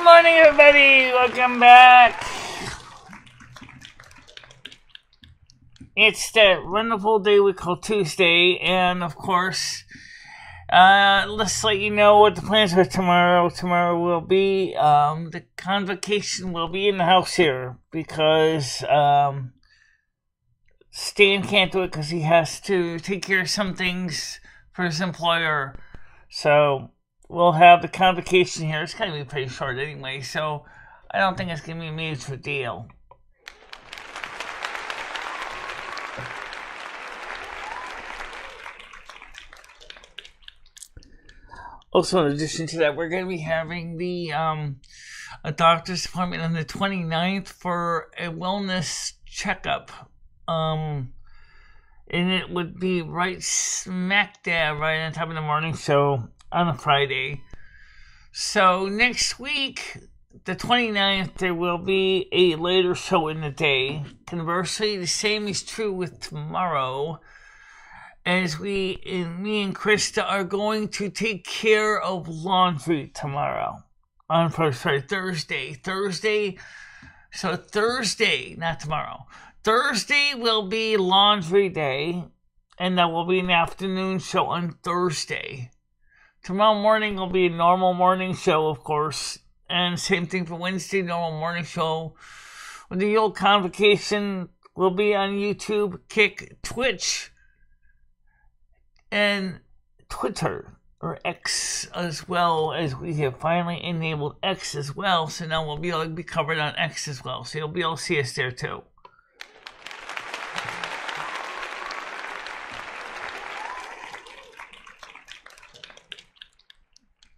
Good morning, everybody. Welcome back. It's that wonderful day we call Tuesday, and of course, let's let you know what the plans are tomorrow. Tomorrow will be the convocation will be in the house here because Stan can't do it because he has to take care of some things for his employer. So we'll have the convocation here. It's going to be pretty short anyway, so I don't think it's going to be a major deal. Also, in addition to that, we're going to be having the a doctor's appointment on the 29th for a wellness checkup. And it would be right smack dab right on top of the morning show on a Friday. So next week, the 29th, there will be a later show in the day. Conversely, the same is true with tomorrow, as me and Krista are going to take care of laundry tomorrow. Thursday. So Thursday, not tomorrow. Thursday will be laundry day, and that will be an afternoon show on Thursday. Tomorrow morning will be a normal morning show, of course, and same thing for Wednesday, normal morning show. The Yule Convocation will be on YouTube, Kick, Twitch, and Twitter, or X, as well, as we have finally enabled X as well, so now we'll be able to be covered on X as well, so you'll be able to see us there too.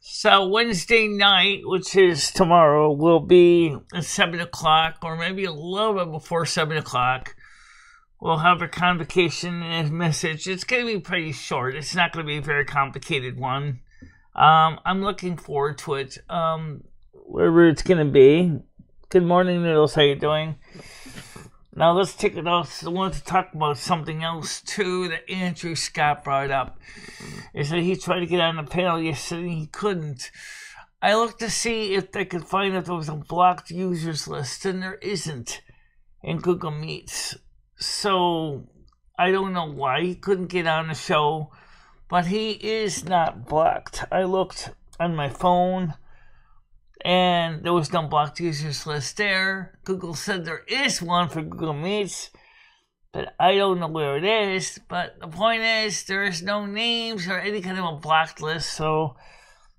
So Wednesday night, which is tomorrow, will be at 7 o'clock, or maybe a little bit before 7 o'clock. We'll have a convocation and a message. It's going to be pretty short. It's not going to be a very complicated one. I'm looking forward to it. Wherever it's going to be. Good morning, Noodles. How you doing? Now let's take it off. I want to talk about something else too that Andrew Scott brought up. Is that he tried to get on the panel yesterday and he couldn't. I looked to see if I could find if there was a blocked users list, and there isn't in Google Meets. So I don't know why he couldn't get on the show, but he is not blocked. I looked on my phone and there was no blocked users list there. Google said there is one for Google Meets, but I don't know where it is. But the point is, there is no names or any kind of a blocked list, so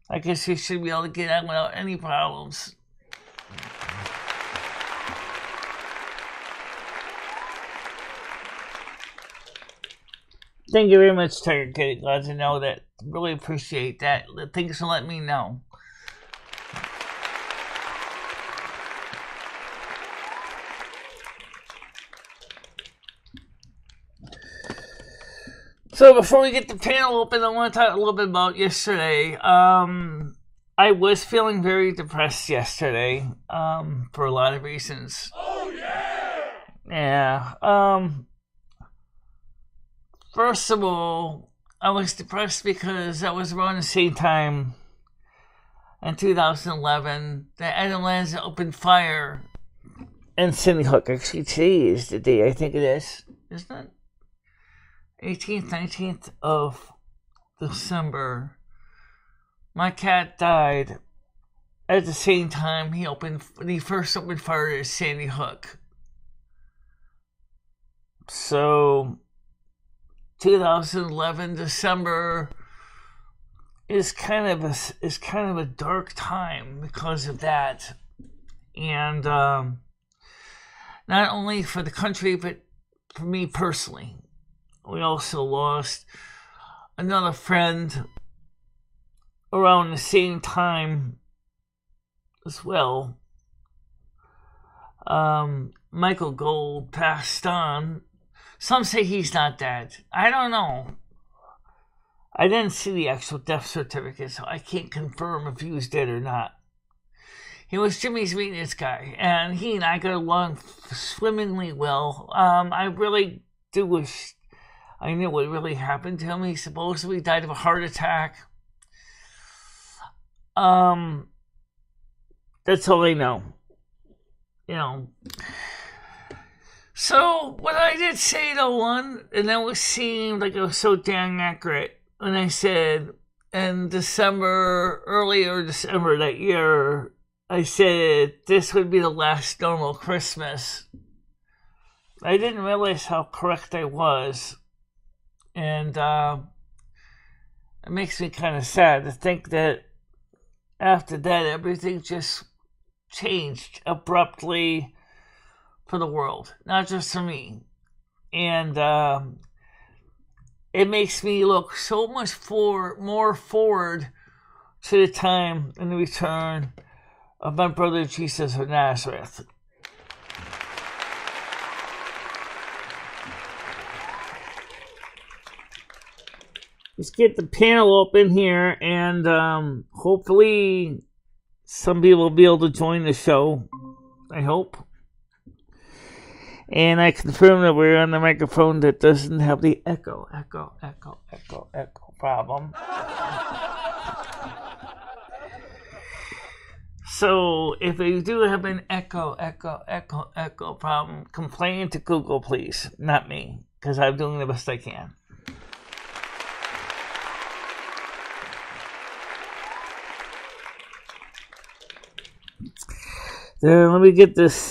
I guess you should be able to get on without any problems. Thank you very much, Tiger Kitty. Glad to know that. Really appreciate that. Thanks for letting me know. So before we get the panel open, I want to talk a little bit about yesterday. I was feeling very depressed yesterday for a lot of reasons. Oh, yeah! Yeah. First of all, I was depressed because that was around the same time in 2011 that Adam Lanza opened fire in Sandy Hook. Actually, today is the day, I think it is, isn't it? 18th, 19th of December. My cat died at the same time he first opened fire at Sandy Hook. So 2011 December is kind of a dark time because of that, and not only for the country but for me personally. We also lost another friend around the same time as well. Michael Gold passed on. Some say he's not dead. I don't know. I didn't see the actual death certificate, so I can't confirm if he was dead or not. He was Jimmy's maintenance guy, and he and I got along swimmingly well. I really do wish I knew what really happened to him. He supposedly died of a heart attack. That's all I know. You know. So, what I did say to one, and that was seemed like it was so dang accurate, when I said in earlier December that year, I said this would be the last normal Christmas. I didn't realize how correct I was. And it makes me kind of sad to think that after that, everything just changed abruptly for the world, not just for me. And it makes me look so much more forward to the time and the return of my brother Jesus of Nazareth. Let's get the panel open here, and hopefully some people will be able to join the show. I hope. And I confirm that we're on the microphone that doesn't have the echo problem. So if you do have an echo problem, complain to Google, please, not me, because I'm doing the best I can. Let me get this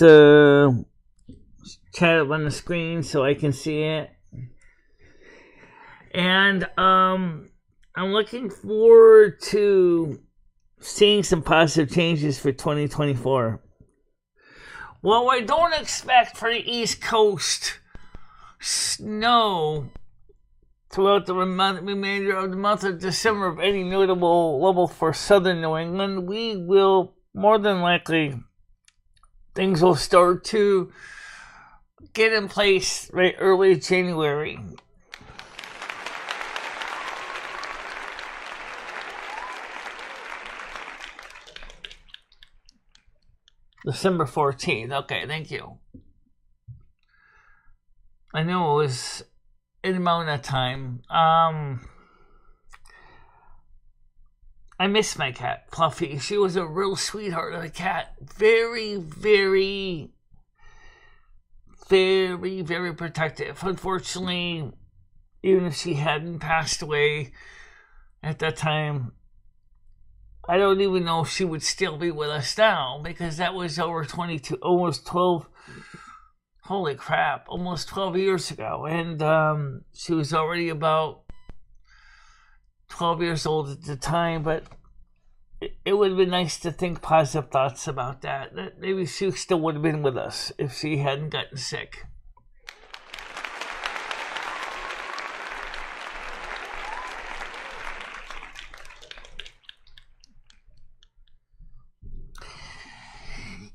chat up on the screen so I can see it. And I'm looking forward to seeing some positive changes for 2024. Well, I don't expect for the East Coast snow throughout the remainder of the month of December of any notable level for southern New England. We will more than likely, things will start to get in place right early January. December 14th. Okay, thank you. I know it was an amount of time. I miss my cat, Fluffy. She was a real sweetheart of a cat. Very, very, very, very protective. Unfortunately, even if she hadn't passed away at that time, I don't even know if she would still be with us now, because that was over 22, almost 12, holy crap, almost 12 years ago. And she was already about 12 years old at the time, but it would have been nice to think positive thoughts about that. That maybe she still would have been with us if she hadn't gotten sick.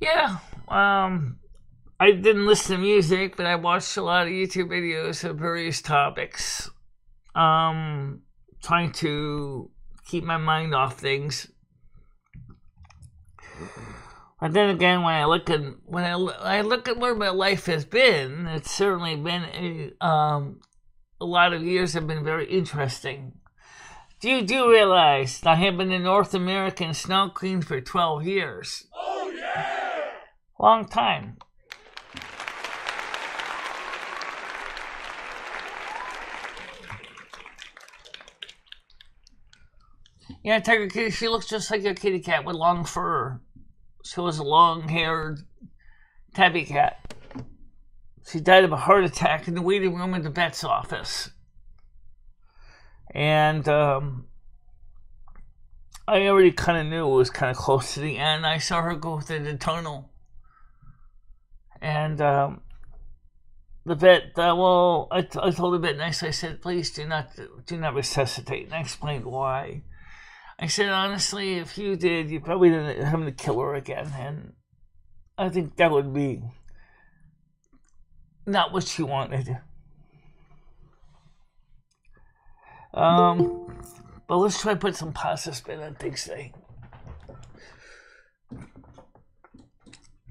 Yeah, I didn't listen to music, but I watched a lot of YouTube videos of various topics. Trying to keep my mind off things. And then again, when I look at where my life has been, it's certainly been a lot of years have been very interesting. Do you realize I have been a North American snow queen for 12 years? Oh yeah! Long time. Yeah, Tiger Kitty, she looks just like a kitty cat with long fur. She was a long-haired tabby cat. She died of a heart attack in the waiting room at the vet's office. And I already kind of knew it was kind of close to the end. I saw her go through the tunnel. And the vet, I told the vet nicely, I said, please do not resuscitate. And I explained why. I said, honestly, if you did, you probably didn't have to kill her again. And I think that would be not what she wanted. But let's try to put some positive spin on things today.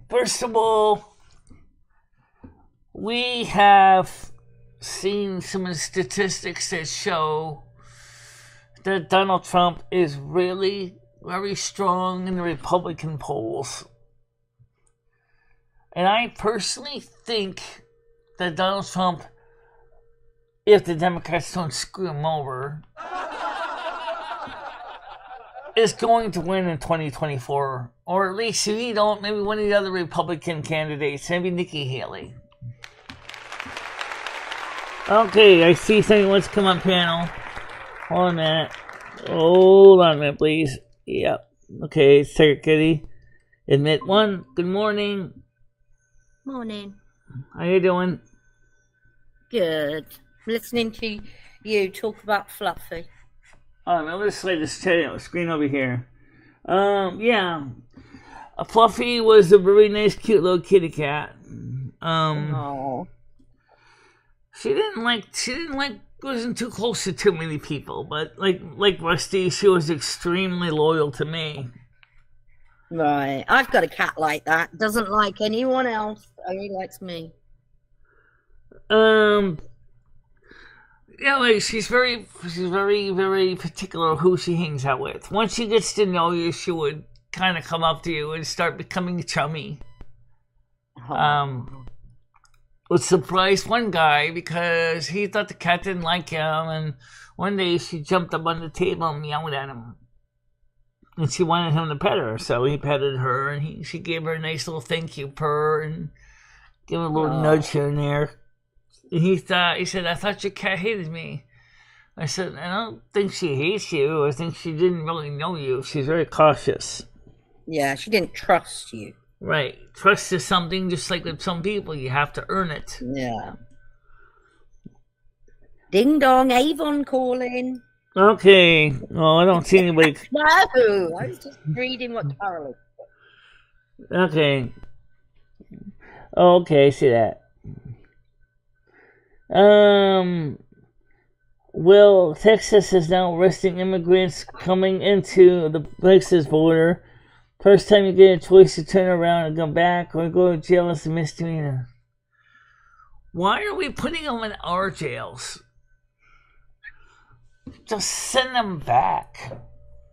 First of all, we have seen some of the statistics that show that Donald Trump is really very strong in the Republican polls. And I personally think that Donald Trump, if the Democrats don't screw him over, is going to win in 2024. Or at least if he don't, maybe one of the other Republican candidates, maybe Nikki Haley. Okay, I see something wants to come on panel. Hold on a minute, please. Yep. Okay, Secretary. Admit one. Good morning. Morning. How you doing? Good. Listening to you talk about Fluffy. I'm going to slide this screen over here. Yeah. Fluffy was a very nice, cute little kitty cat. She wasn't too close to too many people, but like Rusty, she was extremely loyal to me. Right. I've got a cat like that. Doesn't like anyone else. Only likes me. Yeah, like she's very, very particular who she hangs out with. Once she gets to know you, she would kind of come up to you and start becoming chummy. Would surprise one guy because he thought the cat didn't like him, and one day she jumped up on the table and meowed at him. And she wanted him to pet her, so he petted her, and she gave her a nice little thank you purr and gave her a little nudge here and there. And he said, I thought your cat hated me. I said, I don't think she hates you. I think she didn't really know you. She's very cautious. Yeah, she didn't trust you. Right. Trust is something just like with some people. You have to earn it. Yeah. Ding dong, Avon calling. Okay. Oh, I don't see anybody. No, I was just reading what Carol said. Okay. Okay, I see that. Well, Texas is now arresting immigrants coming into the Texas border. First time you get a choice to turn around and go back or go to jail as a misdemeanor. Why are we putting them in our jails? Just send them back.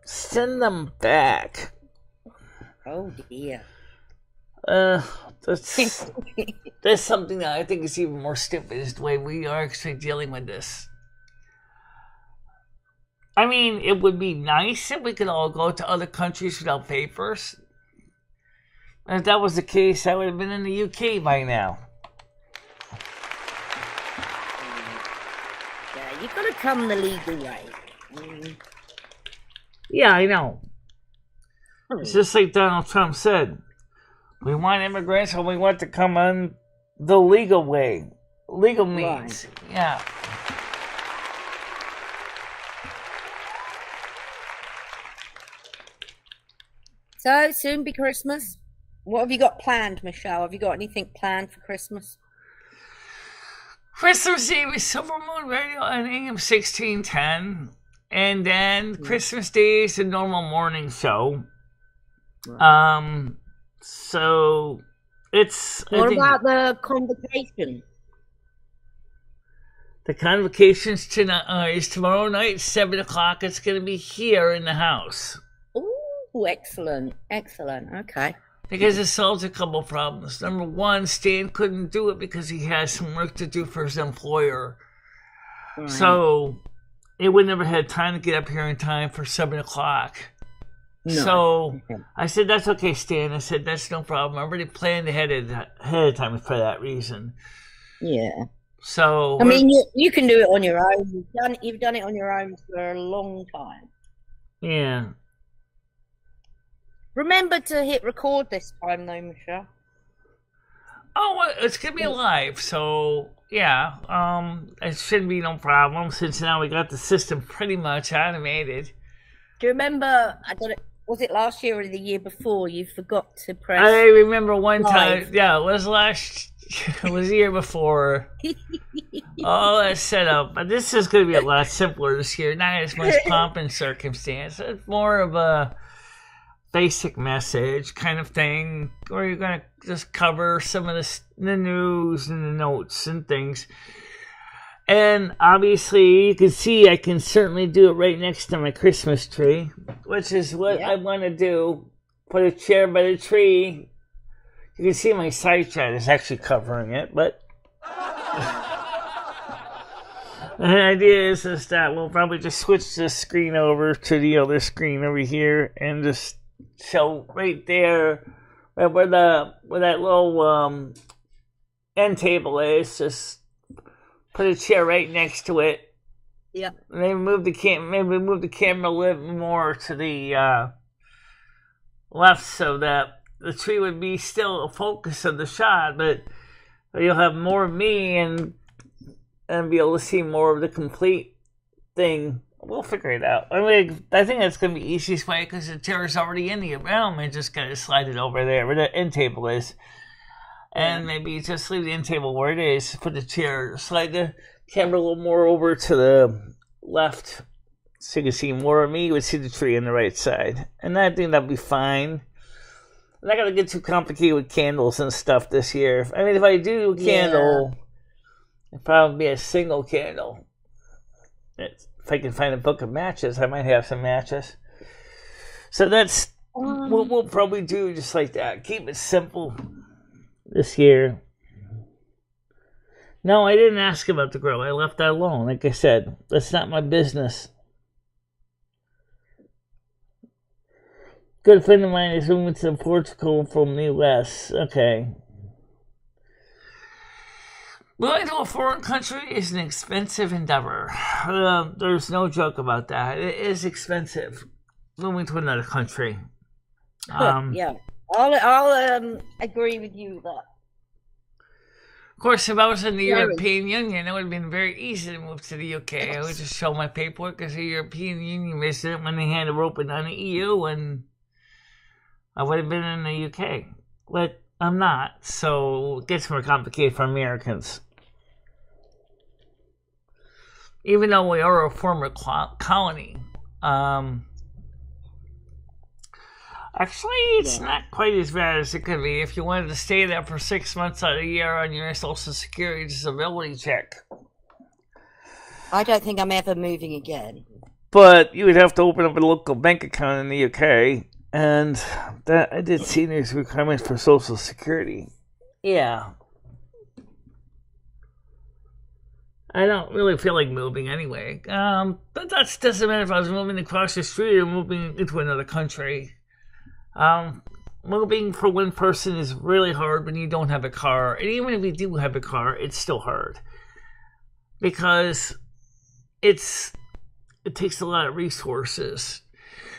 Send them back. Oh dear. That's something that I think is even more stupid, is the way we are actually dealing with this. I mean, it would be nice if we could all go to other countries without papers. And if that was the case, I would have been in the UK by now. Yeah, you've got to come the legal way. Yeah, I know. It's just like Donald Trump said. We want immigrants and we want to come on the legal way. Legal means. Right. Yeah. So, soon be Christmas. What have you got planned, Michelle? Have you got anything planned for Christmas? Christmas Eve is Silvermoon Radio on AM 1610. And then Christmas Day is the normal morning show. Right. So it's... What about the convocation? The convocation's is tomorrow night, 7 o'clock. It's going to be here in the house. Oh, excellent. Excellent. Okay. Because it solves a couple of problems. Number one, Stan couldn't do it because he has some work to do for his employer. Right. So it would never had time to get up here in time for 7 o'clock. No. So I said, that's okay, Stan. I said, that's no problem. I already planned ahead of time for that reason. Yeah. So I mean, you can do it on your own. You've done it on your own for a long time. Yeah. Remember to hit record this time, though, Michelle. Oh, well, it's gonna be live, so yeah. It shouldn't be no problem since now we got the system pretty much automated. Do you remember? Was it last year or the year before? You forgot to press. I remember one time. Yeah, it was It was the year before. All that set up. But this is going to be a lot simpler this year. Not as much pomp and circumstance. It's more of a basic message kind of thing, where you're going to just cover some of the news and the notes and things. And obviously, you can see I can certainly do it right next to my Christmas tree, which is what I want to do. Put a chair by the tree. You can see my side shot is actually covering it, but the idea is that we'll probably just switch the screen over to the other screen over here and just show right there, right where that little end table is. Just put a chair right next to it. Yeah. Maybe move the camera a little more to the left so that the tree would be still a focus of the shot, but you'll have more of me and be able to see more of the complete thing. We'll figure it out. I mean, I think that's going to be the easiest way because the chair is already in the realm and just got to slide it over there where the end table is. And maybe just leave the end table where it is. Put the chair, slide the camera a little more over to the left so you can see more of me. You would see the tree on the right side. And I think that'll be fine. I'm not going to get too complicated with candles and stuff this year. I mean, if I do a candle, it'll probably be a single candle. If I can find a book of matches, I might have some matches. So that's what we'll probably do, just like that. Keep it simple this year. No, I didn't ask about the grill. I left that alone. Like I said, that's not my business. Good friend of mine is moving to Portugal from the U.S. Okay. Moving to a foreign country is an expensive endeavor. There's no joke about that. It is expensive moving to another country. Yeah, I'll agree with you with that. Of course, if I was in the European Union, it would have been very easy to move to the UK. I would just show my paperwork as a European Union resident when they had to open on the EU, and I would have been in the UK. But I'm not, so it gets more complicated for Americans. Even though we are a former colony. Actually, it's not quite as bad as it could be. If you wanted to stay there for 6 months out of the year on your Social Security disability check. I don't think I'm ever moving again. But you would have to open up a local bank account in the UK. And that I did see these requirements for Social Security. Yeah. I don't really feel like moving anyway. But that doesn't matter if I was moving across the street or moving into another country. Moving for one person is really hard when you don't have a car. And even if you do have a car, it's still hard. Because it takes a lot of resources.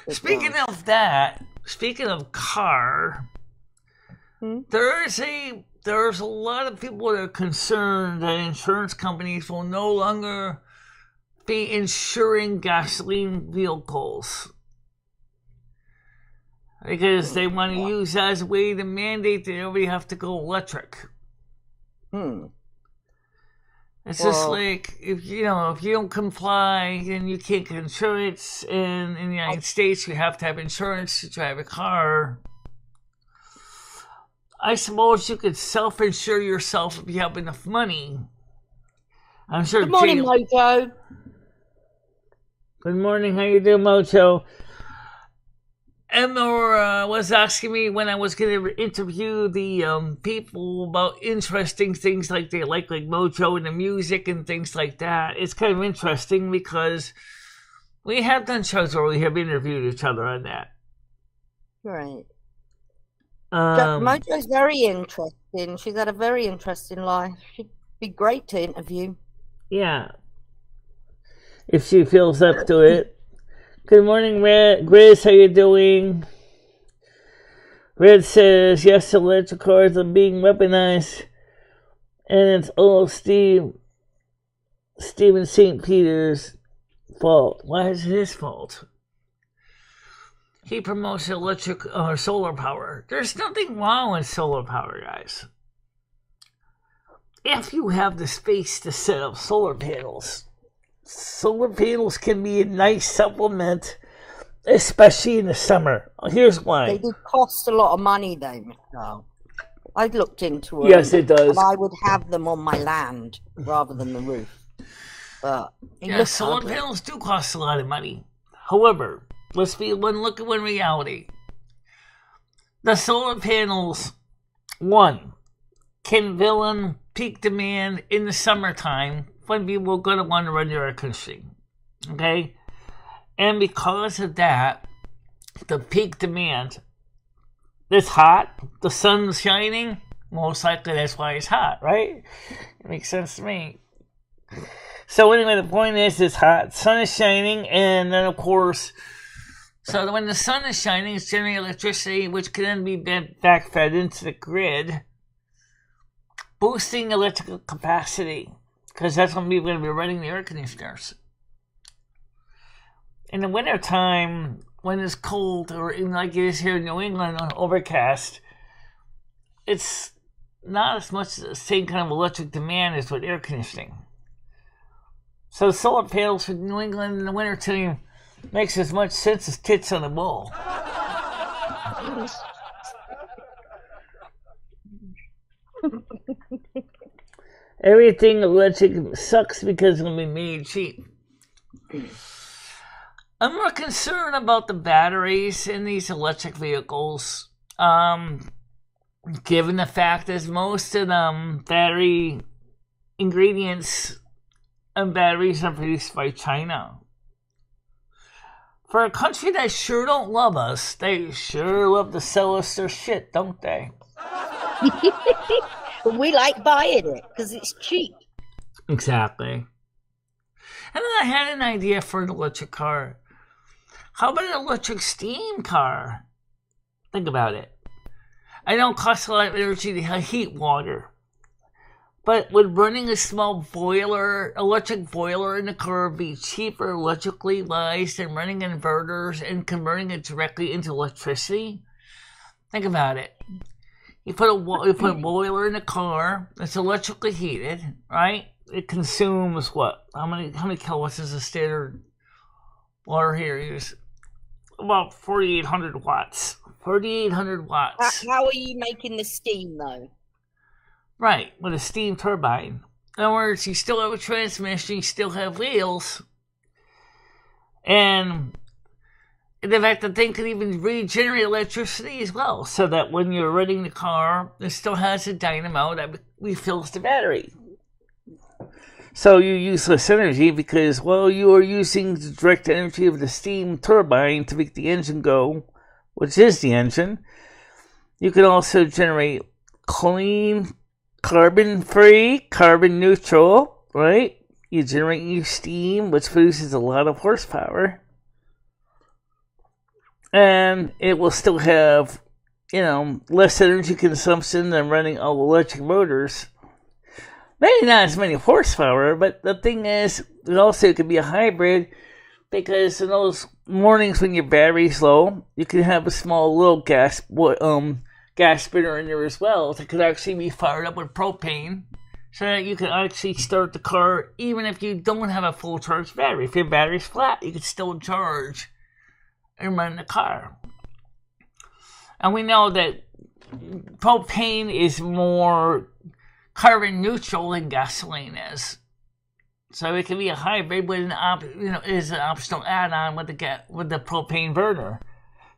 Speaking of that, speaking of car, there's a lot of people that are concerned that insurance companies will no longer be insuring gasoline vehicles because they want to use that as a way to mandate that everybody have to go electric. It's just like, if you don't comply, then you can't get insurance. And in the United States, you have to have insurance to drive a car. I suppose you could self-insure yourself if you have enough money. I'm sure. Good morning, Mojo. Good morning. How you doing, Mojo? Emma was asking me when I was going to interview the people about interesting things like they like Mojo and the music and things like that. It's kind of interesting because we have done shows where we have interviewed each other on that. Right. Mojo's very interesting. She's had a very interesting life. She'd be great to interview. Yeah. If she feels up to it. Good morning, Grizz. How you doing? Red says, yes, electric cars are being weaponized. And it's all Stephen St. Peter's fault. Why is it his fault? He promotes electric or solar power. There's nothing wrong with solar power, guys. If you have the space to set up solar panels can be a nice supplement, especially in the summer. Here's why. They do cost a lot of money, though, Michelle. I've looked into it. Yes, it does. And I would have them on my land rather than the roof. But solar panels do cost a lot of money. However, let's look at one reality. The solar panels, one, can villain peak demand in the summertime when people are going to want to run their air conditioning. Okay? And because of that, the peak demand, it's hot, the sun's shining, most likely that's why it's hot, right? It makes sense to me. So anyway, the point is, it's hot, sun is shining, and then of course, so when the sun is shining, it's generating electricity, which can then be back fed into the grid, boosting electrical capacity, because that's when people are going to be running the air conditioners. In the wintertime, when it's cold, or even like it is here in New England on overcast, it's not as much the same kind of electric demand as with air conditioning. So solar panels for New England in the wintertime makes as much sense as tits on a bull. Everything electric sucks because it'll be made cheap. I'm more concerned about the batteries in these electric vehicles, given the fact that most of them battery ingredients and batteries are produced by China. For a country that sure don't love us, they sure love to sell us their shit, don't they? We like buying it because it's cheap. Exactly. And then I had an idea for an electric car. How about an electric steam car? Think about it. I know it costs a lot of energy to heat water. But would running a small electric boiler in the car be cheaper electrically wise than running inverters and converting it directly into electricity? Think about it. You put a boiler in the car that's electrically heated, right? It consumes what? How many kilowatts is the standard water here use? About 4,800 watts. 4,800 watts. How are you making the steam though? Right, with a steam turbine. In other words, you still have a transmission, you still have wheels, and in fact, the thing can even regenerate electricity as well, so that when you're running the car, it still has a dynamo that refills the battery. So you use less energy because, well, you are using the direct energy of the steam turbine to make the engine go, which is the engine. You can also generate clean, carbon-free, carbon-neutral, right? You generate new steam, which produces a lot of horsepower. And it will still have, less energy consumption than running all electric motors. Maybe not as many horsepower, but the thing is, it also could be a hybrid, because in those mornings when your battery's low, you can have a small little gas burner in there as well that could actually be fired up with propane, so that you can actually start the car even if you don't have a full charge battery. If your battery's flat, you can still charge and run the car. And we know that propane is more carbon neutral than gasoline is. So it can be a hybrid with is an optional add-on with the propane burner.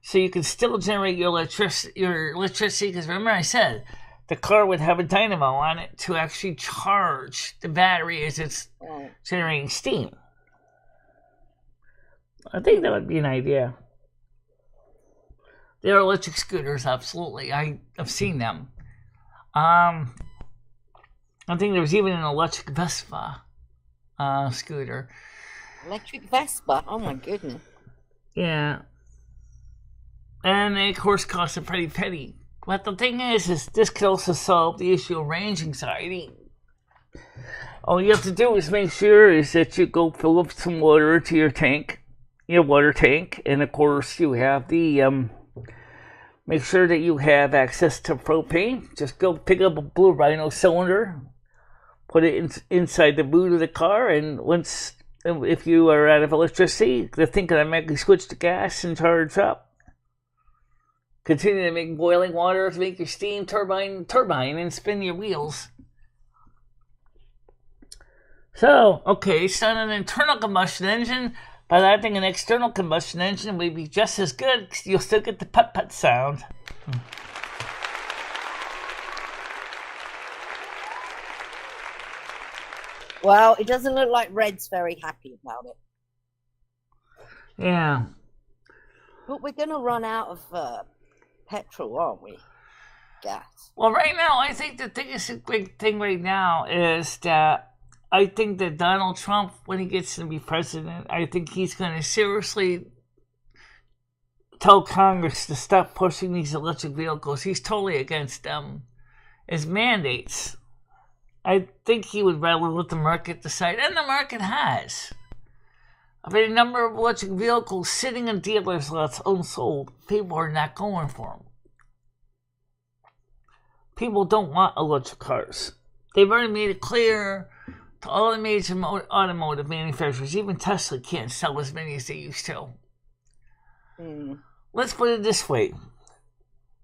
So you can still generate your electricity, because remember I said the car would have a dynamo on it to actually charge the battery as it's generating steam. I think that would be an idea. There are electric scooters, absolutely. I've seen them. I think there was even an electric Vespa scooter. Electric Vespa? Oh my goodness. Yeah. And they, of course, cost a pretty penny. But the thing is this could also solve the issue of range anxiety. All you have to do is make sure is that you go fill up some water into your water tank, and of course you have the make sure that you have access to propane. Just go pick up a Blue Rhino cylinder, put it inside the boot of the car, and if you are out of electricity, the thing can automatically switch to gas and charge up. Continue to make boiling water to make your steam turbine and spin your wheels. So, okay, it's not an internal combustion engine, but I think an external combustion engine would be just as good because you'll still get the putt-putt sound. Well, it doesn't look like Red's very happy about it. Yeah. But we're going to run out of petrol, aren't we? Gas. Well, right now, I think the biggest big thing right now is that I think that Donald Trump, when he gets to be president, I think he's going to seriously tell Congress to stop pushing these electric vehicles. He's totally against them as mandates. I think he would rather let the market decide, and the market has. Of a number of electric vehicles sitting in dealers' lots unsold, people are not going for them. People don't want electric cars. They've already made it clear to all the major automotive manufacturers, even Tesla can't sell as many as they used to. Let's put it this way.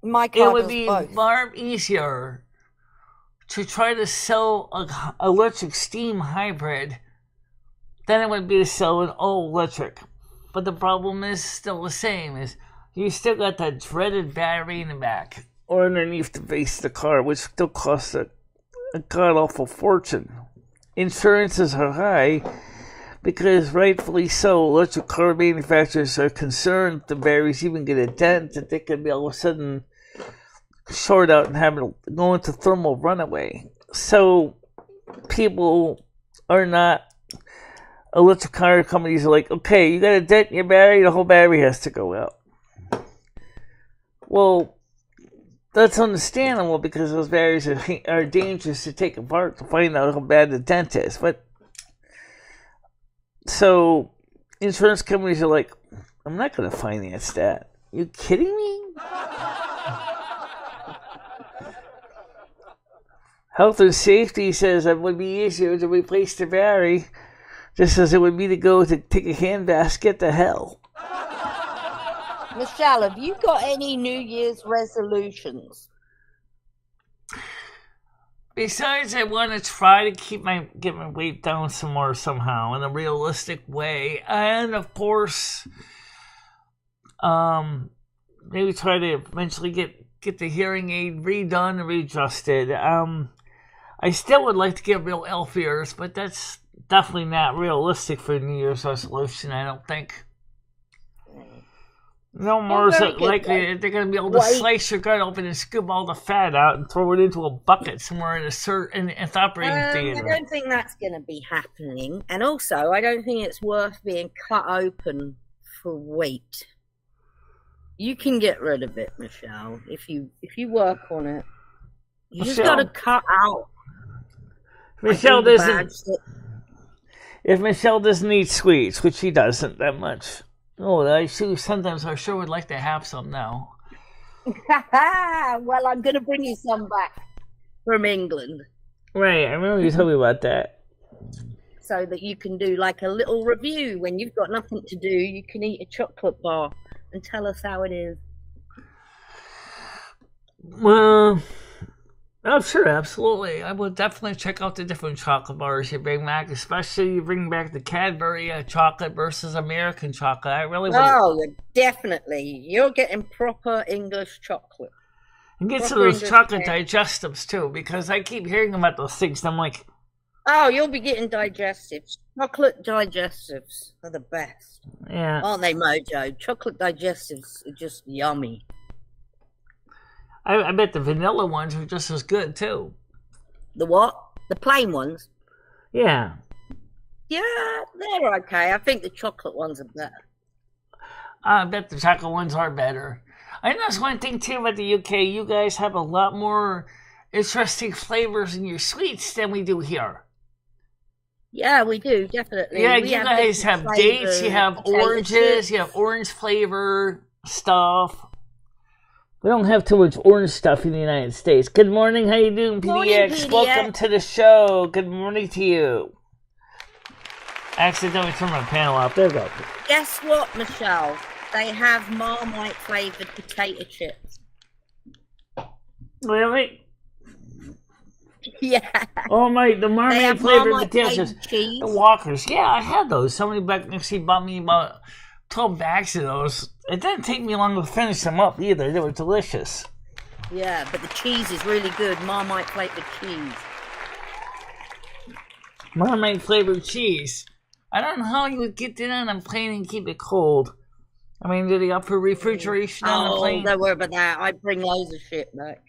My car it would be far easier to try to sell an electric steam hybrid than it would be to sell an all-electric. But the problem is still the same, is you still got that dreaded battery in the back or underneath the base of the car, which still costs a god-awful fortune. Insurances are high because, rightfully so, electric car manufacturers are concerned if the batteries even get a dent that they could be all of a sudden short out and have it go into thermal runaway. So people are not, electric car companies are like, okay, you got a dent in your battery, the whole battery has to go out. Well, that's understandable because those batteries are dangerous to take apart to find out how bad the dent is. But so insurance companies are like, I'm not going to finance that. You kidding me? Health and safety says it would be easier to replace the battery, just as it would be to go to take a handbasket to hell. Michelle, have you got any New Year's resolutions? Besides, I want to try to get my weight down some more somehow in a realistic way, and of course, maybe try to eventually get the hearing aid redone and readjusted. I still would like to get real elf ears, but that's definitely not realistic for a New Year's resolution, I don't think. No more likely they're going to be able to slice your gut open and scoop all the fat out and throw it into a bucket somewhere in the operating theater. I don't think that's going to be happening. And also, I don't think it's worth being cut open for weight. You can get rid of it, Michelle, if you work on it. You just got to cut out. Michelle doesn't. If Michelle doesn't eat sweets, which she doesn't that much. Oh, sometimes I sure would like to have some now. Well, I'm going to bring you some back from England. Right, I remember you told me about that. So that you can do like a little review. When you've got nothing to do, you can eat a chocolate bar and tell us how it is. Well, oh, sure, absolutely. I would definitely check out the different chocolate bars you bring back, especially you bring back the Cadbury chocolate versus American chocolate. I really would. Oh, definitely. You're getting proper English chocolate. And get some of those chocolate digestives, too, because I keep hearing about those things, and I'm like... Oh, you'll be getting digestives. Chocolate digestives are the best. Yeah. Aren't they, Mojo? Chocolate digestives are just yummy. I bet the vanilla ones are just as good, too. The what? The plain ones? Yeah. Yeah, they're okay. I think the chocolate ones are better. I bet the chocolate ones are better. I noticed one thing, too, about the UK. You guys have a lot more interesting flavors in your sweets than we do here. Yeah, we do, definitely. Yeah, you guys have dates, you have oranges, you have orange flavor stuff. We don't have too much orange stuff in the United States. Good morning, how you doing, PDX? Welcome to the show. Good morning to you. I accidentally turned my panel off. There we go. Guess what, Michelle? They have Marmite flavoured potato chips. Really? Yeah. Oh my, the They mermaid have flavored Marmite potato flavored chips. cheese. The Walkers. Yeah, I had those. Somebody back next to me bought me about 12 bags of those. It didn't take me long to finish them up either. They were delicious. Yeah, but the cheese is really good. Marmite flavored cheese. Mermaid flavored cheese. I don't know how you would get that on a plane and keep it cold. I mean, did he offer refrigeration on the plane? Oh, don't worry about that. I bring loads of shit back.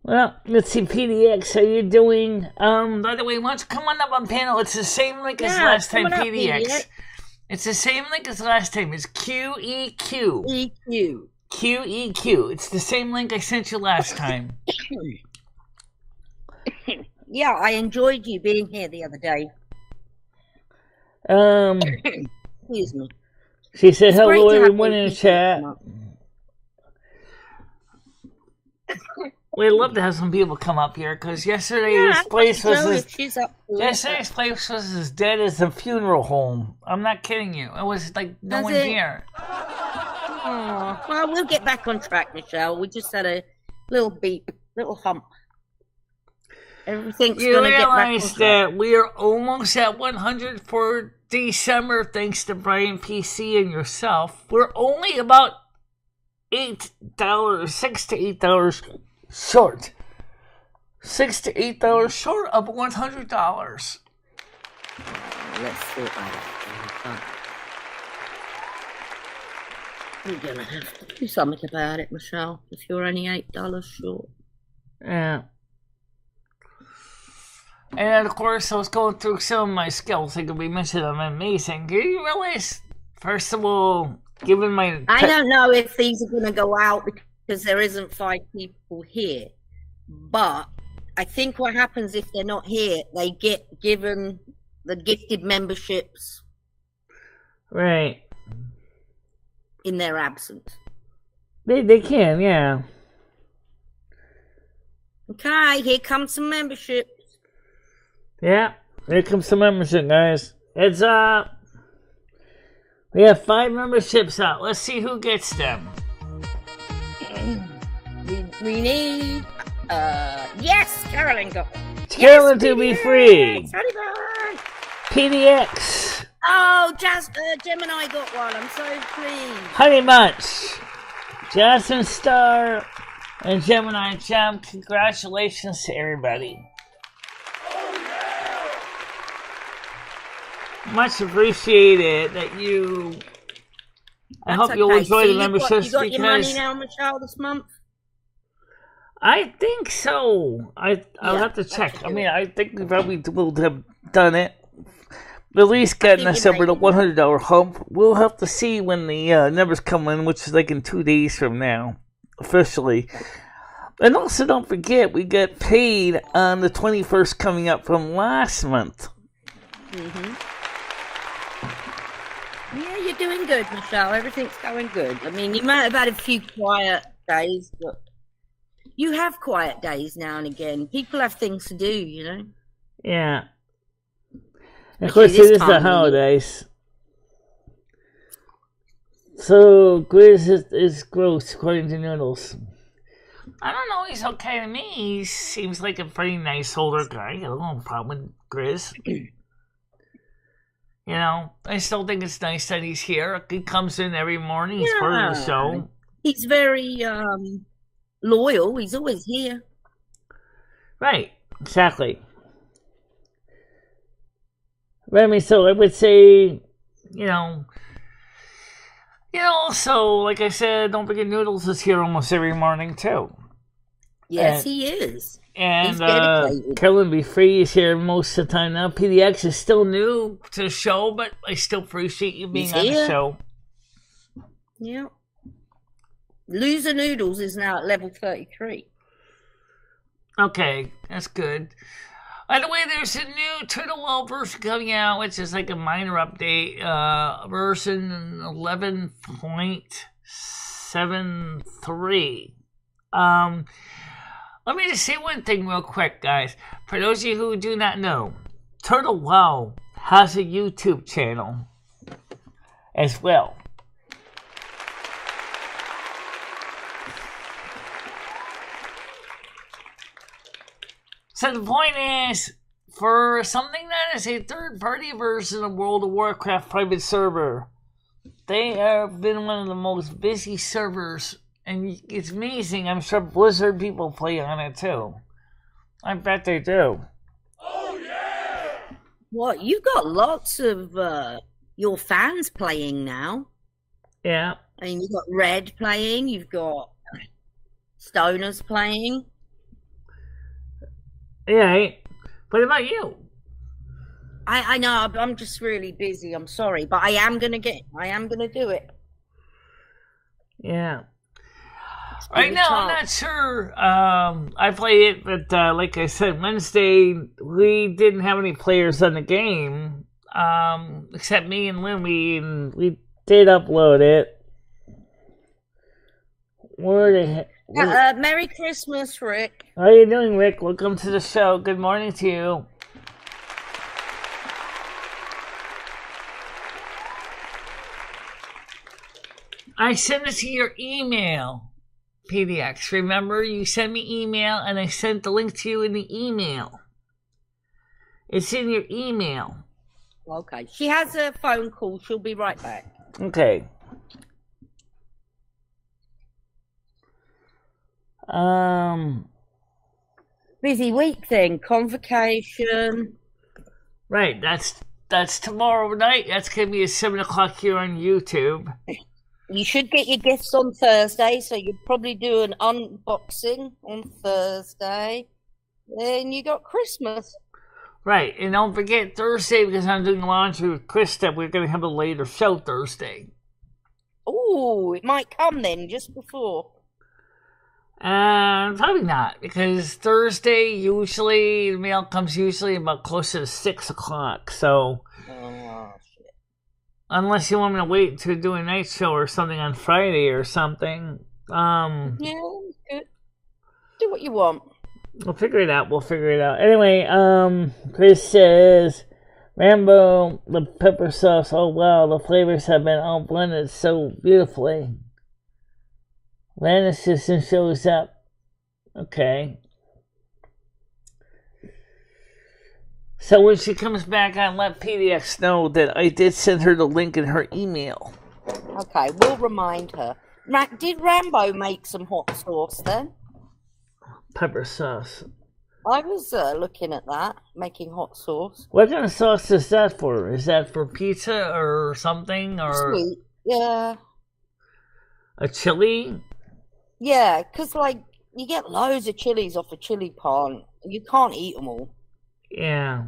Well, let's see, PDX, how you doing? By the way, why don't you come on up on panel? It's the same link as last time, PDX. It's the same link as last time. It's QEQ. EQ. QEQ. It's the same link I sent you last time. Yeah, I enjoyed you being here the other day. Excuse me. She said hello everyone in the chat. We'd love to have some people come up here because yesterday's place was as dead as a funeral home. I'm not kidding you. It was like no one here. Oh, well, we'll get back on track, Michelle. We just had a little beep, little hump. Everything's going to get back on track. You realize that we are almost at 100 for December, thanks to Brian PC and yourself. We're only about $6 to $8 short. $6 to $8 short of $100. Let's see about it. We're going to have to do something about it, Michelle, if you're only $8 short. Yeah. And of course, I was going through some of my skills. I could be mentioned I'm amazing. Do you realize, first of all, given my... I don't know if these are going to go out because there isn't 5 people here. But I think what happens if they're not here, they get given the gifted memberships. Right. In their absence. They can, yeah. Okay, here comes some memberships. Yeah, here comes some membership, guys. Heads up. We have 5 memberships out. Let's see who gets them. We need... yes, Carolyn got one. Carolyn to be free. Honey, PDX. Oh, Gemini got one. I'm so pleased. Honey Munch. Jasmine Star and Gemini Gem. Congratulations to everybody. Much appreciated that you... I hope you'll enjoy the memberships. You got your money now, Michelle, this month? I think so. I'll have to check. I mean, I think we probably will have done it. At least getting us over the $100 hump. We'll have to see when the numbers come in, which is like in 2 days from now, officially. And also, don't forget, we get paid on the 21st coming up from last month. Mm-hmm. Yeah, you're doing good, Michelle. Everything's going good. I mean, you might have had a few quiet days, but you have quiet days now and again. People have things to do, you know? Yeah. And of course, it is the holidays. So, Grizz is gross, according to Noodles. I don't know, he's okay to me. He seems like a pretty nice older guy. I don't have a problem with Grizz. You know, I still think it's nice that he's here. He comes in every morning. He's part of the show. He's very loyal. He's always here. Right. Exactly. Remy, so I would say, so like I said, don't forget Noodles is here almost every morning too. Yes, he is. And Carolyn Be Free is here most of the time now. PDX is still new to the show, but I still appreciate you being on the show. Yeah. Loser Noodles is now at level 33. Okay, that's good. By the way, there's a new Turtle Well version coming out, which is like a minor update. Version 11.73. Let me just say one thing real quick, guys. For those of you who do not know, Turtle Well has a YouTube channel as well. So the point is, for something that is a third-party version of World of Warcraft private server, they have been one of the most busy servers, and it's amazing. I'm sure Blizzard people play on it too. I bet they do. Oh yeah! What, you got lots of your fans playing now? Yeah. I mean, you've got Red playing, you've got Stoners playing. Yeah. What about you? I know, I'm just really busy. I'm sorry, but I am gonna do it. Yeah. Right now, I'm not sure. I play it, but like I said, Wednesday we didn't have any players on the game, except me and Limby, and we did upload it. Where the heck? Merry Christmas, Rick. How are you doing, Rick? Welcome to the show. Good morning to you. I sent it to your email, PDX. Remember, you sent me email, and I sent the link to you in the email. It's in your email. Okay. She has a phone call. She'll be right back. Okay. Busy week then. Convocation. Right. That's tomorrow night. That's gonna be at 7 o'clock here on YouTube. You should get your gifts on Thursday, so you'll probably do an unboxing on Thursday. Then you got Christmas. Right, and don't forget Thursday, because I'm doing laundry with Krista, we're going to have a later show Thursday. Oh, it might come then, just before. Probably not, because Thursday, usually, the mail comes usually about closer to 6 o'clock, so... Oh, shit. Unless you want me to wait to do a night show or something on Friday or something. Yeah, good. Do what you want. We'll figure it out. Anyway, Chris says, Rambo, the pepper sauce, oh wow, the flavors have been all blended so beautifully. Lana assistant shows up. Okay. So when she comes back, I'll let PDX know that I did send her the link in her email. Okay, we'll remind her. Did Rambo make some hot sauce then? Pepper sauce. I was looking at that, making hot sauce. What kind of sauce is that for? Is that for pizza or something? Or sweet, yeah. A chili? Yeah, because, like, you get loads of chilies off a chili pan. You can't eat them all. Yeah.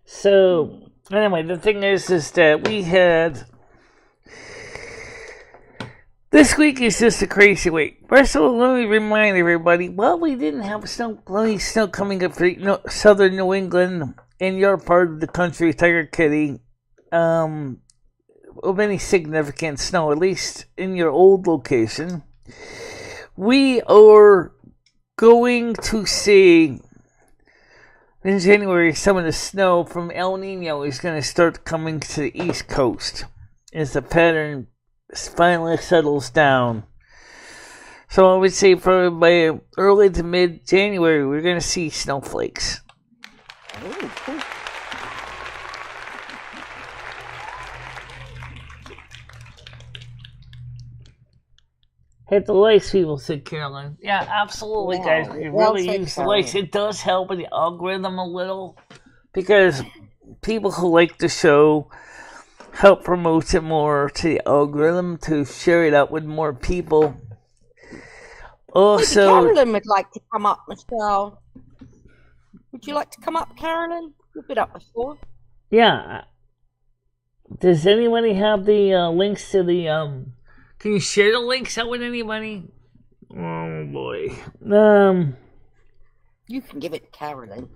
So, anyway, the thing is that we had... This week is just a crazy week. First of all, let me remind everybody, we didn't have snow coming up for southern New England in your part of the country, Tiger Kitty, of any significant snow, at least in your old location. We are going to see in January some of the snow from El Nino is going to start coming to the East Coast as the pattern finally settles down. So I would say by early to mid-January, we're going to see snowflakes. Oh, cool. Hit the lights, people, said Carolyn. Yeah, absolutely, guys. You really use the lights. It does help with the algorithm a little, because people who like the show help promote it more to the algorithm to share it out with more people. Also, maybe Carolyn would like to come up, Michelle. Would you like to come up, Carolyn? You've been up before. Yeah. Does anybody have the links to the Can you share the links out with anybody? Oh boy. You can give it to Carolyn.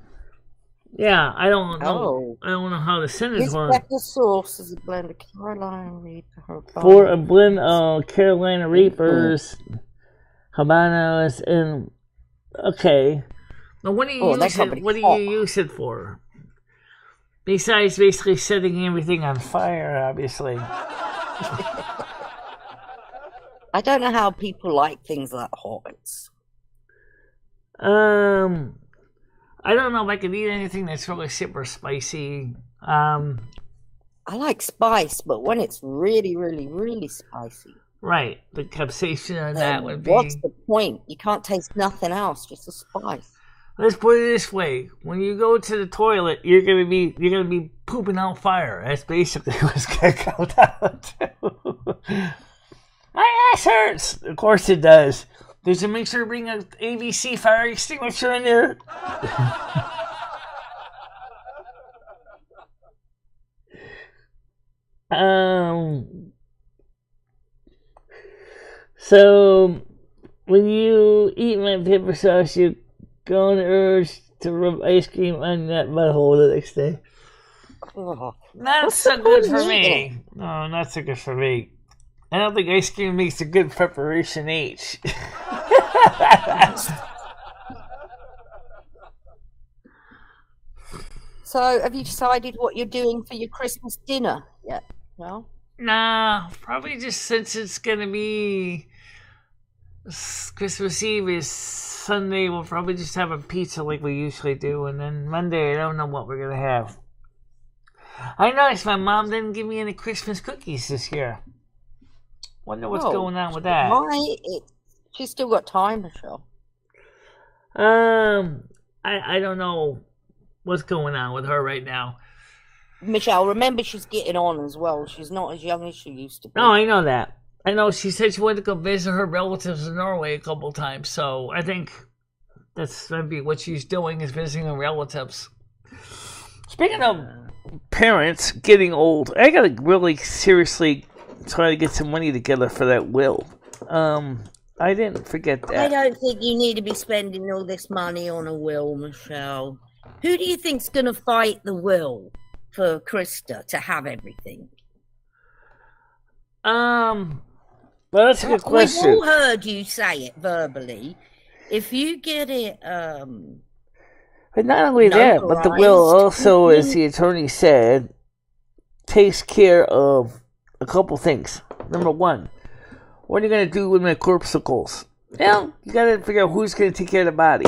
Yeah, I don't know. I don't know how to send it for. Pepper sauce is a blend of Carolina Reaper. For a blend of Carolina Reapers, Habanos, and okay. Now, what do you use it? What do you use it for? Besides basically setting everything on fire, obviously. I don't know how people like things that hot. I don't know if I could eat anything that's really super spicy. I like spice, but when it's really, really, really spicy. Right. The capsaicin on that would be... What's the point? You can't taste nothing else, just the spice. Let's put it this way: when you go to the toilet, you're gonna be pooping out fire. That's basically what's gonna go down to. My ass hurts. Of course it does. Did you make sure to bring an ABC fire extinguisher in there? So when you eat my paper sauce, you go on the urge to rub ice cream on that butthole the next day. Oh, Not so good for me. No, not so good for me. I don't think ice cream makes a good preparation H. So, have you decided what you're doing for your Christmas dinner yet? No? Nah, probably just since it's gonna be Christmas Eve is Sunday, we'll probably just have a pizza like we usually do, and then Monday I don't know what we're gonna have. I noticed my mom didn't give me any Christmas cookies this year. Wonder what's going on with that. She's still got time, Michelle. I don't know what's going on with her right now. Michelle, remember she's getting on as well. She's not as young as she used to be. No, I know that. I know she said she wanted to go visit her relatives in Norway a couple times, so I think that's maybe what she's doing is visiting her relatives. Speaking of parents getting old, I gotta really seriously try to get some money together for that will. I didn't forget that. I don't think you need to be spending all this money on a will, Michelle. Who do you think's going to fight the will for Krista to have everything? Well, that's a good question. We've all heard you say it verbally. If you get it, but not only that, but the will also, as the attorney said, takes care of a couple things. Number one, what are you going to do with my corpuscles? You got to figure out who's going to take care of the body.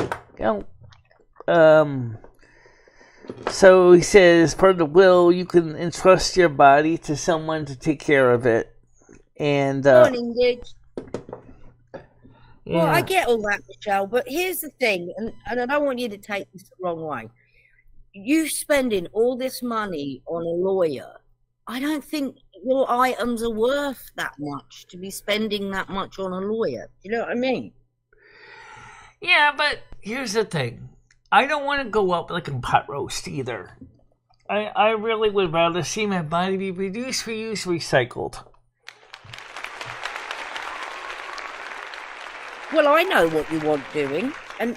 So he says, part of the will, you can entrust your body to someone to take care of it. And morning, Gidge. Yeah. Well, I get all that, Michelle, but here's the thing, and I don't want you to take this the wrong way. You spending all this money on a lawyer, I don't think your items are worth that much to be spending that much on a lawyer. You know what I mean? Yeah, but here's the thing. I don't want to go up like a pot roast either. I really would rather see my body be reduced, reused, recycled. Well, I know what you want doing, and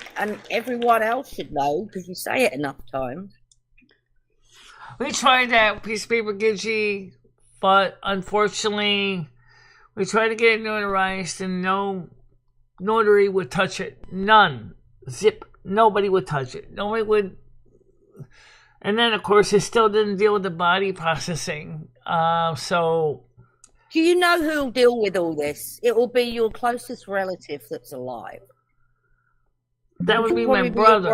everyone else should know because you say it enough times. We tried that piece of paper, Gidgey, but unfortunately, we tried to get it notarized, and no notary would touch it. None. Zip. Nobody would touch it. Nobody would. And then, of course, it still didn't deal with the body processing. So. Do you know who'll deal with all this? It will be your closest relative that's alive. That would be my brother.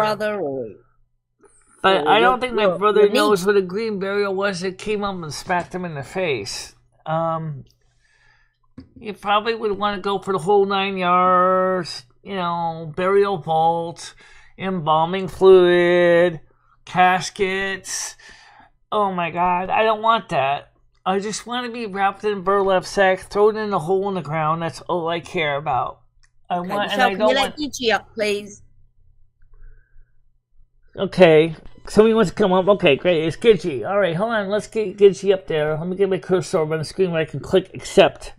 But I don't think my brother knows what a green burial was that came up and smacked him in the face. You probably would want to go for the whole 9 yards. Burial vault, embalming fluid, caskets. Oh my God, I don't want that. I just want to be wrapped in a burlap sack, thrown in a hole in the ground. That's all I care about. Can you let Gidgey up, please? Okay. Somebody wants to come up. Okay, great. It's Gidgey. All right, hold on. Let's get Gidgey up there. Let me get my cursor over on the screen where I can click accept.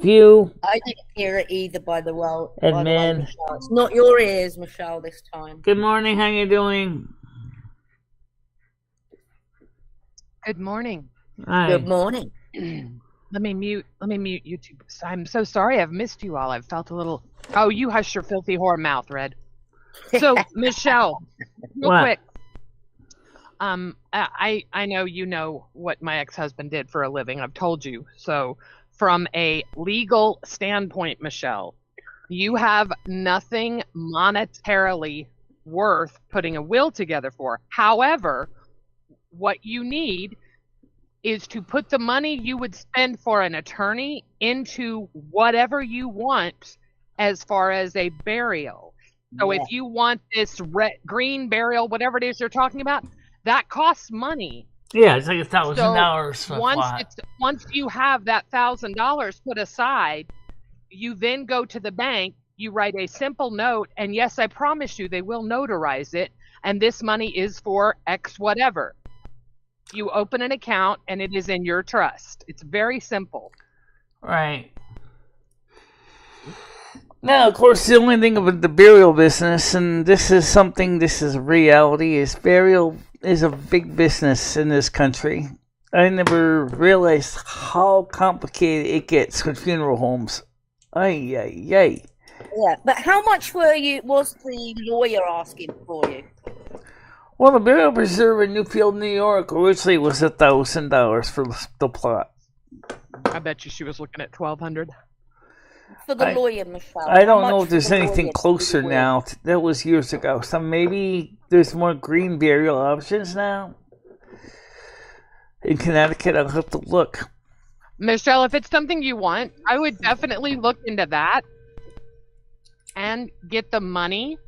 View. I didn't hear it either, by the way. Admin. It's not your ears, Michelle, this time. Good morning. How you doing? Good morning. Hi. Good morning. Let me mute YouTube. I'm so sorry I've missed you all. I've felt a little... Oh, you hush your filthy whore mouth, Red. So, Michelle, real quick. I know you know what my ex-husband did for a living. I've told you. So, from a legal standpoint, Michelle, you have nothing monetarily worth putting a will together for. However, what you need is to put the money you would spend for an attorney into whatever you want as far as a burial. So if you want this green burial, whatever it is you're talking about, that costs money. Yeah, it's like $1,000 for once you have that $1,000 put aside, you then go to the bank, you write a simple note, and yes, I promise you they will notarize it, and this money is for X whatever. You open an account and it is in your trust. It's very simple. Right. Now, of course, the only thing about the burial business, and this is a reality, is burial is a big business in this country. I never realized how complicated it gets with funeral homes. Ay, ay, ay. Yeah, but how much was the lawyer asking for you? Well, the burial preserve in Newfield, New York, originally was $1,000 for the plot. I bet you she was looking at $1,200 for the lawyer, Michelle. I don't know if there's anything closer now. That was years ago. So maybe there's more green burial options now. In Connecticut, I'll have to look. Michelle, if it's something you want, I would definitely look into that and get the money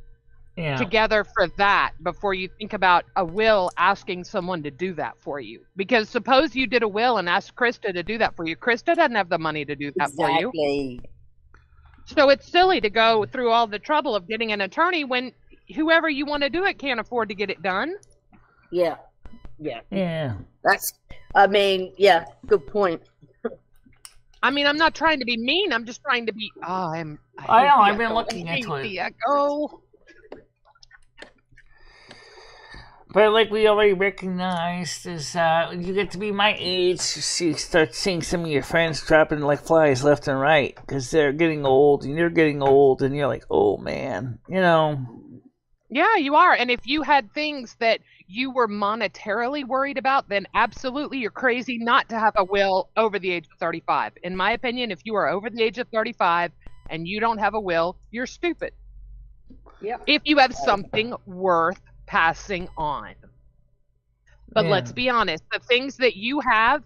together for that before you think about a will asking someone to do that for you. Because suppose you did a will and asked Krista to do that for you. Krista doesn't have the money to do that for you. So it's silly to go through all the trouble of getting an attorney when whoever you want to do it can't afford to get it done. Yeah. Good point. I mean, I'm not trying to be mean. I'm just trying to be. I know. I've been looking into it. The echo. But like we already recognized, is when you get to be my age, you start seeing some of your friends dropping like flies left and right because they're getting old, and you're getting old, and you're like, oh man, you know. Yeah, you are. And if you had things that you were monetarily worried about, then absolutely you're crazy not to have a will over the age of 35. In my opinion, if you are over the age of 35 and you don't have a will, you're stupid. Yeah. If you have something worth passing on. But let's be honest, the things that you have,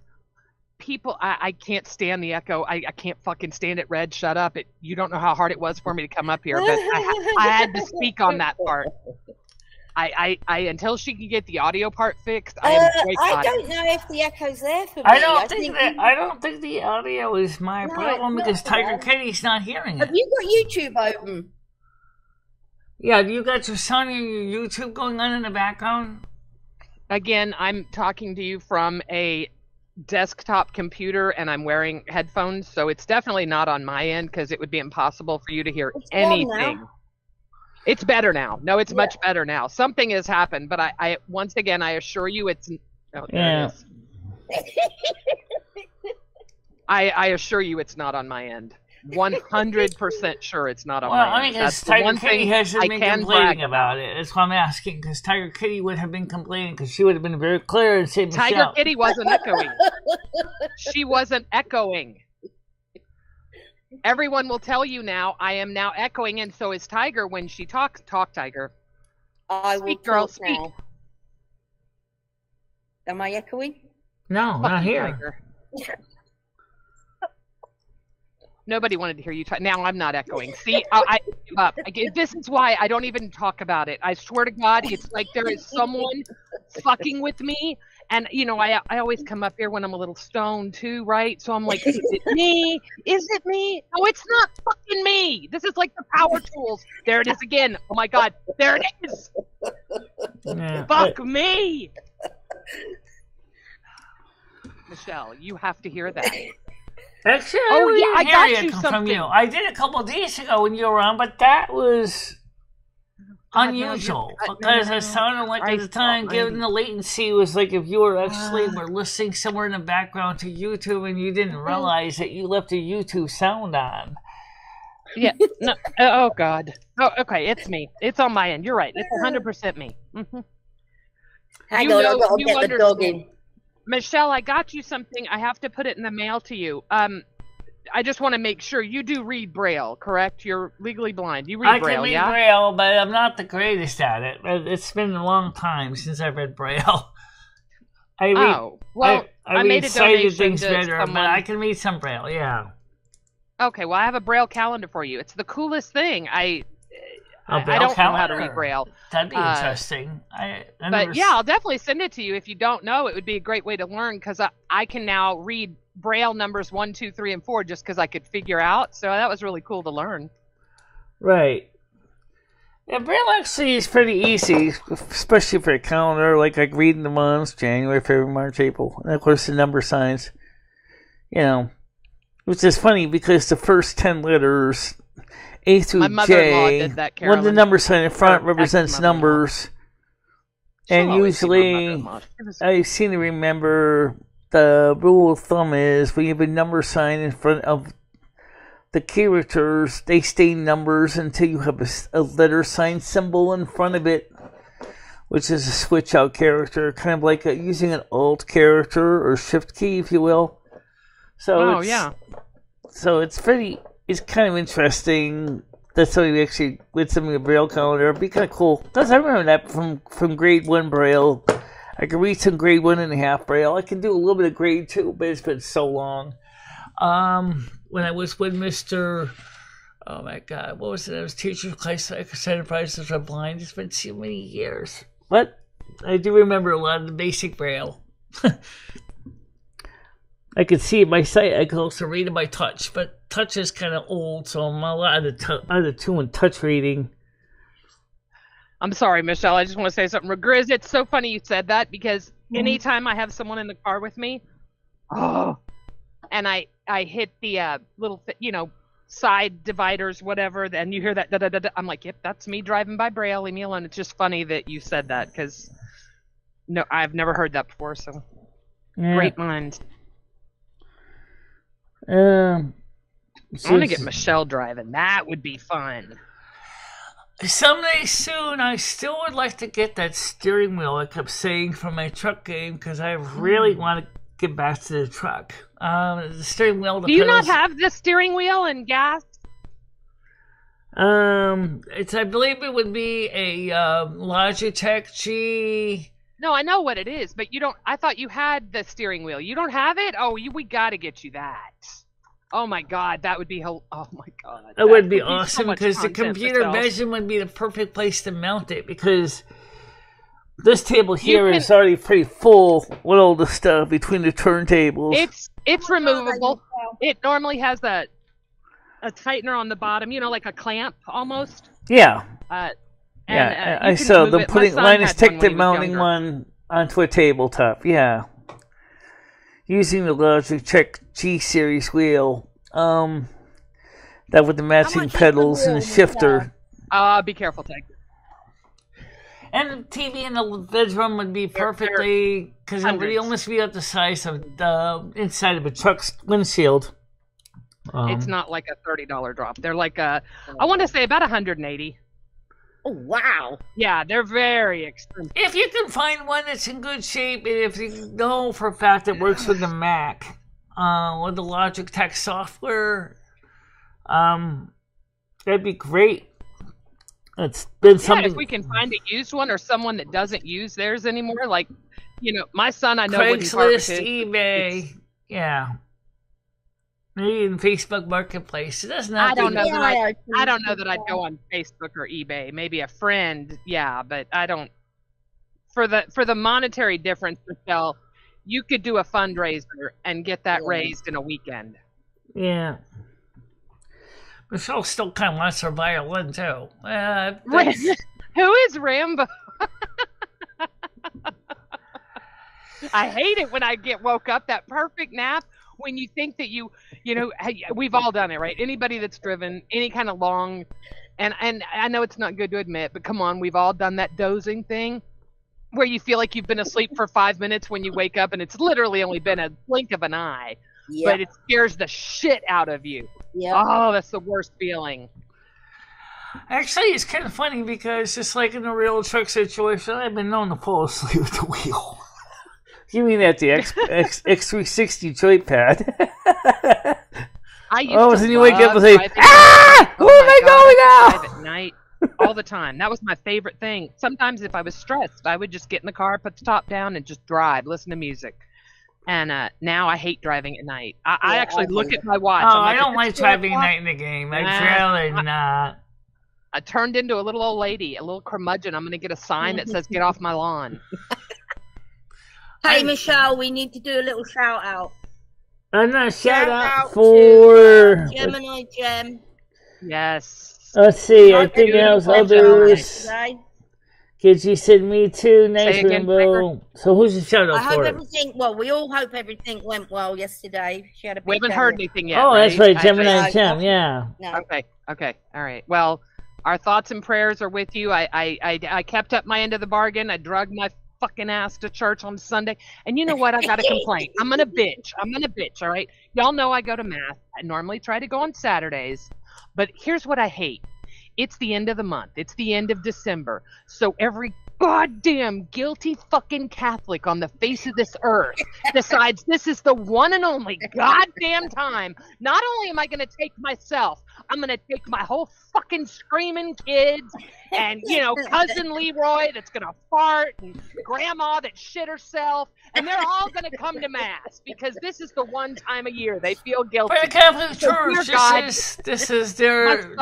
people, I can't stand the echo. I can't fucking stand it, Red. Shut up. You don't know how hard it was for me to come up here, but I had to speak on that part. I until she can get the audio part fixed, I don't know if the echo's there for me. I don't think the audio is my problem because Tiger Kitty's not hearing it. Have you got YouTube open? Yeah, you got your son and your YouTube going on in the background? Again, I'm talking to you from a desktop computer and I'm wearing headphones, so it's definitely not on my end because it would be impossible for you to hear anything. It's better now. No, it's much better now. Something has happened, but I once again, I assure you it's... Oh, there it is. I assure you it's not on my end. 100% sure it's not on my end. Well, I mean, because Tiger Kitty hasn't been complaining about it. That's why I'm asking, because Tiger Kitty would have been complaining, because she would have been very clear and said, Tiger Kitty wasn't echoing. She wasn't echoing. Everyone will tell you now, I am now echoing, and so is Tiger when she talks. Talk, Tiger. Speak, girl, speak. Now. Am I echoing? No, not here. Nobody wanted to hear you talk. Now I'm not echoing. See, this is why I don't even talk about it. I swear to God, it's like there is someone fucking with me. And, you know, I always come up here when I'm a little stoned too, right? So I'm like, is it me? Is it me? No, it's not fucking me. This is like the power tools. There it is again. Oh, my God. There it is. Yeah. Fuck me. Michelle, you have to hear that. Actually, I got you something from you. I did a couple of days ago when you were on, but that was unusual because it sounded like at the time, given the latency, was like if you were actually were listening somewhere in the background to YouTube and you didn't realize that you left a YouTube sound on. Yeah. No. Oh God. Oh, okay. It's me. It's on my end. You're right. It's 100% me. Mm-hmm. Hang on, I'll get the dog in. Michelle, I got you something. I have to put it in the mail to you. I just want to make sure you do read Braille, correct? You're legally blind. You read Braille, I can read yeah? Braille, but I'm not the greatest at it. It's been a long time since I've read Braille. I made a donation things to better, someone. but I can read some Braille, yeah. Okay, well, I have a Braille calendar for you. It's the coolest thing. I don't know how to read Braille. That'd be interesting. I'll definitely send it to you. If you don't know, it would be a great way to learn, because I can now read Braille numbers 1, 2, 3, and 4 just because I could figure out. So that was really cool to learn. Right. Yeah, Braille actually is pretty easy, especially for a calendar, like reading the months, January, February, March, April, and of course the number signs. You know, which is funny because the first 10 letters, A through My mother-in-law J, did that, Carolyn. when the number sign in front represents numbers, and usually I seem to remember the rule of thumb is when you have a number sign in front of the characters, they stay numbers until you have a letter sign symbol in front of it, which is a switch out character, kind of like using an alt character or shift key, if you will. So So it's kind of interesting that somebody actually with something a Braille calendar. It'd be kind of cool. Because I remember that from grade 1 Braille. I can read some grade 1.5 Braille. I can do a little bit of grade 2, but it's been so long. When I was with Mr. Oh my God, what was it? I was teaching class enterprises for blind. It's been so many years. But I do remember a lot of the basic Braille. I could see it by sight. I could also read it by touch, but touch is kind of old, so I'm a lot out of tune in touch reading. I'm sorry, Michelle. I just want to say something. Grizz, it's so funny you said that, because anytime I have someone in the car with me, and I hit the little, side dividers, whatever, and you hear that, da-da-da-da, I'm like, yep, that's me driving by Braille. Leave me alone. It's just funny that you said that, because no, I've never heard that before, so great minds. I want to get Michelle driving. That would be fun. Someday soon, I still would like to get that steering wheel I kept saying for my truck game, because I really want to get back to the truck. The steering wheel. Do you not have the steering wheel and gas? I believe it would be a Logitech G. No, I know what it is, but you don't. I thought you had the steering wheel. You don't have it? Oh, we got to get you that. Oh my God, that would be. Oh my God, that would be awesome, because the computer vision would be the perfect place to mount it, because this table here is already pretty full with all the stuff between the turntables. It's removable. It normally has a tightener on the bottom, like a clamp almost. Yeah. I saw them putting Linus Tech mounting one onto a tabletop. Yeah. Using the Logitech G series wheel, that with the matching pedals and a shifter. Be careful, Tech. And the TV in the bedroom would be perfectly, because it would almost be at the size of the inside of a truck's windshield. It's not like a $30 drop. They're like I want to say about $180. Oh, wow. Yeah, they're very expensive. If you can find one that's in good shape, and if you know for a fact it works with the Mac, with the Logitech software, that'd be great. It's been something. If we can find a used one or someone that doesn't use theirs anymore, like, my son, I know Craigslist, eBay, yeah. Maybe in Facebook Marketplace. It doesn't have I don't know that I'd go on Facebook or eBay. Maybe a friend, yeah, but I don't. For the monetary difference, Michelle, you could do a fundraiser and get that raised in a weekend. Yeah. Michelle still kind of wants her violin too. Who is Rambo? I hate it when I get woke up. That perfect nap. When you think that we've all done it, right? Anybody that's driven any kind of long, and I know it's not good to admit, but come on, we've all done that dozing thing where you feel like you've been asleep for 5 minutes when you wake up, and it's literally only been a blink of an eye, but it scares the shit out of you. Yeah. Oh, that's the worst feeling. Actually, it's kind of funny, because just like in a real truck situation, I've been known to fall asleep at the wheel. You mean at the X360 joypad? I used Oh, to so you wake up and love say, driving. "Ah, Oh where am my I God, going I now?" could drive at night all the time. That was my favorite thing. Sometimes if I was stressed, I would just get in the car, put the top down, and just drive, listen to music. And now I hate driving at night. I actually look at my watch. Oh, I'm I like, don't "If like it's 4 driving at o'clock," night in the game. I'd Nah, rather not. I turned into a little old lady, a little curmudgeon. I'm going to get a sign that says, "Get off my lawn." Hey, Michelle, we need to do a little shout out. Another shout out to for. Gemini Gem. Yes. Let's see. I Hope think everything else went well others. yesterday. Could you send me too? Nice Say again, rainbow. So who's the shout I out hope for? everything. Well, we all hope everything went well yesterday. She had a big We haven't day. heard anything yet. Oh, that's right. I Gemini just- Gem. Yeah. No. Okay. All right. Well, our thoughts and prayers are with you. I kept up my end of the bargain. I drug my fucking ass to church on Sunday. And you know what? I got a complaint. I'm going to bitch. All right. Y'all know I go to mass. I normally try to go on Saturdays. But here's what I hate. It's the end of the month. It's the end of December. So every goddamn guilty fucking Catholic on the face of this earth decides this is the one and only goddamn time. Not only am I going to take myself, I'm going to take my whole fucking screaming kids and, cousin Leroy that's going to fart and grandma that shit herself. And they're all going to come to mass because this is the one time a year they feel guilty. For the Catholic So, Church, dear God,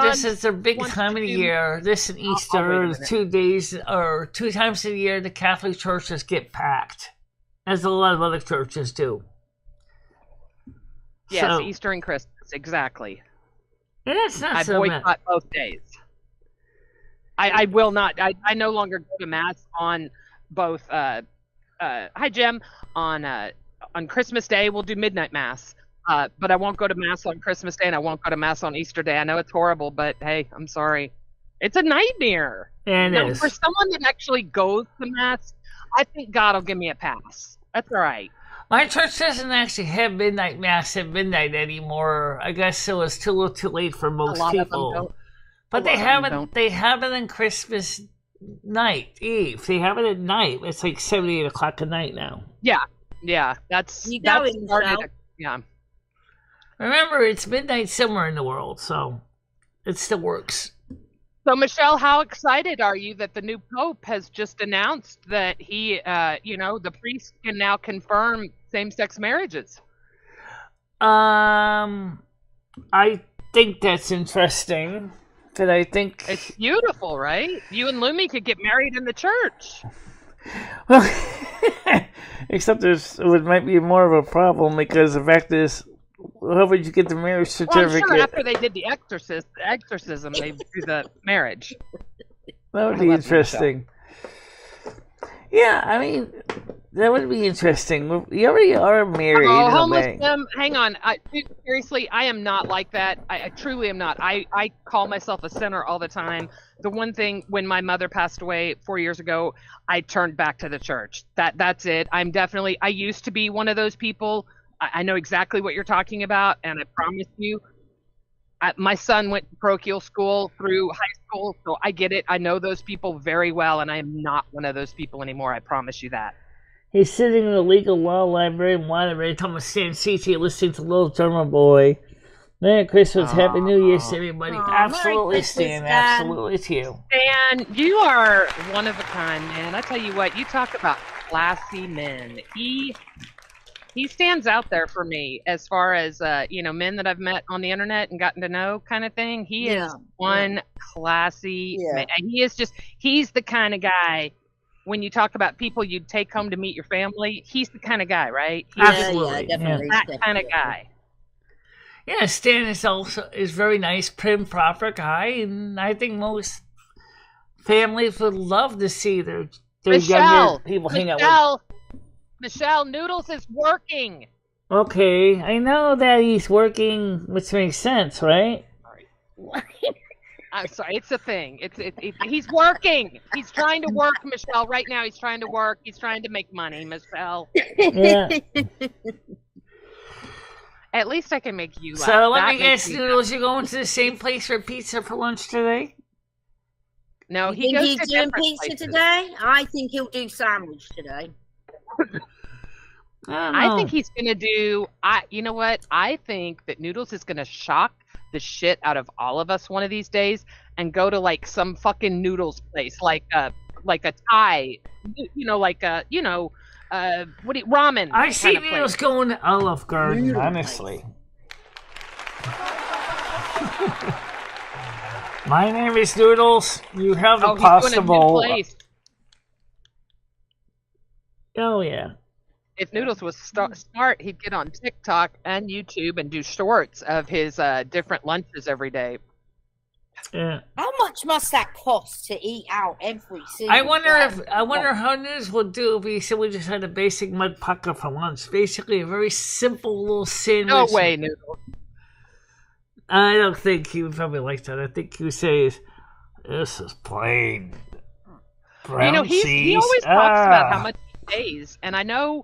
this is their big wants time of the to do- year. This and wait a Easter, minute. 2 days or 2 times a year, the Catholic churches get packed, as a lot of other churches do. Yes, So, Easter and Christmas, exactly. and it's not I so bad. boycott both days. I will not. I no longer go to mass on both. Hi, Jim. On Christmas Day, we'll do midnight mass. But I won't go to mass on Christmas Day, and I won't go to mass on Easter Day. I know it's horrible, but hey, I'm sorry. It's a nightmare. Yeah, it is. For someone that actually goes to mass, I think God will give me a pass. That's all right. My church doesn't actually have midnight mass at midnight anymore. I guess it was too little too late for most lot of them people. don't. But A they lot of have them it. don't. They have it on Christmas night Eve. They have it at night. It's like 7, 8 o'clock at night now. Yeah. That's You that's going, started. Michelle? Yeah. Remember, it's midnight somewhere in the world, so it still works. So, Michelle, how excited are you that the new Pope has just announced that he, the priest can now confirm same-sex marriages? I think that's interesting. But I think It's beautiful, right? You and Lumi could get married in the church. well, except it might be more of a problem because the fact is, how would you get the marriage Well, I'm certificate? sure after they did the exorcism, they do the marriage. That would I be love interesting. Yeah, I mean, that would be interesting. You already are married in a homeless way. hang on. Seriously, I am not like that. I truly am not. I call myself a sinner all the time. The one thing, when my mother passed away 4 years ago, I turned back to the church. That's it. I used to be one of those people. I know exactly what you're talking about, and I promise you, my son went to parochial school through high school, so I get it. I know those people very well, and I am not one of those people anymore. I promise you that. He's sitting in the legal law library in Waterbury, Thomas Stan CT, listening to Little Drummer Boy. Merry Christmas, Happy New Year to everybody. Aw, Absolutely, Merry Stan. Christmas, Dan. Absolutely to you. And you are one of a kind, man. I tell you what, you talk about classy men. He stands out there for me as far as men that I've met on the internet and gotten to know kind of thing. He is one classy man. And he's the kind of guy, when you talk about people you'd take home to meet your family, he's the kind of guy, right? Absolutely. definitely. That kind of guy. Yeah, Stan is very nice, prim, proper guy, and I think most families would love to see their younger people hang out with. Michelle, Noodles is working. Okay, I know that he's working, which makes sense, right? I'm sorry, it's a thing. He's working. He's trying to work, Michelle. Right now, he's trying to work. He's trying to make money, Michelle. Yeah. At least I can make you laugh. So let That me makes guess, Noodles, you're going to the same place for pizza for lunch today? No, You he think goes he's to doing different pizza places. today? I think he'll do sandwich today. I think he's going to do, you know what? I think that Noodles is going to shock the shit out of all of us one of these days and go to like some fucking noodles place, like a Thai, ramen. I see Noodles going to Olive Garden, honestly. My name is Noodles. You have a possible. Oh, yeah. If Noodles was smart, he'd get on TikTok and YouTube and do shorts of his different lunches every day. Yeah. How much must that cost to eat out every single I wonder how Noodles would do if he said we just had a basic mud pucker for lunch. Basically, a very simple little sandwich. No way, Noodles. I don't think he would probably like that. I think he would say, "This is plain brown cheese." He always talks about how much he pays, and I know,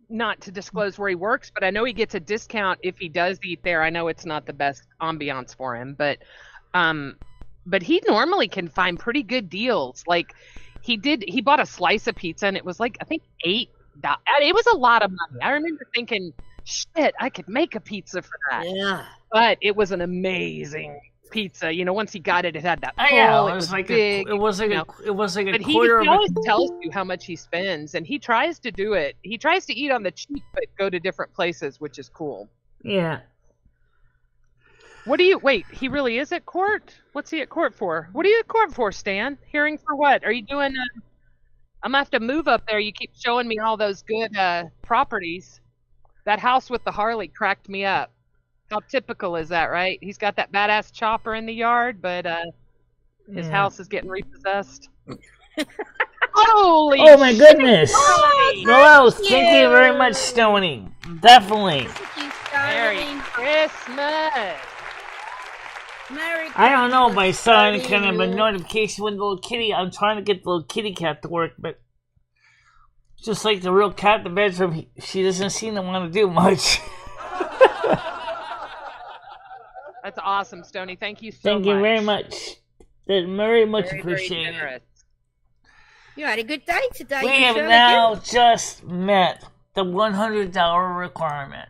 not to disclose where he works, but I know he gets a discount if he does eat there. I know it's not the best ambiance for him, but he normally can find pretty good deals. Like he bought a slice of pizza, and it was like I think $8. It was a lot of money. I remember thinking, shit, I could make a pizza for that. Yeah. But it was an amazing pizza. Once he got it, it had that pull. Yeah, it was like big. It was like a But quarter he of always tells you how much he spends, and he tries to do it. He tries to eat on the cheap, but go to different places, which is cool. Yeah. Wait, he really is at court? What's he at court for? What are you at court for, Stan? Hearing for what? Are you doing I'm gonna have to move up there. You keep showing me all those good properties. That house with the Harley cracked me up. How typical is that, right? He's got that badass chopper in the yard, but his house is getting repossessed. Holy Oh my goodness! Stony. Well, thank you very much, Stony. Definitely. Merry Christmas. Merry I don't know, my Christmas, son Stony. kind of a notification with the little kitty. I'm trying to get the little kitty cat to work, but just like the real cat in the bedroom, she doesn't seem to want to do much. That's awesome, Stony. Thank you so much. Thank you very much. That's very much appreciated. Very You had a good day today. We have now just met the $100 requirement.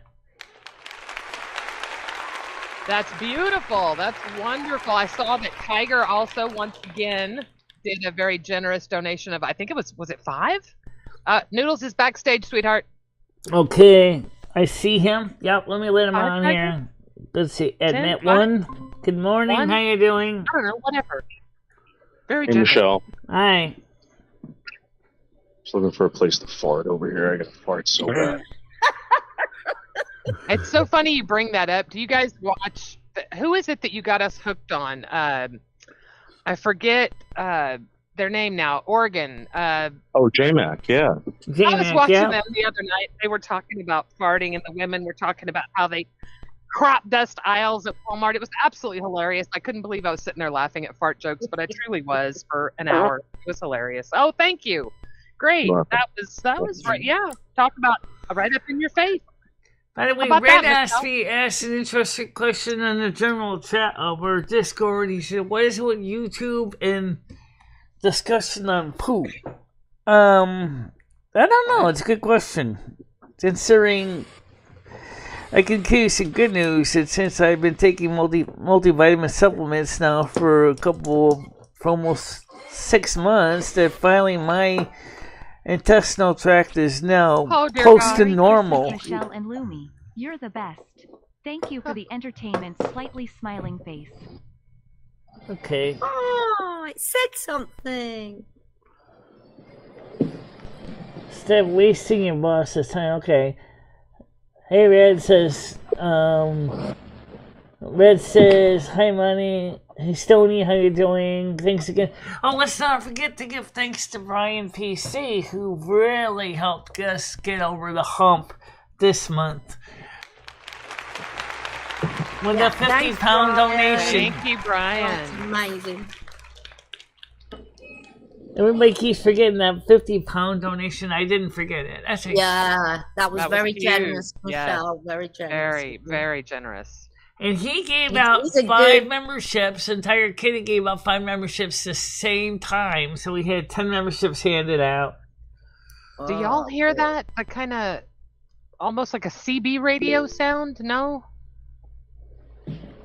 That's beautiful. That's wonderful. I saw that Tiger also once again did a very generous donation of, I think it was it $5? Noodles is backstage, sweetheart. Okay, I see him. Yep, let me let him Five, on Tiger? here. Let's see, Admit 10, 1. Good morning, 1? how you doing? I don't know, whatever. Very Hey, generous. Michelle. Hi. Just looking for a place to fart over here. I got to fart so bad. It's so funny you bring that up. Do you guys watch? Who is it that you got us hooked on? I forget their name now. Oregon. Oh, JMac, yeah. I was watching them the other night. They were talking about farting, and the women were talking about how they crop dust aisles at Walmart. It was absolutely hilarious. I couldn't believe I was sitting there laughing at fart jokes, but I truly was for an hour. It was hilarious. Oh, thank you. Great. That was right. Yeah. Talk about right up in your face. By the way, How about Red that, asked an interesting question in the general chat of our Discord. He said, what is it with YouTube and discussion on poop? I don't know. It's a good question. Considering, I can give you some good news that since I've been taking multivitamin supplements now for almost 6 months, that finally my intestinal tract is now close to normal. Michelle and Lumi, you're the best. Thank you for the entertainment, slightly smiling face. Okay. Oh, it said something. Instead of wasting your boss's time, okay. Hey, Red says, hi, Money. Hey, Stoney, how you doing? Thanks again. Oh, let's not forget to give thanks to Brian PC, who really helped us get over the hump this month. With a 50-pound donation. Thank you, Brian. That's amazing. Everybody keeps forgetting that 50-pound donation. I didn't forget it. That's Yeah, that was very huge. generous, Yes. Michelle. Very generous. Very, very generous. And he gave He's out a 5 good- memberships. Entire Kitty gave out 5 memberships the same time. So we had 10 memberships handed out. Do y'all Oh, hear boy. that? The kind of almost like a CB radio sound? No?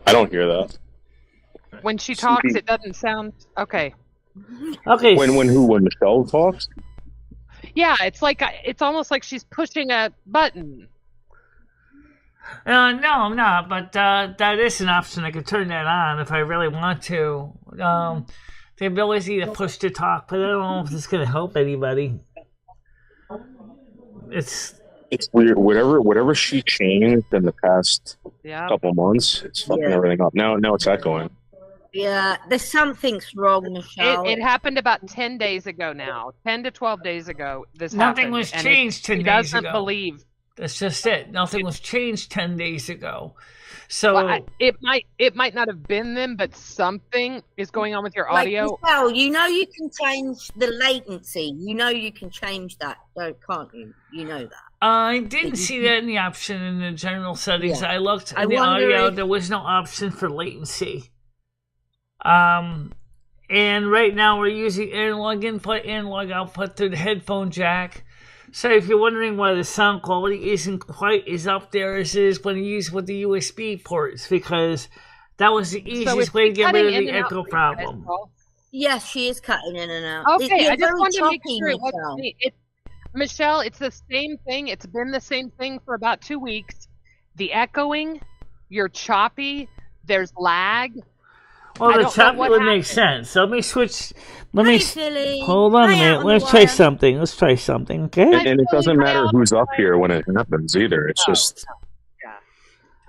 I don't hear that. When she talks, it doesn't sound okay. Okay. When Michelle talks? Yeah, it's almost like she's pushing a button. No, I'm not. But that is an option. I could turn that on if I really want to. The ability to push to talk, but I don't know if it's going to help anybody. It's weird. Whatever she changed in the past couple months, it's fucking everything up. Now it's echoing. Yeah, there's something's wrong, Michelle. It happened about 10 days ago now. 10 to 12 days ago, this nothing happened. was changed 10 days ago. He doesn't believe. That's just it. Nothing was changed 10 days ago. So it might not have been them, but something is going on with your audio. Michelle, you know you can change the latency. You know you can change that, can't you? You know that. I didn't see that in the option in the general settings. Yeah. I looked in the audio. There was no option for latency. And right now we're using analog input, analog output through the headphone jack. So if you're wondering why the sound quality isn't quite as up there as it is when you use with the USB ports, because that was the easiest way to get rid of the echo problem. Yes, she is cutting in and out. Okay, I just wanted to make sure it wasn't me. Michelle, it's the same thing. It's been the same thing for about 2 weeks. The echoing, you're choppy, there's lag. Well, the choppy would make sense. So let me switch. Hold on a minute. Let's try something. Okay? And it doesn't matter who's up here when it happens either. It's just.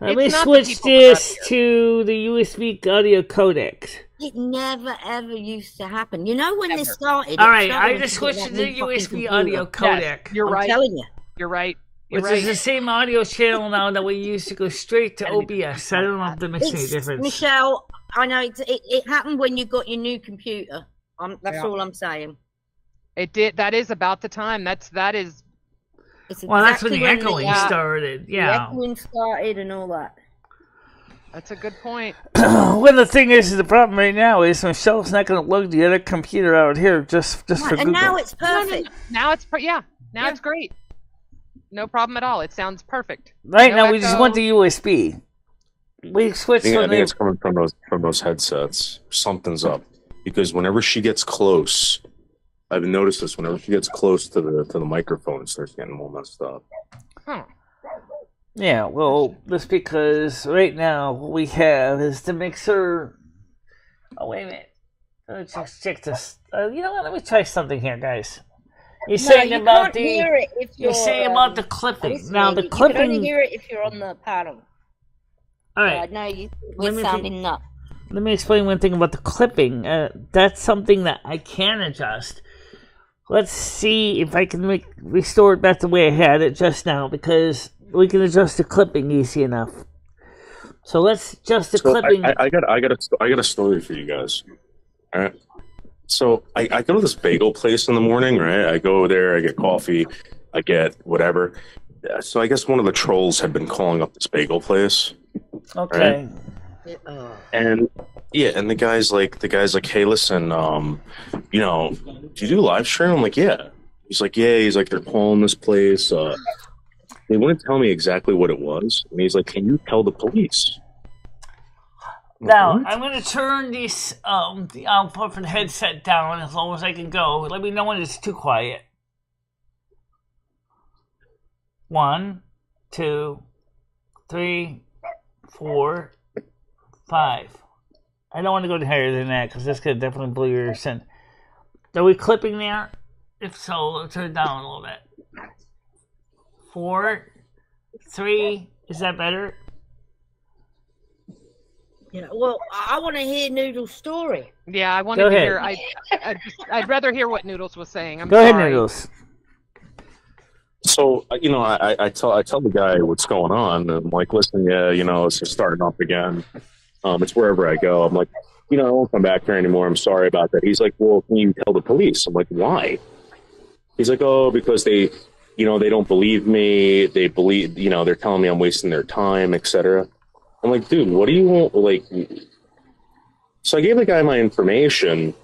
Let me switch this to the USB audio codec. It never ever used to happen. You know when this started? All right, I just switched to the USB audio codec. Yes, you're right. I'm telling you. You're right. Which is the same audio channel now that we used to go straight to OBS. I don't know if that makes any difference. Michelle, I know it happened when you got your new computer. That's all I'm saying. It did. That is about the time. That is. Well, that's when the echoing started. Yeah. The echoing started and all that. That's a good point. Well, the thing is, the problem right now is Michelle's not going to lug the other computer out here just for Google. And now it's perfect. Now it's it's great. No problem at all. It sounds perfect. Right now, we just went to USB. We switched. I think it's coming from those headsets. Something's up because whenever she gets close, I've noticed this. Whenever she gets close to the microphone, it starts getting all messed up. Huh. Yeah, well, that's because right now what we have is the mixer. Oh, wait a minute. Let's just check this. You know what? Let me try something here, guys. You're saying about the clipping. Now the clipping. You can only hear it if you're on the panel. All right. No, you're sounding nuts. Let me explain one thing about the clipping. That's something that I can adjust. Let's see if I can restore it back the way I had it just now, because we can adjust the clipping easy enough. So let's adjust the clipping. I got a story for you guys. All right. So I go to this bagel place in the morning, right? I go there, I get coffee, I get whatever. So I guess one of the trolls had been calling up this bagel place. Okay. Right? And the guy's like, hey, listen, do you do live stream? I'm like, yeah. He's like, yeah. He's like, they're calling this place. They wouldn't tell me exactly what it was. And he's like, can you tell the police? Now, I'm going to turn this the output for the headset down as low as I can go. Let me know when it's too quiet. 1, 2, 3, 4, 5. I don't want to go higher than that because this could definitely blow your ears in. Are we clipping there? If so, let's turn it down a little bit. 4, 3. Is that better? Yeah, well, I want to hear Noodle's story. Yeah, I wanted to hear. I'd rather hear what Noodles was saying. Go ahead, Noodles. So, I tell the guy what's going on. And I'm like, listen, it's just starting up again. It's wherever I go. I'm like, I won't come back here anymore. I'm sorry about that. He's like, well, can you tell the police? I'm like, why? He's like, oh, because they don't believe me. They believe, they're telling me I'm wasting their time, etc. I'm like, dude, what do you want? Like, so I gave the guy my information,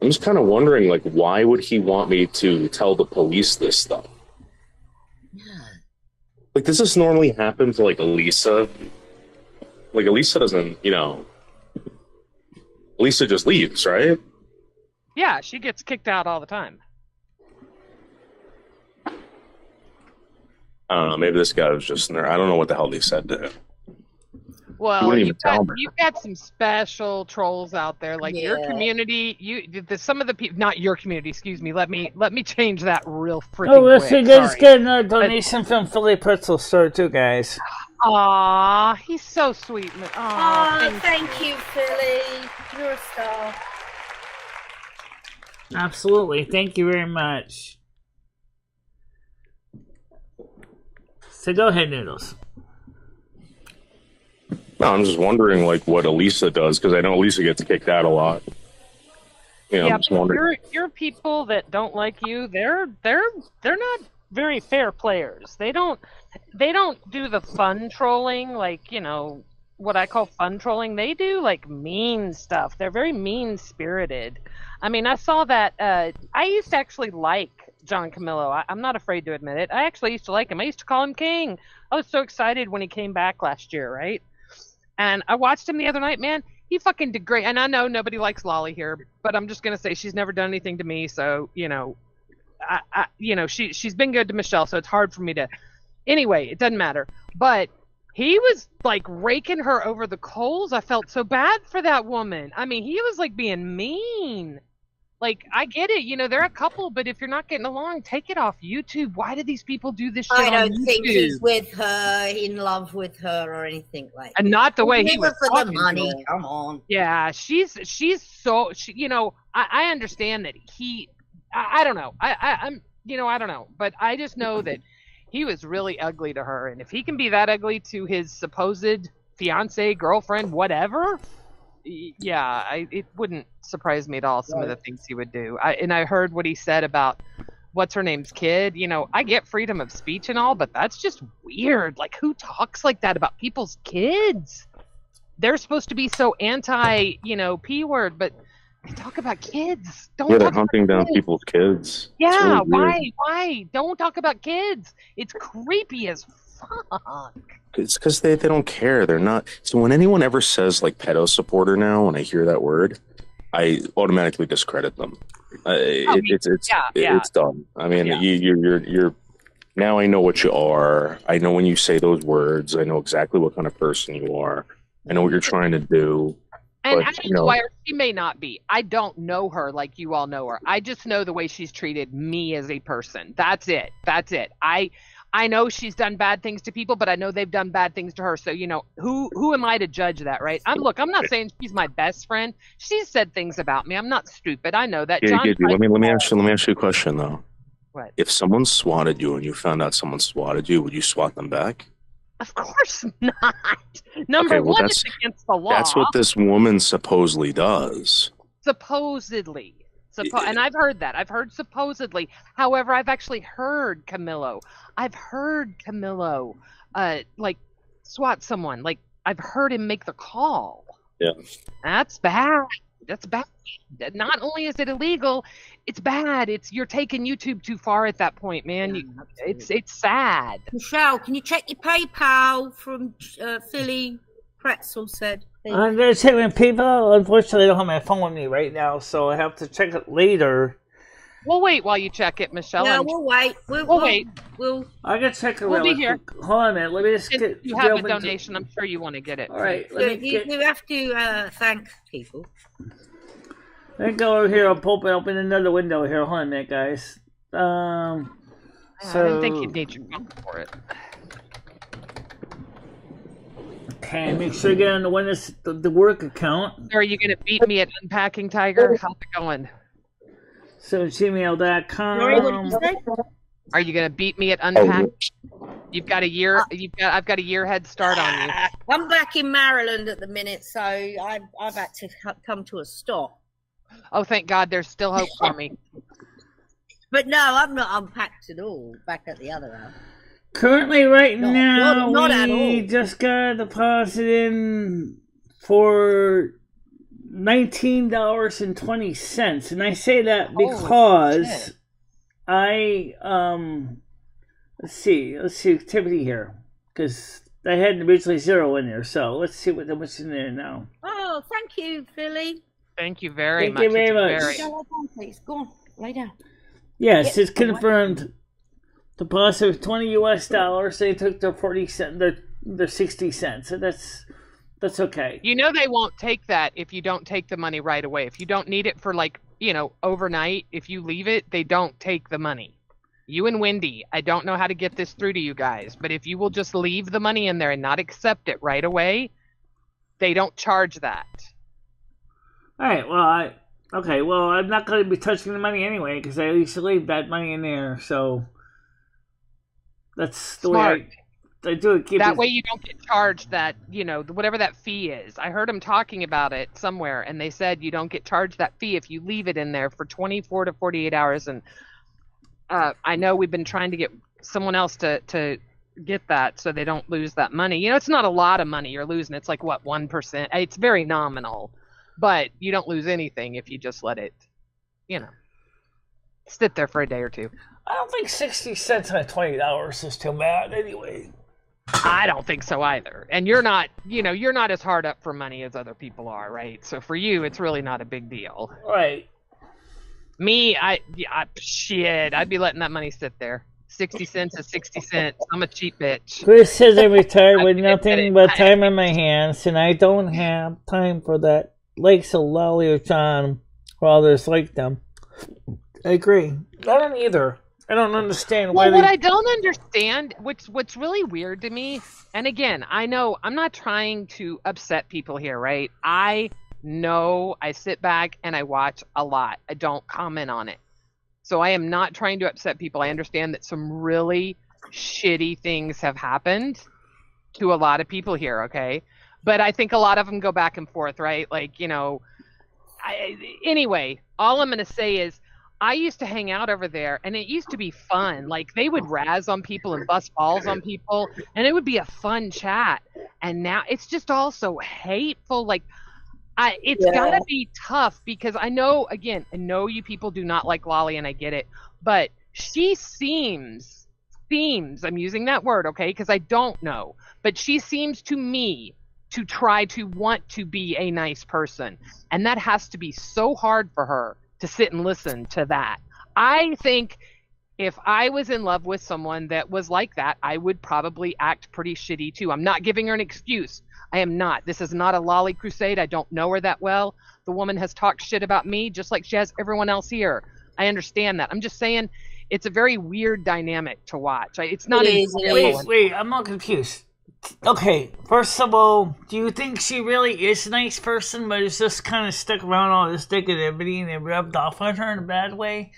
I'm just kind of wondering, like, why would he want me to tell the police this stuff? Yeah. Like, does this normally happen to, like, Elisa? Like, Elisa doesn't, Elisa just leaves, right? Yeah, she gets kicked out all the time. I don't know. Maybe this guy was just in there. I don't know what the hell they said to him. Well, You've got some special trolls out there, like your community. Some of the people, not your community. Excuse me. Let me change that real freaking quick. Let's see, guys, getting a donation from Philly Pretzel Store too, guys. Aw, he's so sweet. Thank you, Philly. You're a star. Absolutely, thank you very much. So go ahead, Noodles. No, I'm just wondering, like, what Elisa does, because I know Elisa gets kicked out a lot. I'm just wondering. Your people that don't like you, they're not very fair players. They don't do the fun trolling, like, what I call fun trolling. They do, like, mean stuff. They're very mean-spirited. I mean, I saw that. I used to actually like John Camillo. I'm not afraid to admit it. I actually used to like him. I used to call him King. I was so excited when he came back last year, right? And I watched him the other night, man. He fucking did great. And I know nobody likes Lolly here, but I'm just gonna say she's never done anything to me. So she's been good to Michelle. So it's hard for me to. Anyway, it doesn't matter. But he was like raking her over the coals. I felt so bad for that woman. I mean, he was like being mean. Like, I get it, they're a couple, but if you're not getting along, take it off YouTube. Why do these people do this shit on YouTube? I don't think he's with her, in love with her, or anything like that. And not the way he was for talking the money. to her. Come on. Yeah, she's so, I understand that I don't know. I'm I don't know. But I just know that he was really ugly to her. And if he can be that ugly to his supposed fiance, girlfriend, whatever... Yeah, it wouldn't surprise me at all, some of the things he would do. I heard what he said about what's her name's kid. I get freedom of speech and all, but that's just weird. Like, who talks like that about people's kids? They're supposed to be so anti, P word, but they talk about kids. They're hunting down people's kids. Yeah, really why? Don't talk about kids. It's creepy as fuck. It's because they don't care. They're not. So when anyone ever says, like, pedo supporter now, when I hear that word, I automatically discredit them. It's dumb. I mean, you're now I know what you are. I know when you say those words. I know exactly what kind of person you are. I know what you're trying to do. And I don't know why she may not be. I don't know her like you all know her. I just know the way she's treated me as a person. That's it. I know she's done bad things to people, but I know they've done bad things to her. So, who am I to judge that, right? I'm not saying she's my best friend. She's said things about me. I'm not stupid. I know that. Yeah, let me ask you a question though. What? If someone swatted you and you found out someone swatted you, would you swat them back? Of course not. Number one, it's against the law. That's what this woman supposedly does. Supposedly. And I've heard that. I've heard supposedly. However, I've actually heard Camillo. Like, swat someone. Like, I've heard him make the call. Yeah. That's bad. That's bad. Not only is it illegal, it's bad. You're taking YouTube too far at that point, man. It's sad. Michelle, can you check your PayPal from Philly Pretzel said? I'm going to check my PayPal. Unfortunately, I don't have my phone with me right now, so I have to check it later. We'll wait while you check it, Michelle. Yeah, we'll wait. We'll wait. I can check it. We'll be here. Hold on a minute. Let me just get. You have a donation. I'm sure you want to get it. All right. You have to thank people. Let me go over here. I'll open another window here. Hold on a minute, guys. I didn't think you'd need your phone for it. Okay, make sure you get on the work account. Are you going to beat me at Unpacking Tiger? How's it going? So gmail.com. Are you going to beat me at Unpacking? You've got a year. I've got a year head start on you. I'm back in Maryland at the minute, so I've had to come to a stop. Oh, thank God! There's still hope for me. But no, I'm not unpacked at all. Back at the other house. Currently, Not at all. we just got a deposit in for $19.20, and I say that Holy because shit. let's see activity here, because I had originally 0 in there, so let's see what's in there now. Oh, thank you, Philly. Thank you very Thank much. you very much. Go lie down, please. Go on, lay down. Yes, Yep. it's confirmed. Deposit of $20 US. They took their 40 cents, their 60 cents, so that's okay. You know they won't take that if you don't take the money right away. If you don't need it for overnight, if you leave it, they don't take the money. You and Wendy, I don't know how to get this through to you guys, but if you will just leave the money in there and not accept it right away, they don't charge that. All right. Well, I'm not going to be touching the money anyway because I used to leave that money in there. So that's the Smart. way I do it. That way you don't get charged that, whatever that fee is. I heard them talking about it somewhere, and they said you don't get charged that fee if you leave it in there for 24 to 48 hours. And I know we've been trying to get someone else to get that so they don't lose that money. It's not a lot of money you're losing. It's like, 1%? It's very nominal, but you don't lose anything if you just let it, sit there for a day or two. I don't think 60 cents on $20 is too bad anyway. I don't think so either. And you're not as hard up for money as other people are, right? So for you, it's really not a big deal. Right. Me, I'd be letting that money sit there. 60 cents is 60 cents. I'm a cheap bitch. Chris says I'm retired with nothing but time on my hands, and I don't have time for that. Likes a lolly or John, while others like them. I agree. I don't either. I don't understand why. Well, what I don't understand, what's really weird to me, and again, I know I'm not trying to upset people here, right? I know I sit back and I watch a lot. I don't comment on it. So I am not trying to upset people. I understand that some really shitty things have happened to a lot of people here, okay? But I think a lot of them go back and forth, right? Anyway, all I'm going to say is I used to hang out over there, and it used to be fun. Like, they would razz on people and bust balls on people, and it would be a fun chat. And now it's just all so hateful. It's gotta be tough because I know you people do not like Lolly, and I get it, but she seems, I'm using that word, okay, because I don't know, but she seems to me to try to want to be a nice person, and that has to be so hard for her to sit and listen to that. I think if I was in love with someone that was like that, I would probably act pretty shitty too. I'm not giving her an excuse. I am not. This is not a Lolly crusade. I don't know her that well. The woman has talked shit about me just like she has everyone else here. I understand that. I'm just saying it's a very weird dynamic to watch. It's not. Wait, I'm not confused. Okay, first of all, do you think she really is a nice person, but is just kind of stuck around all this negativity and it rubbed off on her in a bad way?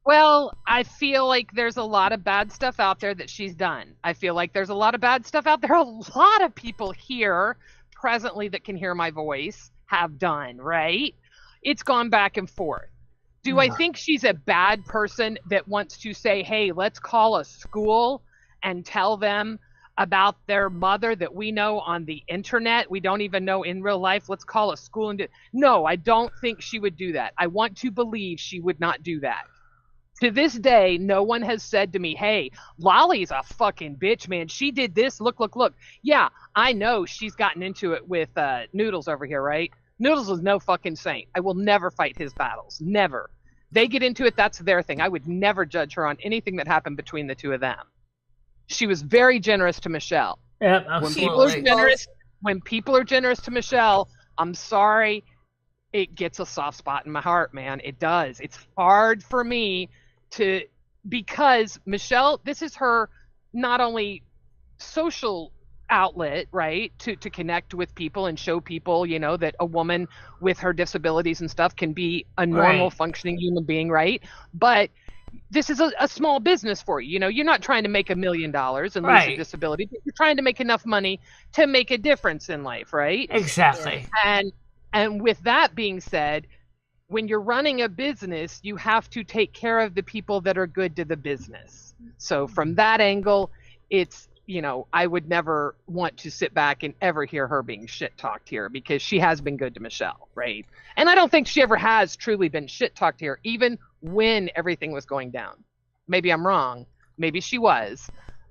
Well, I feel like there's a lot of bad stuff out there that she's done. I feel like there's a lot of bad stuff out there. A lot of people here presently that can hear my voice have done, right? It's gone back and forth. Do I think she's a bad person that wants to say, hey, let's call a school and tell them about their mother that we know on the internet? We don't even know in real life. Let's call a school and do. No, I don't think she would do that. I want to believe she would not do that. To this day, no one has said to me, hey, Lolly's a fucking bitch, man. She did this. Look. Yeah, I know she's gotten into it with Noodles over here, right? Noodles is no fucking saint. I will never fight his battles. Never. They get into it, that's their thing. I would never judge her on anything that happened between the two of them. She was very generous to Michelle. Yeah, absolutely. When people are generous to Michelle, I'm sorry, it gets a soft spot in my heart, man. It does. It's hard for me because Michelle, this is her not only social outlet, right, to connect with people and show people, that a woman with her disabilities and stuff can be a normal functioning human being, right? But this is a small business for you. You're not trying to make $1 million and lose your disability, but you're trying to make enough money to make a difference in life, right? Exactly. And with that being said, when you're running a business, you have to take care of the people that are good to the business. So from that angle, it's I would never want to sit back and ever hear her being shit talked here, because she has been good to Michelle, right? And I don't think she ever has truly been shit talked here, even when everything was going down. Maybe I'm wrong. Maybe she was,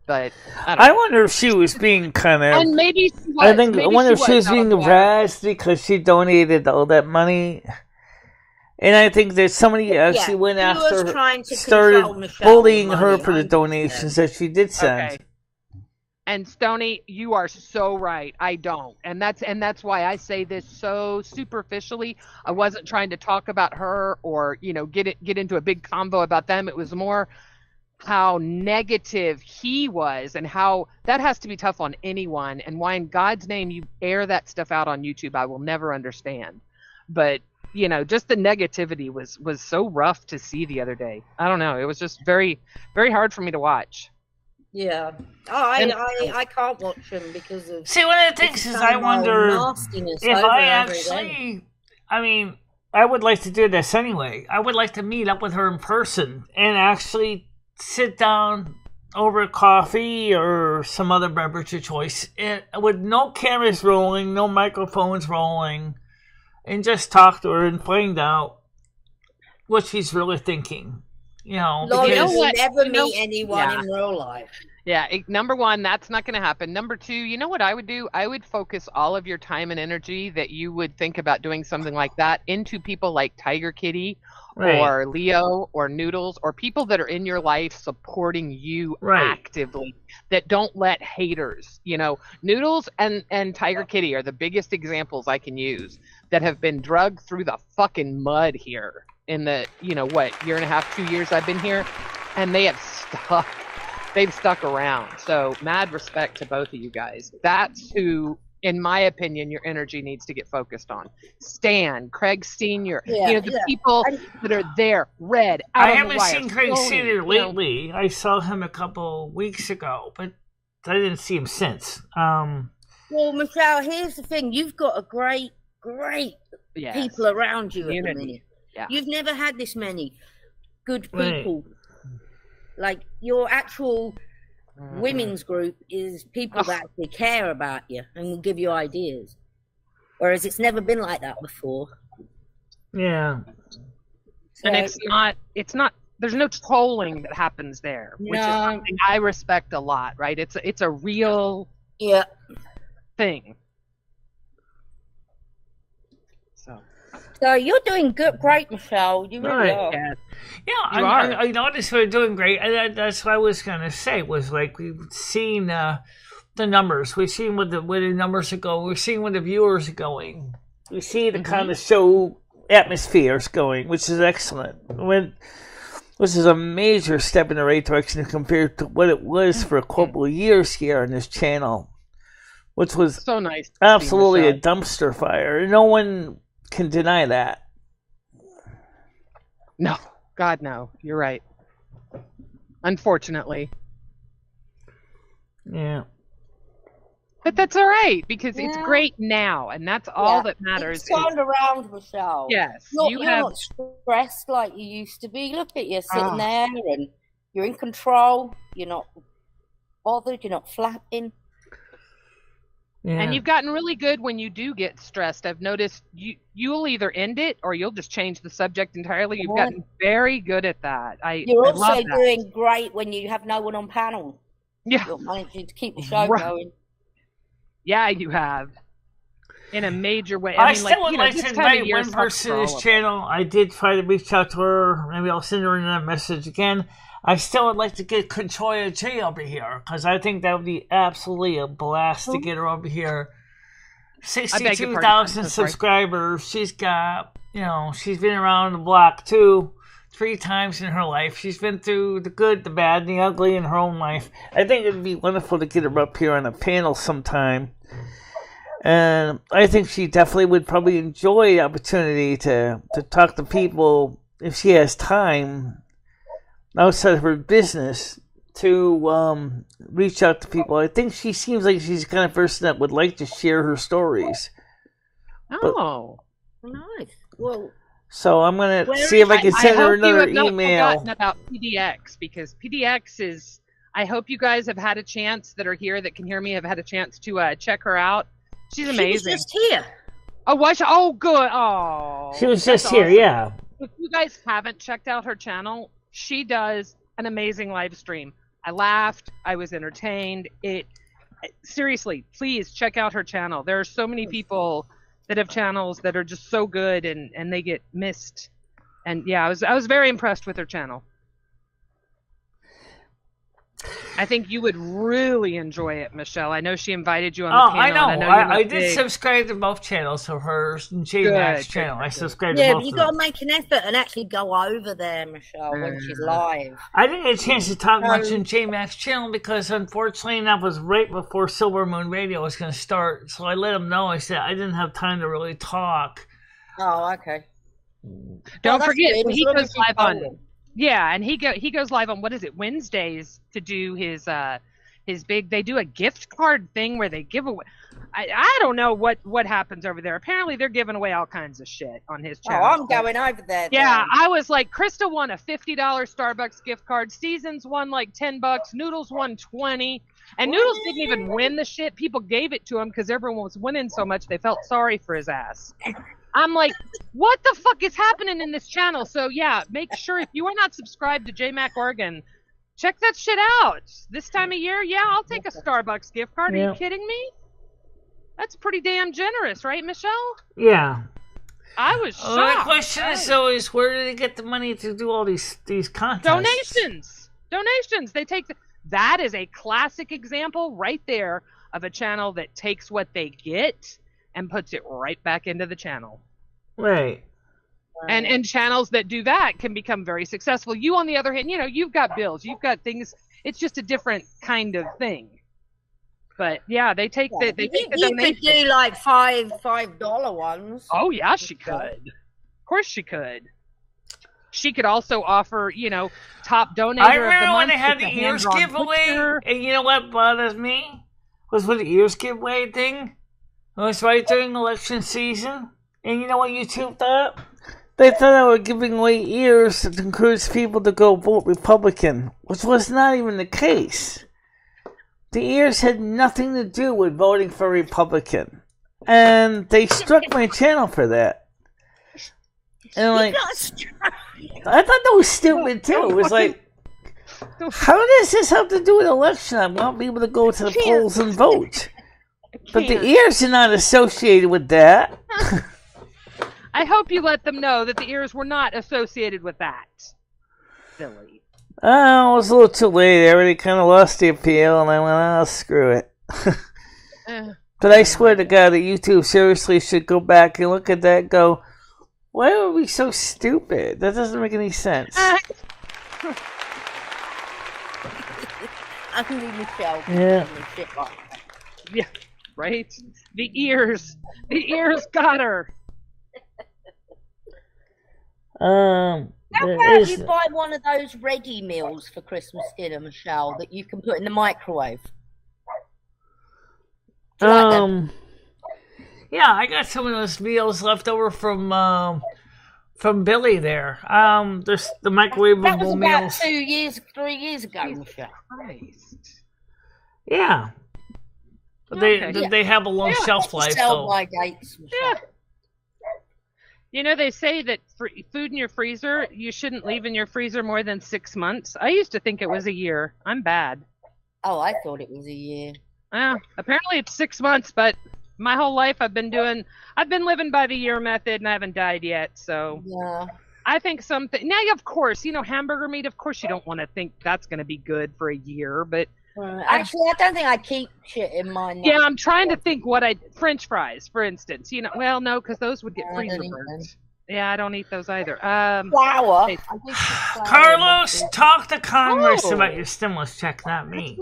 but I wonder if she was being kind of. And maybe she was. I wonder if she was being harassed because she donated all that money. And I think that somebody actually went after her, started bullying her for the donations that she did send. Okay. And Stoney, you are so right. I don't. And that's why I say this so superficially. I wasn't trying to talk about her or, get into a big convo about them. It was more how negative he was, and how that has to be tough on anyone, and why in God's name you air that stuff out on YouTube, I will never understand. But just the negativity was so rough to see the other day. I don't know, it was just very, very hard for me to watch. Yeah. I can't watch them because of. See, one of the things is I wonder if I actually. I mean, I would like to do this anyway. I would like to meet up with her in person and actually sit down over coffee or some other beverage of choice, with no cameras rolling, no microphones rolling, and just talk to her and find out what she's really thinking. Laurie, you never meet anyone in real life. Yeah, number one, that's not going to happen. Number two, you know what I would do? I would focus all of your time and energy that you would think about doing something like that into people like Tiger Kitty, right, or Leo or Noodles, or people that are in your life supporting you, right, actively, that don't let haters, Noodles and Tiger Kitty are the biggest examples I can use that have been drugged through the fucking mud here in the, year and a half, 2 years I've been here, and they have stuck. They've stuck around. So mad respect to both of you guys. That's who, in my opinion, your energy needs to get focused on. Stan, Craig Sr., people that are there, red, out I on haven't the wire, seen Craig slowly, Sr. lately. I saw him a couple weeks ago, but I didn't see him since. Well, Michelle, here's the thing. You've got a great people around you at the minute. Yeah. You've never had this many good people. Right. Like, your actual women's group is people that actually care about you and will give you ideas. Whereas it's never been like that before. Yeah. So, and it's not, there's no trolling that happens there, which is something I respect a lot, right? It's a real thing. So you're doing great, Michelle. You really are. Yeah, I noticed we're doing great. That's what I was going to say, was like we've seen the numbers. We've seen where the numbers are going. We're seeing where the viewers are going. We see the kind of show atmosphere is going, which is excellent. This is a major step in the right direction compared to what it was for a couple of years here on this channel, which was so nice. Absolutely a dumpster fire. No one can deny that. No, God, no. You're right. Unfortunately. Yeah. But that's all right, because it's great now, and that's all that matters. It's turned around, Michelle. Yes. You're not stressed like you used to be. Look at you sitting there, and you're in control. You're not bothered. You're not flapping. Yeah. And you've gotten really good when you do get stressed. I've noticed you'll either end it or you'll just change the subject entirely. You've gotten very good at that. You're also doing great when you have no one on panel. Yeah. You're managing to keep the show going. Yeah, you have. In a major way. I still would like to invite one person to this channel. I did try to reach out to her. Maybe I'll send her another message again. I still would like to get Conchoya J over here, because I think that would be absolutely a blast to get her over here. 62,000 subscribers. She's got, she's been around the block 3 times in her life. She's been through the good, the bad, and the ugly in her own life. I think it would be wonderful to get her up here on a panel sometime. And I think she definitely would probably enjoy the opportunity to talk to people if she has time outside of her business to reach out to people. I think she seems like she's the kind of person that would like to share her stories. Oh, nice. Well, so I'm going to see if I can send her another email. About PDX, because PDX is, I hope you guys have had a chance that are here that can hear me have had a chance to check her out. She's amazing. She was just here. Oh, was she? Oh, good. Oh, She was that's just here, awesome. yeah. If you guys haven't checked out her channel, she does an amazing live stream. I laughed. I was entertained. Seriously, please check out her channel. There are so many people that have channels that are just so good and they get missed. And yeah, I was very impressed with her channel. I think you would really enjoy it, Michelle. I know she invited you on the panel. I know. I did subscribe to both channels of hers and JMac's channel. I subscribed to both. Yeah, but you got to make an effort and actually go over there, Michelle, when she's live. I didn't get a chance to talk much on JMac's channel because, unfortunately, that was right before Silvermoon Radio was going to start. So I let him know. I said I didn't have time to really talk. Oh, okay. Don't forget, he goes live on. Yeah, and he goes live on, what is it, Wednesdays to do his big, they do a gift card thing where they give away, I don't know what happens over there. Apparently they're giving away all kinds of shit on his channel. Oh, I'm going over there. Yeah, then. I was like, Krista won a $50 Starbucks gift card, Seasons won like $10, Noodles won 20, and Noodles didn't even win the shit. People gave it to him because everyone was winning so much they felt sorry for his ass. I'm like, what the fuck is happening in this channel? So yeah, make sure if you are not subscribed to JMac Oregon, check that shit out. This time of year, yeah, I'll take a Starbucks gift card. Are you kidding me? That's pretty damn generous, right, Michelle? Yeah. I was shocked. Well, the question is always, where do they get the money to do all these contests? Donations. They take that is a classic example right there of a channel that takes what they get and puts it right back into the channel. Right. And channels that do that can become very successful. You, on the other hand, you've got bills, you've got things. It's just a different kind of thing. But yeah, they take the You could do like $5 ones. Oh yeah, she could. Of course she could. She could also offer, top donator. I remember of the month when they had the ears giveaway, and you know what bothers me was with the ears giveaway thing. It was right during election season, and you know what YouTube thought? They thought I was giving away ears to encourage people to go vote Republican, which was not even the case. The ears had nothing to do with voting for Republican, and they struck my channel for that. And I thought that was stupid too. It was like, how does this have to do with election? I want people to go to the polls and vote. But the ears are not associated with that. I hope you let them know that the ears were not associated with that. Silly. Oh, it was a little too late. Everybody kind of lost the appeal, and I went, oh, screw it. But I swear to God that YouTube seriously should go back and look at that and go, why are we so stupid? That doesn't make any sense. Only Michelle. Yeah. Yeah. Right? The ears got her. How about you buy one of those ready meals for Christmas dinner, Michelle, that you can put in the microwave? Yeah, I got some of those meals left over from Billy there. There's the microwavable that was about meals. 3 years ago, Michelle. Christ. Yeah. But they have a long shelf life. Sell by dates. Yeah. They say that food in your freezer, you shouldn't leave in your freezer more than 6 months. I used to think it was a year. I'm bad. Oh, I thought it was a year. Apparently it's 6 months, but my whole life I've been living by the year method, and I haven't died yet. So yeah. I think something. Now, of course, hamburger meat. Of course, you don't want to think that's going to be good for a year, but. Actually, I don't think I keep shit in mine. Yeah, I'm trying to think French fries, for instance. Well, no, because those would get freezer burnt. Yeah, I don't eat those either. Flour. Carlos, talk to Congress about your stimulus check, not me.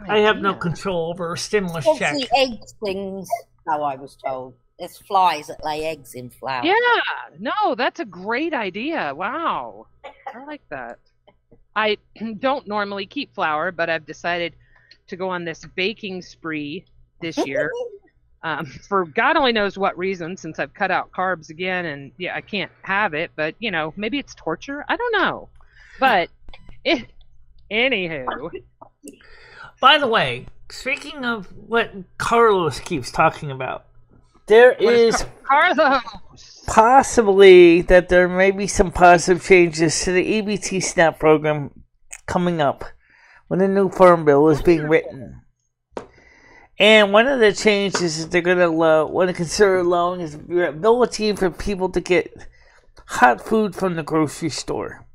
I have no control over a stimulus check. The egg things, how I was told. There's flies that lay eggs in flour. Yeah, no, that's a great idea. Wow. I like that. I don't normally keep flour, but I've decided to go on this baking spree this year for God only knows what reason, since I've cut out carbs again, and yeah, I can't have it, but maybe it's torture. I don't know. But anywho, By the way, speaking of what Carlos keeps talking about, there is Carlos. possibly that there may be some positive changes to the EBT SNAP program coming up when the new Farm Bill is being written. And one of the changes is they're going to want to consider allowing is the ability for people to get hot food from the grocery store,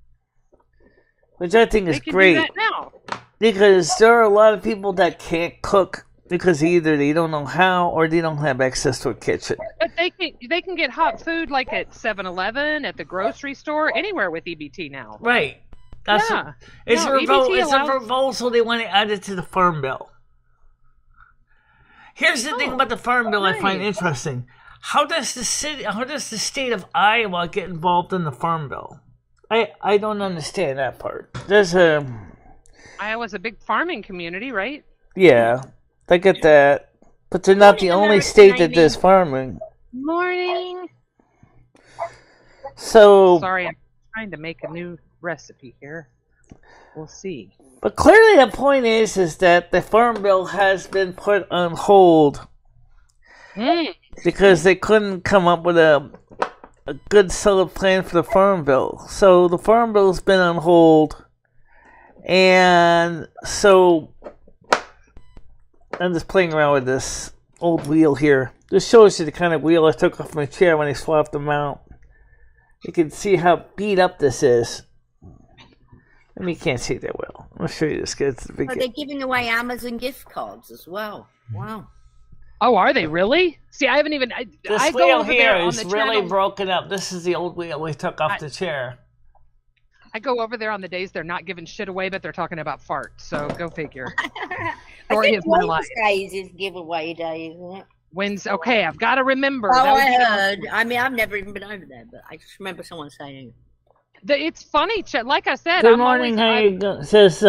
which I think is great. Do that now. Because there are a lot of people that can't cook because either they don't know how or they don't have access to a kitchen. But they can get hot food like at 7-Eleven, at the grocery store, anywhere with EBT now. Right. It's a proposal they want to add it to the Farm Bill. Here's the thing about the Farm Bill I find interesting. How does the state of Iowa get involved in the Farm Bill? I don't understand that part. Iowa's a big farming community, right? Yeah, I get that. But they're not the only state that does farming. Morning. So sorry, I'm trying to make a new recipe here. We'll see. But clearly the point is that the Farm Bill has been put on hold because they couldn't come up with a good solid plan for the Farm Bill. So the Farm Bill's been on hold. And so I'm just playing around with this old wheel here. This shows you the kind of wheel I took off my chair when I swapped them out. You can see how beat up this is. I mean, you can't see that well. I'll show you this. But they're giving away Amazon gift cards as well. Wow. Oh, are they really? See, I haven't even. This I wheel go over here there on is the really channel. broken up. This is the old wheel we took off the chair. I go over there on the days they're not giving shit away, but they're talking about farts. So go figure. I Story think of my life. Wednesdays is giveaway day, isn't it? Wednesday. Okay, I've got to remember. Oh, That would I be- heard. I mean, I've never even been over there, but I just remember someone saying. It's funny, like I said. Good I'm morning. How always, you doing? Says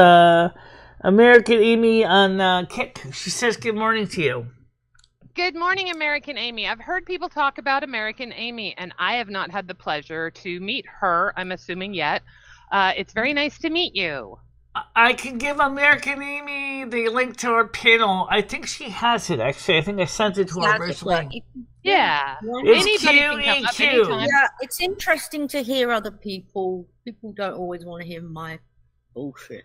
American Amy on Kick. She says good morning to you. Good morning, American Amy. I've heard people talk about American Amy, and I have not had the pleasure to meet her, I'm assuming, yet. It's very nice to meet you. I can give American Amy the link to her panel. I think she has it, actually. I think I sent it to her originally. Yeah. It's Anybody can come up QEQ. anytime. Yeah, it's interesting to hear other people. People don't always want to hear my bullshit.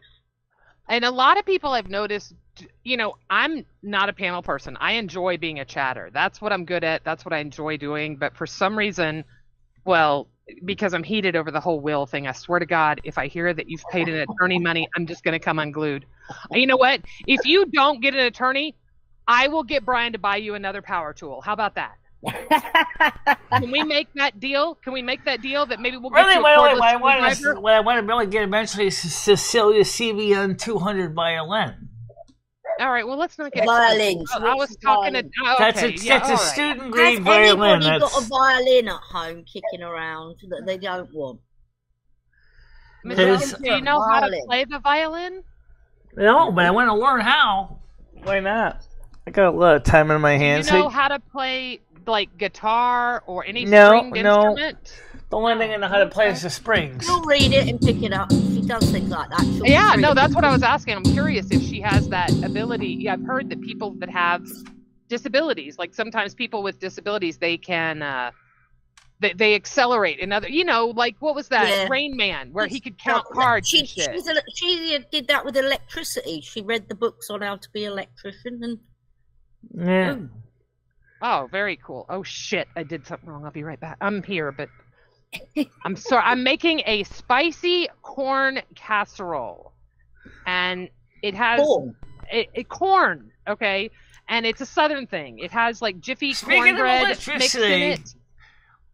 And a lot of people I've noticed, I'm not a panel person. I enjoy being a chatter. That's what I'm good at. That's what I enjoy doing. But for some reason, because I'm heated over the whole will thing, I swear to God, if I hear that you've paid an attorney money, I'm just going to come unglued. You know what? If you don't get an attorney, I will get Brian to buy you another power tool. How about that? Can we make that deal? Can we make that deal that maybe we'll get Really, you a what cordless I want screwdriver? to really get eventually is Cecilia CBN 200 violin. All right, well, let's not get Violins. I was talking to. Oh, That's okay, a yeah, all right. student grade Has violin. anybody got a violin at home kicking around that they don't want? Miss There's- Ellen, do you know how to Violin. play the violin? No, but I want to learn how. Why not? I got a lot of time in my hands. Do you know how to play like guitar or any No, stringed no. instrument? The only thing I know how to play is the springs. She'll read it and pick it up. She does things like that. She'll Yeah, read no, it. that's what I was asking. I'm curious if she has that ability. Yeah, I've heard that people that have disabilities, like sometimes people with disabilities, they can they accelerate. Another, like what was that? Yeah. Rain Man, where he could count cards She and shit. she did that with electricity. She read the books on how to be an electrician and Yeah. boom. Oh, very cool. Oh shit, I did something wrong. I'll be right back. I'm here, but I'm sorry. I'm making a spicy corn casserole, and it has Corn. corn. Okay, and it's a southern thing. It has like Jiffy Speaking of cornbread mixed in electricity, it.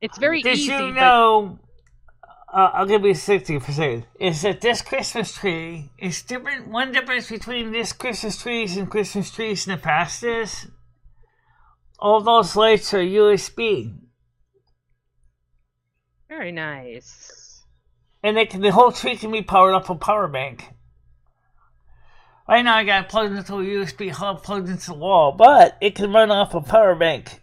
It's very Did easy. you know? I'll give you 60 for saying is that this Christmas tree is different. One difference between this Christmas trees and Christmas trees in the past is all those lights are USB, Very nice. and the whole tree can be powered up with a power bank. Right now, I got it plugged into a USB hub, plugged into the wall, but it can run off a power bank.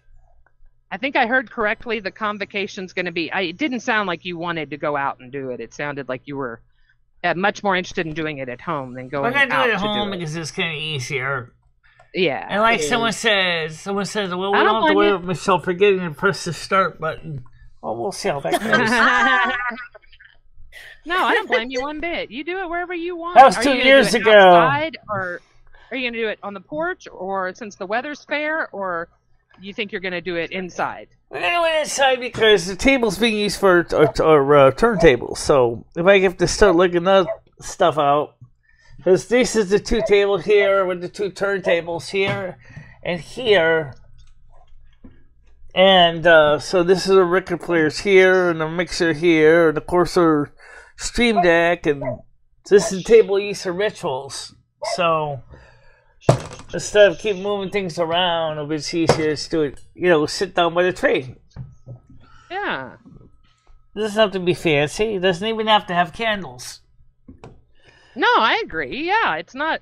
I think I heard correctly. The convocation's going to be. It didn't sound like you wanted to go out and do it. It sounded like you were much more interested in doing it at home than We're going gonna do out it at to home do it. because it's kind of easier. Yeah. And like Yeah. someone says, well, we I don't don't have to blame worry you. about Michelle forgetting to press the start button. Well, we'll see how that goes. No, I don't blame you one bit. You do it wherever you want. That was Are 2 you gonna years do it ago. outside, or are you going to do it on the porch, or since the weather's fair, or you think you're going to do it inside? We're gonna do it inside because the table's being used for turntables. So if I have to start looking that stuff out, because this is the 2 tables here with the 2 turntables here and here, and so this is a record players here and a mixer here, and of course our stream deck, and this is the table used for rituals. So instead of keep moving things around, it'll be easier to do it, sit down by the tree. Yeah. It doesn't have to be fancy. It doesn't even have to have candles. No, I agree. Yeah, it's not.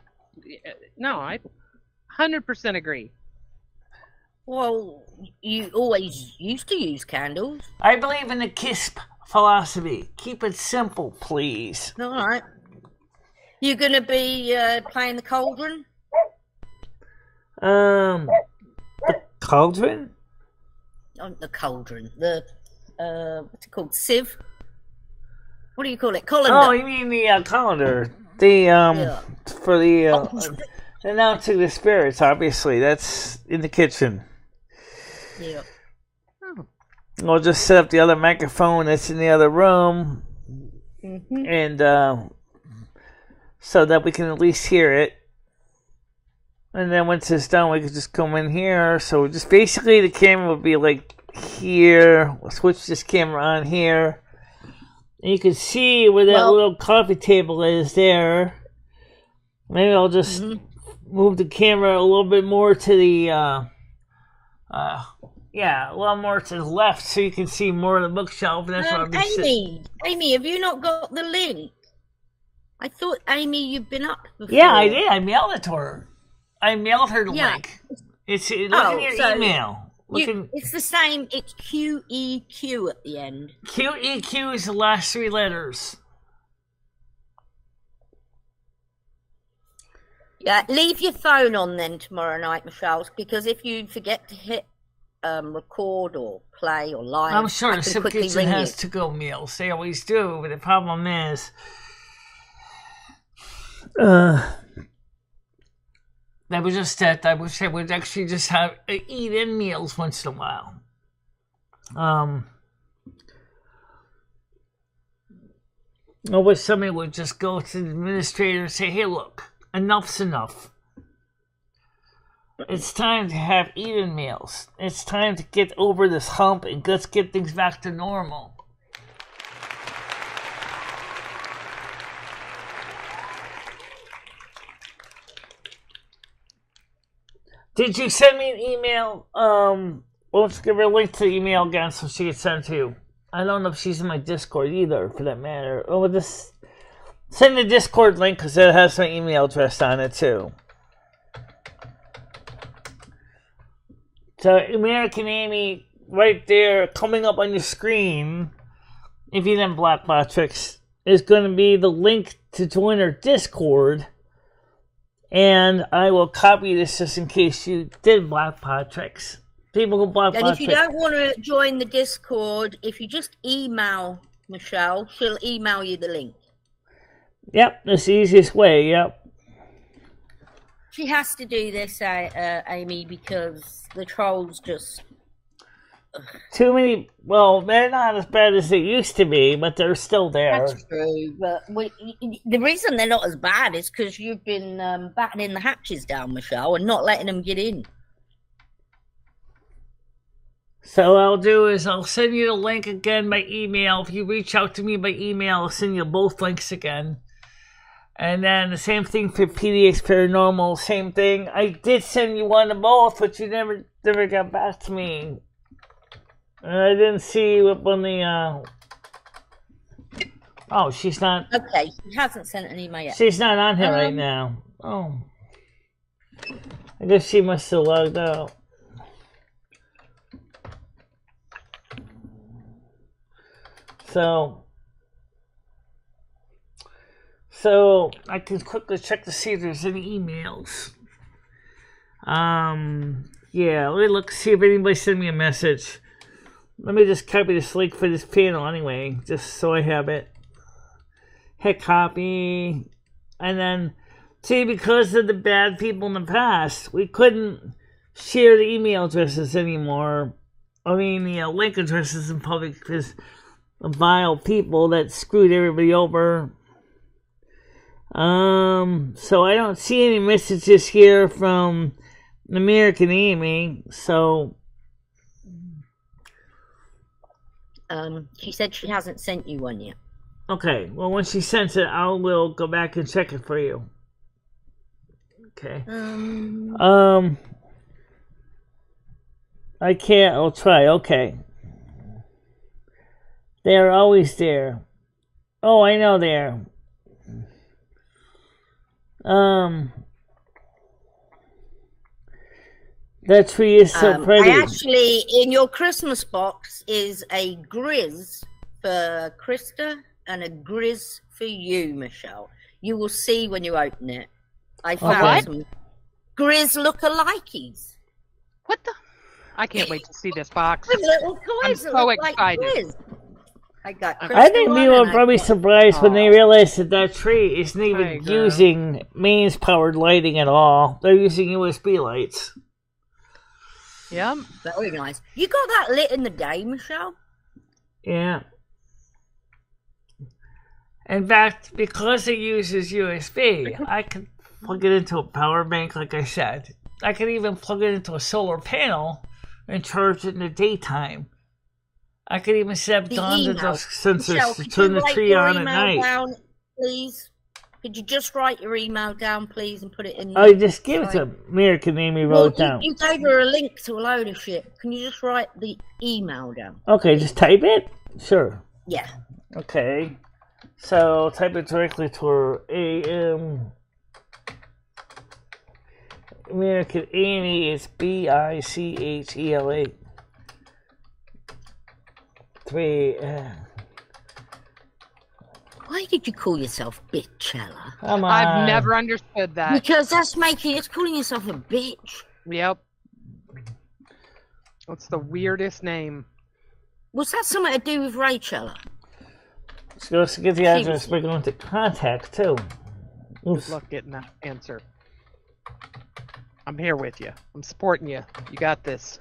No, I 100% agree. Well, you always used to use candles. I believe in the KISP philosophy. Keep it simple, please. All right. You gonna be playing the cauldron? The cauldron? Oh, the cauldron. The what's it called? Sieve. What do you call it? Colander. Oh, you mean the calendar? The for the announcing the spirits. Obviously, that's in the kitchen. Yeah. We'll just set up the other microphone that's in the other room, Mm-hmm. and so that we can at least hear it. And then once it's done, we can just come in here. So just basically the camera will be like here. We'll switch this camera on here. And you can see where that little coffee table is there. Maybe I'll just move the camera a little bit more to the, a little more to the left so you can see more of the bookshelf. And that's what I'll be sitting. Amy, have you not got the link? I thought, Amy, you've been up before. Yeah, I did. I mailed it to her. I mailed her the Yeah. link. Look in your email. It's the same. It's QEQ at the end. QEQ is the last 3 letters. Yeah, leave your phone on then tomorrow night, Michelle, because if you forget to hit record or play or live, I'm sure I the can Soup quickly Kitchen ring has you. to-go meals. They always do, but the problem is, that was just that. I wish I would actually just have eat-in meals once in a while. I wish somebody would just go to the administrator and say, "Hey, look, enough's enough. It's time to have eat-in meals. It's time to get over this hump and let's get things back to normal." Did you send me an email? Let's give her a link to the email again so she can send it to you. I don't know if she's in my Discord either, for that matter. Oh, just send the Discord link because it has my email address on it too. So, American Amy, right there, coming up on your screen, if you didn't Black Matrix, is going to be the link to join our Discord. And I will copy this just in case you did Black Matrix. People who Black And Matrix. if you don't want to join the Discord, if you just email Michelle, she'll email you the link. Yep, that's the easiest way, yep. She has to do this, Amy, because the trolls just... Too many, well, they're not as bad as they used to be, but they're still there. That's true, but the reason they're not as bad is because you've been battening the hatches down, Michelle, and not letting them get in. So what I'll do is I'll send you the link again by email. If you reach out to me by email, I'll send you both links again. And then the same thing for PDX Paranormal, same thing. I did send you one of both, but you never got back to me. I didn't see what when the, oh, she's not... Okay, she hasn't sent an email yet. She's not on here right now. Oh. I guess she must have logged out. So, So I can quickly check to see if there's any emails. Yeah, let me look, see if anybody sent me a message. Let me just copy this link for this panel anyway, just so I have it. Hit copy. And then, see, because of the bad people in the past, we couldn't share the email addresses anymore. I mean, the link addresses in public because of vile people that screwed everybody over. So I don't see any messages here from American Amy, so... She said she hasn't sent you one yet. Okay, well, when she sends it, I will go back and check it for you. Okay. I can't, I'll try, okay. They're always there. Oh, I know they're. That tree is so pretty. I actually, in your Christmas box is a Grizz for Krista and a Grizz for you, Michelle. You will see when you open it. I found some Grizz look-alikes. What the? I can't wait to see this box. With little I'm toys that so look like excited. Grizz. I think people were probably surprised when they realized that tree isn't even using mains-powered lighting at all. They're using USB lights. Yeah. Very nice. You got that lit in the day, Michelle? Yeah. In fact, because it uses USB, I can plug it into a power bank, like I said. I can even plug it into a solar panel and charge it in the daytime. I could even set up dawn sensors Michelle, to turn the tree on at night. Down, please. Could you just write your email down, please, and put it in? I just gave it to American Amy wrote down. You gave her a link to a load of shit. Can you just write the email down? Okay, just type it? Sure. Yeah. Okay. So type it directly to her American Amy is BICHELA 3. Why did you call yourself Bitchella? Come on. I've never understood that. Because it's calling yourself a bitch. Yep. What's the weirdest name? What's that something to do with Rachella? Let's get the address. We're going to contact too. Good luck getting that answer. I'm here with you. I'm supporting you. You got this.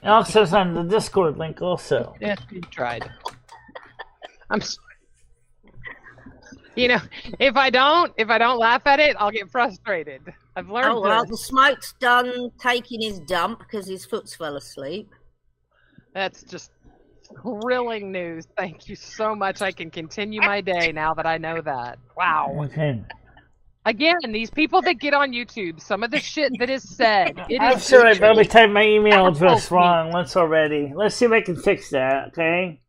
It also says on the Discord link also. Yeah, you tried. You know, if I don't laugh at it, I'll get frustrated. I've learned. Oh well, the smoke's done taking his dump because his foot's fell asleep. That's just thrilling news. Thank you so much. I can continue my day now that I know that. Wow. Okay. Again, these people that get on YouTube, some of the shit that is said. I'm sure I probably typed my email address wrong once already. Let's see if I can fix that, okay?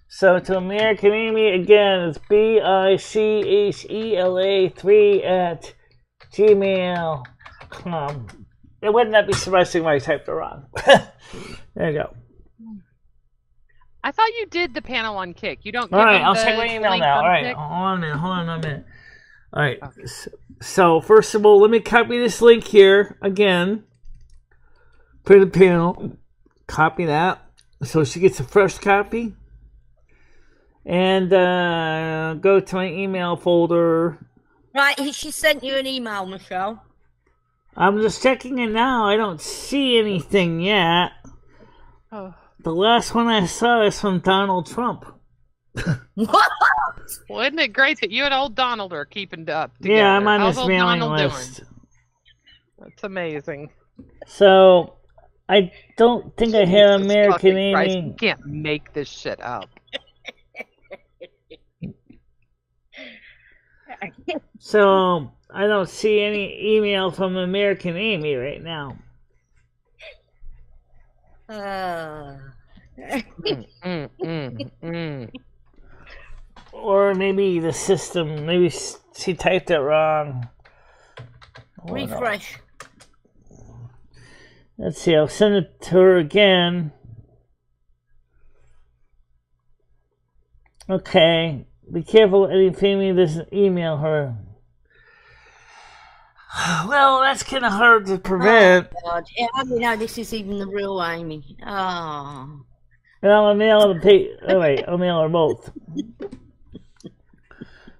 So to American Amy, again, it's BICHELA3@gmail.com. It wouldn't that be surprising when I typed it wrong. There you go. I thought you did the panel on Kick. You don't. All right, I'll check my email now. All right, Kick? hold on a minute. All right. Okay. So first of all, let me copy this link here again. Put the panel. Copy that, so she gets a fresh copy. And go to my email folder. Right, she sent you an email, Michelle. I'm just checking it now. I don't see anything yet. Oh. The last one I saw is from Donald Trump. What? Well, isn't it great that you and old Donald are keeping up together? Yeah, I'm on How's this old mailing Donald list. doing? That's amazing. So, I don't think I have American Amy. Christ, you can't make this shit up. So, I don't see any email from American Amy right now. Or maybe the system, maybe she typed it wrong. Refresh. Let's see, I'll send it to her again. Okay, Be careful any family doesn't email her. Well, that's kind of hard to prevent. Oh, God. Yeah, I didn't know this is even the real Amy. Oh. And I'll mail I'll mail her both.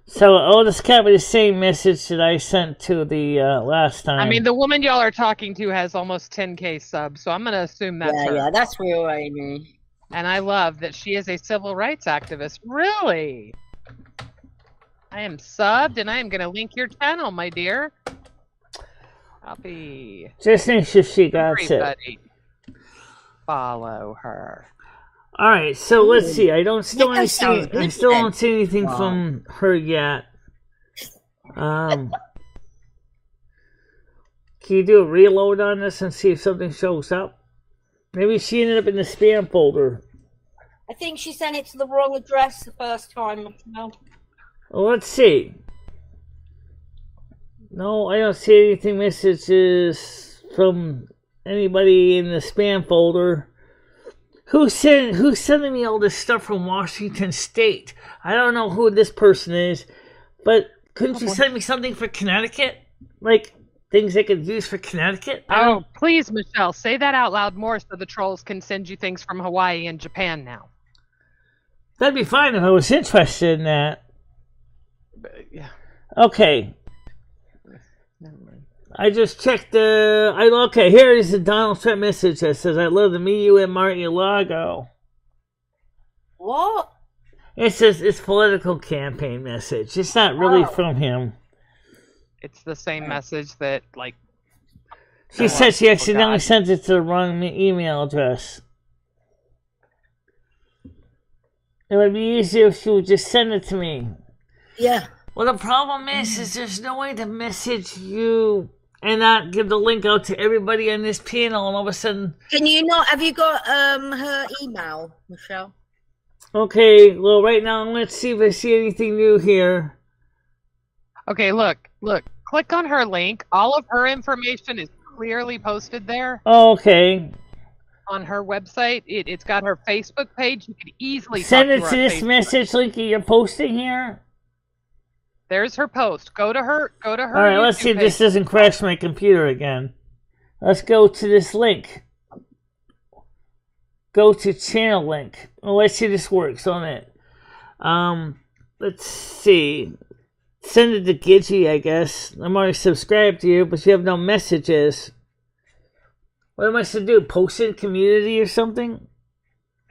So I'll just copy the same message that I sent to the last time. I mean, the woman y'all are talking to has almost 10K subs, so I'm going to assume that's her. Yeah, that's real Amy. And I love that she is a civil rights activist. Really? I am subbed, and I am going to link your channel, my dear. Copy. Just make sure she got Everybody follow her. All right, so let's see. I still don't see anything from her yet. Can you do a reload on this and see if something shows up? Maybe she ended up in the spam folder. I think she sent it to the wrong address the first time. No. Well, let's see. No, I don't see anything messages from anybody in the spam folder. Who's sending me all this stuff from Washington State? I don't know who this person is, but couldn't you send me something for Connecticut? Like things I could use for Connecticut? Oh, please, Michelle, say that out loud more so the trolls can send you things from Hawaii and Japan now. That'd be fine if I was interested in that. Yeah. Okay. Never mind. I just checked okay, here is the Donald Trump message that says, "I'd love to meet you in Mar-a-Lago." What? It says it's political campaign message. It's not really from him. It's the same message that, like... She said she accidentally sent it to the wrong email address. It would be easier if she would just send it to me. Yeah. Well, the problem is there's no way to message you and not give the link out to everybody on this panel, and all of a sudden... Can you not... Have you got her email, Michelle? Okay, well, right now, let's see if I see anything new here. Okay, look. Click on her link. All of her information is clearly posted there. Oh, okay. On her website. It's got her Facebook page. You could easily send it talk to her this Facebook. message link that you're posting here. There's her post. Go to her. All right, let's see if this doesn't crash my computer again. Let's go to this link. Go to channel link. Well, let's see if this works on it. Let's see. Send it to Gidgey, I guess. I'm already subscribed to you, but you have no messages. What am I supposed to do? Post in community or something?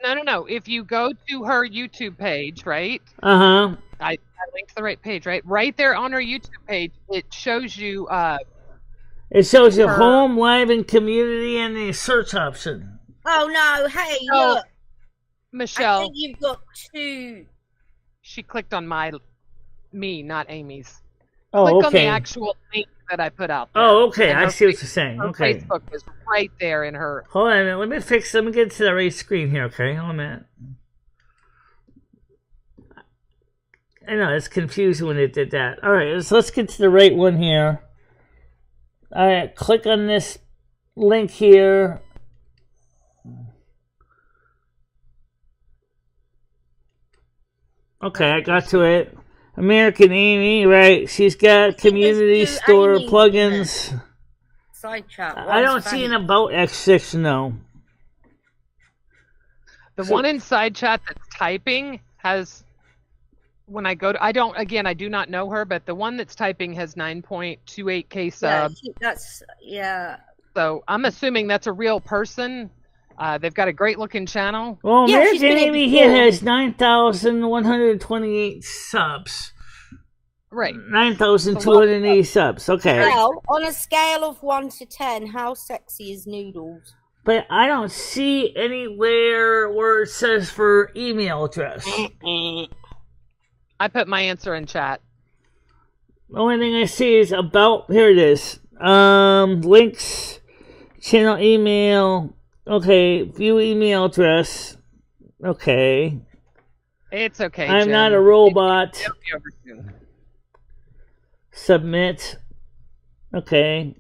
No. If you go to her YouTube page, right? Uh-huh. I linked to the right page, right? Right there on her YouTube page, it shows you... it shows you home, live, and community, and the search option. Oh, no. Hey, look. Michelle. I think you've got two. She clicked on me, not Amy's. Oh, Click okay. on the actual link that I put out there. Oh, okay. And I see what you're saying. her Okay. Facebook is right there in her... Hold on a minute. Let me get to the right screen here, okay? Hold on a minute. I know, it's confusing when it did that. All right, so let's get to the right one here. All right, click on this link here. Okay, I got to it. American Amy, right? She's got community store Amy plugins. Side chat. I don't see an About X section, though. The one in side chat that's typing has... When I go to... I do not know her, but the one that's typing has 9.28K subs. Yeah. So I'm assuming that's a real person. They've got a great looking channel. Well, American Amy here has 9,128 subs. Right. 9,280 subs. Okay. Well, on a scale of 1 to 10, how sexy is Noodles? But I don't see anywhere where it says for email address. I put my answer in chat. The only thing I see is about... Here it is. Links, channel email. Okay, view email address. Okay. It's okay, I'm Jen. not a robot. It'll be over soon. Submit. Okay.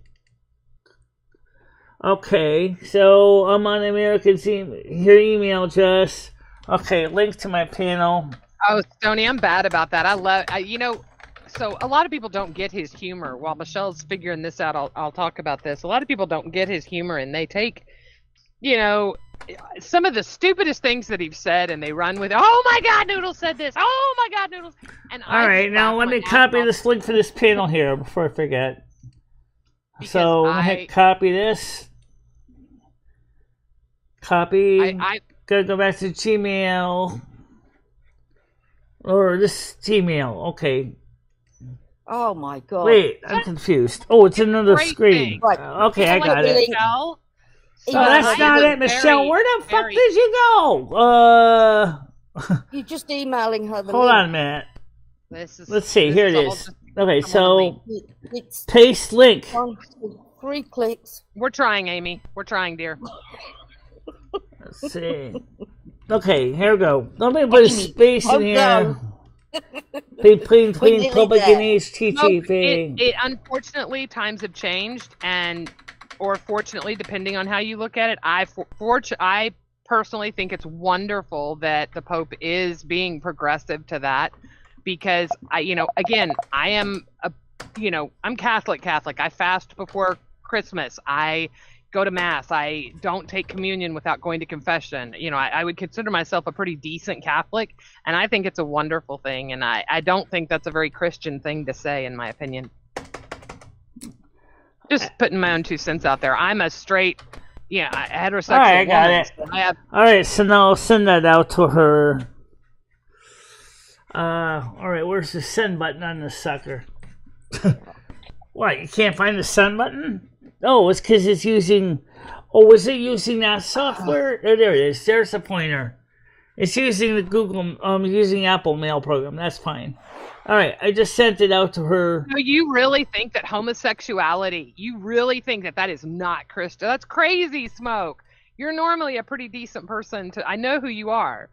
Okay, so I'm on American's her email address. Okay, link to my panel. Oh, Stoney, I'm bad about that. So a lot of people don't get his humor. While Michelle's figuring this out, I'll talk about this. A lot of people don't get his humor, and they take, some of the stupidest things that he's said, and they run with, "Oh my God, Noodles said this. Oh my God, Noodles." And all right, now let me copy this link for this panel here before I forget. So I'm gonna hit copy this. Copy. Gotta go back to Gmail. Or this Gmail. Okay. Oh my God. Wait, I'm confused. Oh, it's another screen. Right. Okay, I got it. Michelle? So that's not it, Michelle. Where the fuck did you go? You're just emailing her the Hold link. on a minute. Let's see. Here it is. Okay, so It's paste link. 3 clicks. We're trying, Amy. We're trying, dear. Let's see. Okay, here we go. Let me put a space in here. Between public and HTTP. It unfortunately, times have changed, or fortunately, depending on how you look at it, I personally think it's wonderful that the Pope is being progressive to that, because I'm Catholic. I fast before Christmas. I go to Mass. I don't take communion without going to confession. I would consider myself a pretty decent Catholic, and I think it's a wonderful thing, and I don't think that's a very Christian thing to say, in my opinion. Just putting my own 2 cents out there. I'm a straight, heterosexual All right, I got woman. it. So all right, so now I'll send that out to her. All right, where's the send button on this sucker? What, you can't find the send button? Oh, it's because it's using... Oh, was it using that software? Oh, there it is. There's the pointer. It's using the Google... using Apple Mail program. That's fine. All right, I just sent it out to her. So you really think that homosexuality, you really think that is not Christian? That's crazy, Smoke. You're normally a pretty decent person. I know who you are.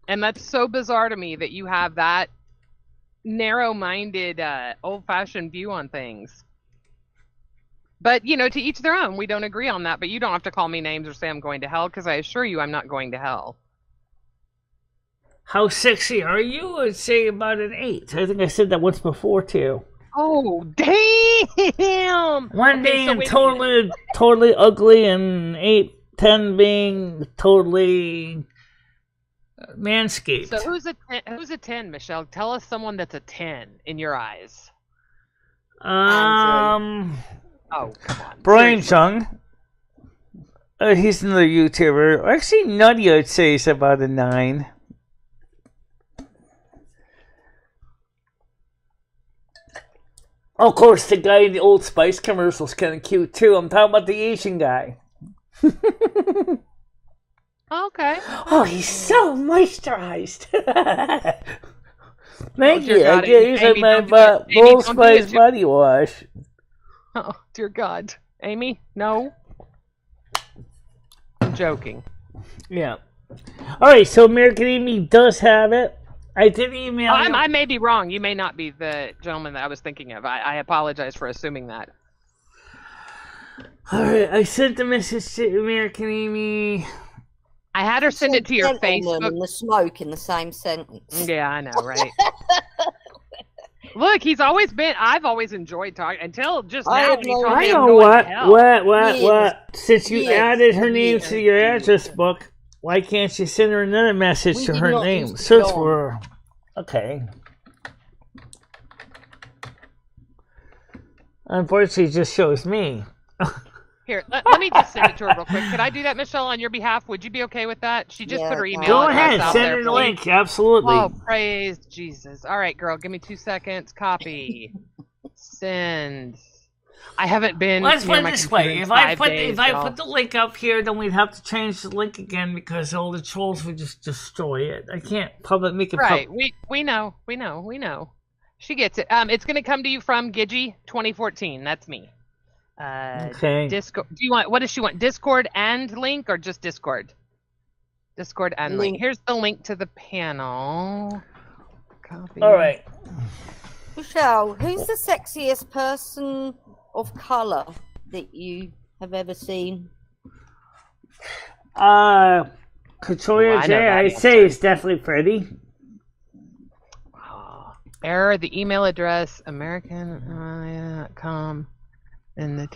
And that's so bizarre to me that you have that narrow-minded, old-fashioned view on things. But, to each their own. We don't agree on that, but you don't have to call me names or say I'm going to hell, because I assure you I'm not going to hell. How sexy are you? I'd say about an 8. I think I said that once before, too. Oh, damn! One being totally ugly, and 10 being totally manscaped. So who's a 10, Michelle? Tell us someone that's a 10 in your eyes. Oh, come on. Brian Chung. He's another YouTuber. Actually, Nutty, I'd say, is about a 9. Of course, the guy in the Old Spice commercial is kind of cute, too. I'm talking about the Asian guy. Okay. Oh, he's so moisturized. Thank you. God, I get using my Old Spice body wash. Oh, dear God. Amy, no. I'm joking. Yeah. All right, so American Amy does have it. I did email you. I may be wrong. You may not be the gentleman that I was thinking of. I apologize for assuming that. All right, I sent the message to American Amy. I had her send it to your Facebook. And the smoke in the same sentence. Yeah, I know, right? Look, I've always enjoyed talking until just now. I know what? Since you added her name to your address book, why can't you send her another message to her name? Search for her. Okay. Unfortunately, it just shows me. Here, let me just send it to her real quick. Could I do that, Michelle, on your behalf? Would you be okay with that? She just put her email Go address ahead, out send there, her the please. link. Absolutely. Oh, praise Jesus. All right, girl, give me 2 seconds. Copy. Send. I haven't been. Let's put it this way: if I put the link up here, then we'd have to change the link again because all the trolls would just destroy it. I can't make it right. We know. She gets it. It's going to come to you from Gidgy 2014. That's me. Okay. Discord. What does she want? Discord and link, or just Discord? Discord and link. Here's the link to the panel. Copy. All right. Michelle, who's the sexiest person of color that you have ever seen? Kachoya J, I'd say it's definitely Freddie. Error. The email address American.com and the.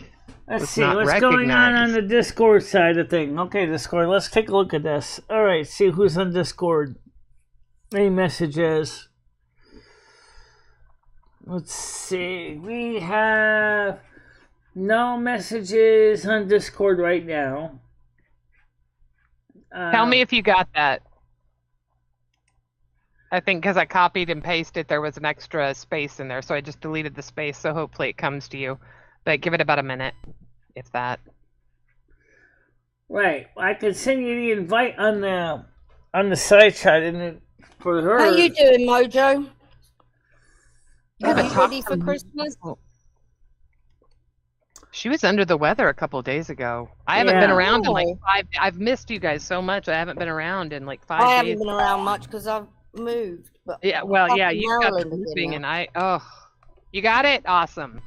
Let's see what's going on the Discord side of thing. Okay, Discord. Let's take a look at this. All right, see who's on Discord. Any messages? Let's see. We have no messages on Discord right now. Tell me if you got that. I think because I copied and pasted, there was an extra space in there, so I just deleted the space, so hopefully it comes to you. But give it about a minute, if that. Right. I can send you the invite on the side chat for her. How you doing, Mojo? You ready for Christmas? She was under the weather a couple of days ago. I haven't been around in like 5 days. I've missed you guys so much. I haven't been around in like 5 days. I haven't been around much because I've moved. But yeah, well, yeah, you got the moving and you got it? Awesome.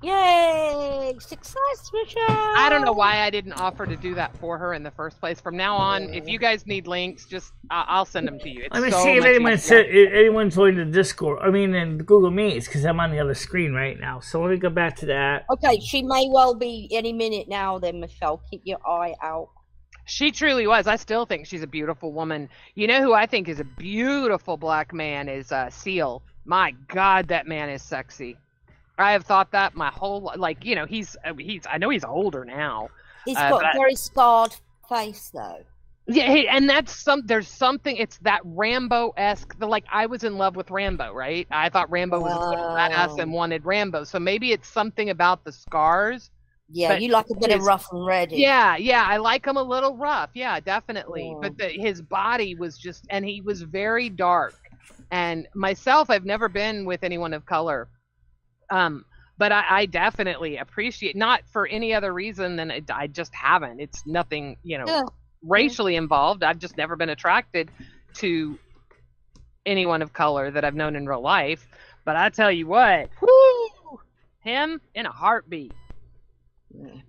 Yay! Success, Michelle! I don't know why I didn't offer to do that for her in the first place. From now on, if you guys need links, just I'll send them to you. It's Let me see if anyone joined the Discord. I mean, in Google Meets, because I'm on the other screen right now. So let me go back to that. Okay, she may well be any minute now. Then Michelle, keep your eye out. She truly was. I still think she's a beautiful woman. You know who I think is a beautiful black man is Seal. My God, that man is sexy. I have thought that my whole he's I know he's older now. He's got a very scarred face though. Yeah, and there's something. It's that Rambo-esque. I was in love with Rambo, right? I thought Rambo was a total badass and wanted Rambo. So maybe it's something about the scars. Yeah, you like a bit of rough and ready. Yeah, I like him a little rough. Yeah, definitely. Yeah. But his body was just, and he was very dark. And myself, I've never been with anyone of color. But I definitely appreciate, not for any other reason than I just haven't. It's nothing, racially involved. I've just never been attracted to anyone of color that I've known in real life. But I tell you what, him in a heartbeat.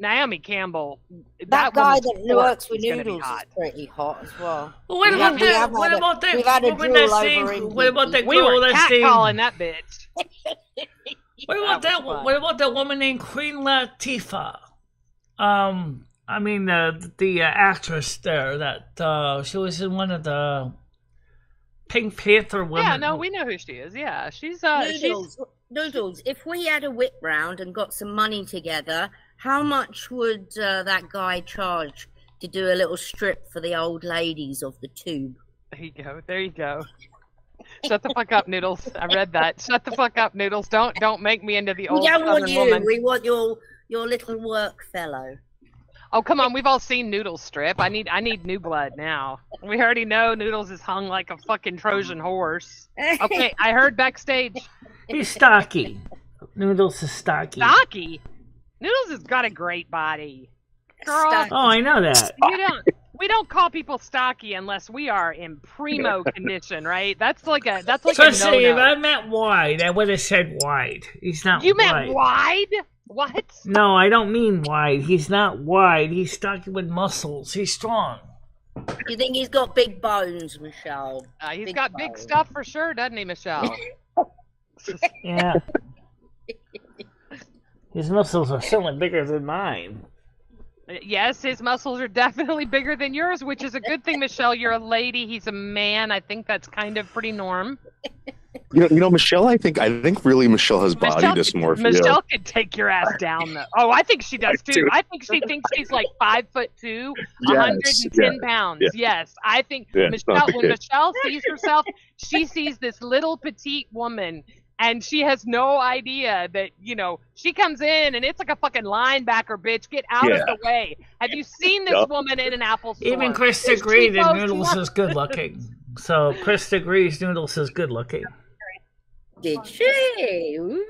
Naomi Campbell. That guy that works with Noodles is pretty hot as well. What about that? What about that? We've had a drool over him. What about that girl? We were catcalling that bitch. What about that? What about that woman named Queen Latifah? I mean the actress there that she was in one of the Pink Panther women. Yeah, no, we know who she is. Yeah, she's Noodles. If we had a whip round and got some money together, how much would that guy charge to do a little strip for the old ladies of the tube? There you go. Shut the fuck up, Noodles. I read that. Shut the fuck up, Noodles. Don't make me into the old Southern woman. We don't want you. We want your little work fellow. Oh, come on. We've all seen Noodles strip. I need new blood now. We already know Noodles is hung like a fucking Trojan horse. Okay, I heard backstage. He's stocky. Noodles is stocky. Stocky? Noodles has got a great body. Girl. Stocky. Oh, I know that. We don't call people stocky unless we are in primo condition, right? That's like a no-no. If I meant wide, I would have said wide. He's not. You meant wide? What? No, I don't mean wide. He's not wide. He's stocky with muscles. He's strong. You think he's got big bones, Michelle? He's got big stuff for sure, doesn't he, Michelle? Yeah. His muscles are certainly bigger than mine. Yes, his muscles are definitely bigger than yours, which is a good thing, Michelle. You're a lady. He's a man. I think that's kind of pretty norm. You know, Michelle. I think really Michelle has body dysmorphia. Michelle could take your ass down, though. Oh, I think she does too. Dude. I think she thinks she's like 5'2", 110 pounds. Yeah. Yes, I think Michelle. When Michelle sees herself, she sees this little petite woman. And she has no idea that, she comes in and it's like a fucking linebacker, bitch. Get out of the way. Have you seen this woman in an Apple store? Even Chris agreed that Noodles is good looking. So Chris agrees Noodles is good looking. Did she? Ooh.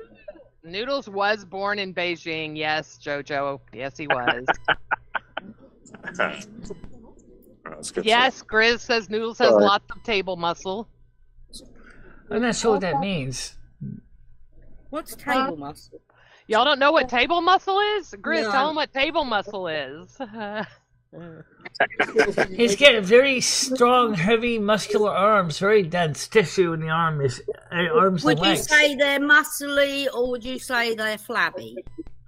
Noodles was born in Beijing. Yes, Jojo. Yes, he was. Yes, Grizz says Noodles has lots of table muscle. I'm not sure what that means. What's table muscle? Y'all don't know what table muscle is? Grizz, tell them what table muscle is. He's got very strong, heavy, muscular arms. Very dense tissue in the arms Would and you legs. say they're muscly or would you say they're flabby?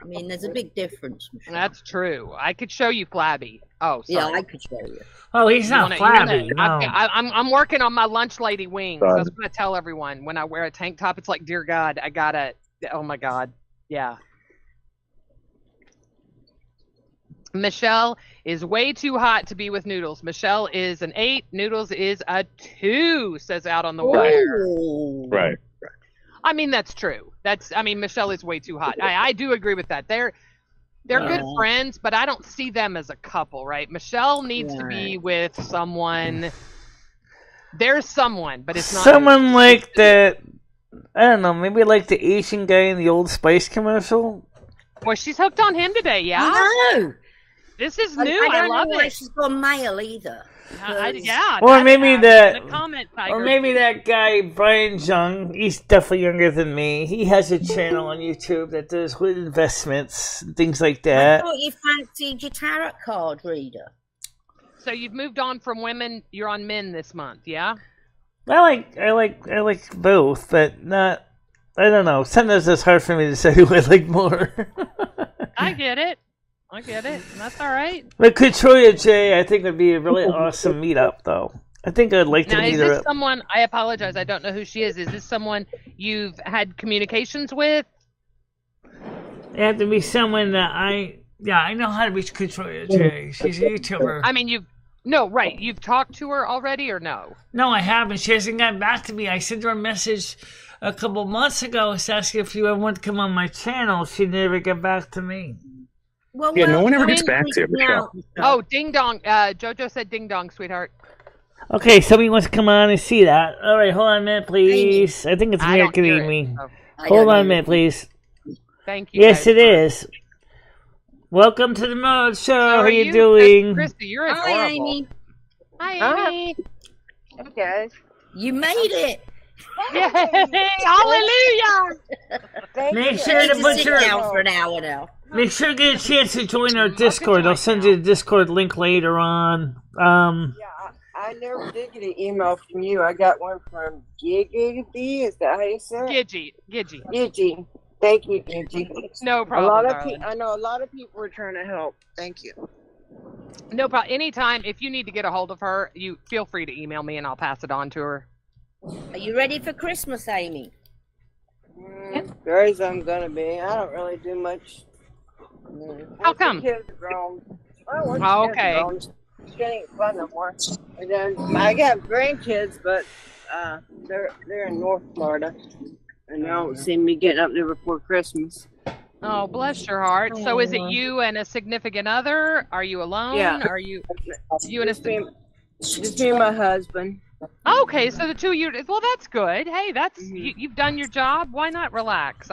I mean, there's a big difference. Michelle. That's true. I could show you flabby. Oh, sorry. Yeah, I could show you. Oh, he's not flabby. No. I'm working on my lunch lady wings. God. That's what I tell everyone when I wear a tank top. It's like, dear God, I gotta. Oh my God, yeah. Michelle is way too hot to be with Noodles. Michelle is an 8. Noodles is a 2. Says out on the wire. Ooh. Right. I mean, that's true. Michelle is way too hot. I do agree with that. They're good friends, but I don't see them as a couple, right? Michelle needs to be with someone. There's someone, but it's not someone like that. I don't know, maybe like the Asian guy in the Old Spice commercial. Well, she's hooked on him today, yeah? I know. This is new. I don't love know why it. she's gone male either. Yeah. Or maybe that. Comment, Or maybe that guy Brian Jung. He's definitely younger than me. He has a channel on YouTube that does with investments and things like I that. thought you fancied your tarot card reader. So you've moved on from women. You're on men this month, yeah? I like both, but not. I don't know. Sometimes it's hard for me to say who I like more. I get it. That's all right. But Katroya J, I think would be a really awesome meetup, though. I think I'd like to Now, meet is her. this someone? I apologize. I don't know who she is. Is this someone you've had communications with? It had to be someone that I know how to reach Katroya J. She's a YouTuber. I mean, you've talked to her already or no? No, I haven't. She hasn't gotten back to me. I sent her a message a couple months ago asking if you ever want to come on my channel. She never got back to me. Well, Yeah, no one ever gets back to you, Michelle. Oh, ding dong. JoJo said ding dong, sweetheart. Okay, somebody wants to come on and see that. All right, hold on a minute, please. I think it's American Amy. Hold on a minute, please. Thank you. Yes, guys. it is. Welcome to the Mode Show. How are you doing? Christy, you're Hi, adorable. Amy. Hi, Amy. Hey guys. You made it. Yay! Hallelujah! Make sure You to need put sit your. down for an hour now. Make sure to get a chance to join our Discord. I'll send you the Discord link later on. Yeah, I never did get an email from you. I got one from Gigi. Is that how you say it? Gigi. Gigi. Thank you, Gigi. No problem, I know a lot of people are trying to help. Thank you. No problem. Anytime, if you need to get a hold of her, you feel free to email me and I'll pass it on to her. Are you ready for Christmas, Amy? Very as I'm gonna be. I don't really do much. How come? The kids are grown. Well, Oh, okay. It ain't fun no more. And then I got grandkids, but they're in North Florida, and they don't see me getting up there before Christmas. Oh, bless your heart. So is it you and a significant other? Are you alone? Yeah. Are you and Just me and my husband. Okay, so the two of you. Well, that's good. Hey, that's you've done your job. Why not relax?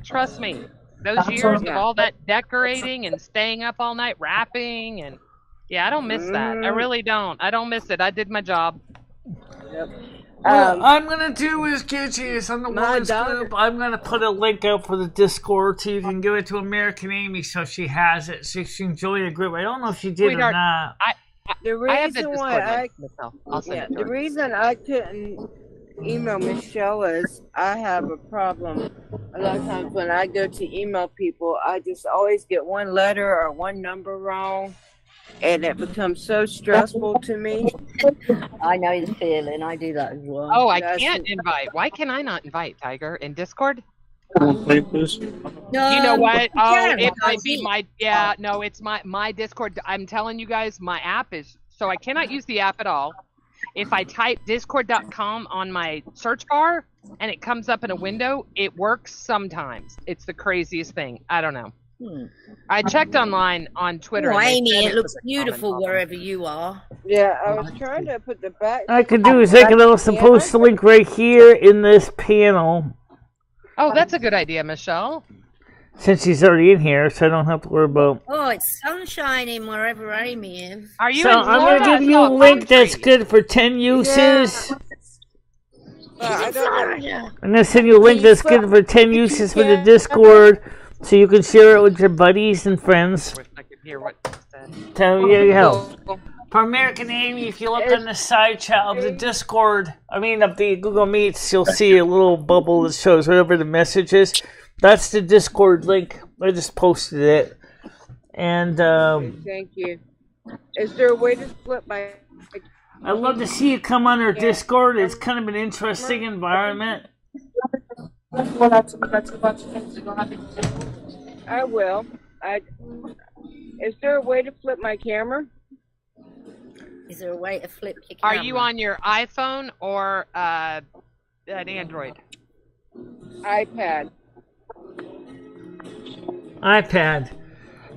Trust me. Those years of all that decorating and staying up all night wrapping and I don't miss that. I really don't. I don't miss it. I did my job. Yep. What I'm gonna do is get you on the women's group. I'm gonna put a link out for the Discord so you can give it to American Amy so she has it so she can join the group. I don't know if she did or not. The I have the reason Discord why link myself. I'll send it to the her. reason I couldn't email Michelle is I have a problem. A lot of times when I go to email people, I just always get one letter or one number wrong, and it becomes so stressful to me. I know the feeling. I do that as well. Oh, I can't invite. Why can I not invite Tiger in Discord? No, You know what? you Oh, can, it might because be it's my Discord. I'm telling you guys, my app is so I cannot use the app at all. If I type discord.com on my search bar and it comes up in a window, it works sometimes. It's the craziest thing. I don't know. I checked online on Twitter. Oh, and they Amy, said it looks was a common beautiful problem. wherever you are. Yeah, I was trying to put the back. I could do is I could also post the link right here in this panel. Oh, that's a good idea, Michelle. Since she's already in here, so I don't have to worry about. Oh, it's sun shining wherever Amy is. Are you So in I'm Florida? gonna give you a link that's good for 10 uses. I don't know. I'm gonna send you a link that's good for 10 uses for the Discord, so you can share it with your buddies and friends. I wish I could hear what you said. So you go. Cool. For American Amy, if you look on the side chat of the Discord, of the Google Meets, you'll see a little bubble that shows whatever the message is. That's the Discord link. I just posted it. And Thank you. Is there a way to split my... I'd love to see you come on our Discord. It's kind of an interesting environment. I will. Is there a way to flip my camera? Is there a way to flip your camera? Are you on your iPhone or an Android? iPad.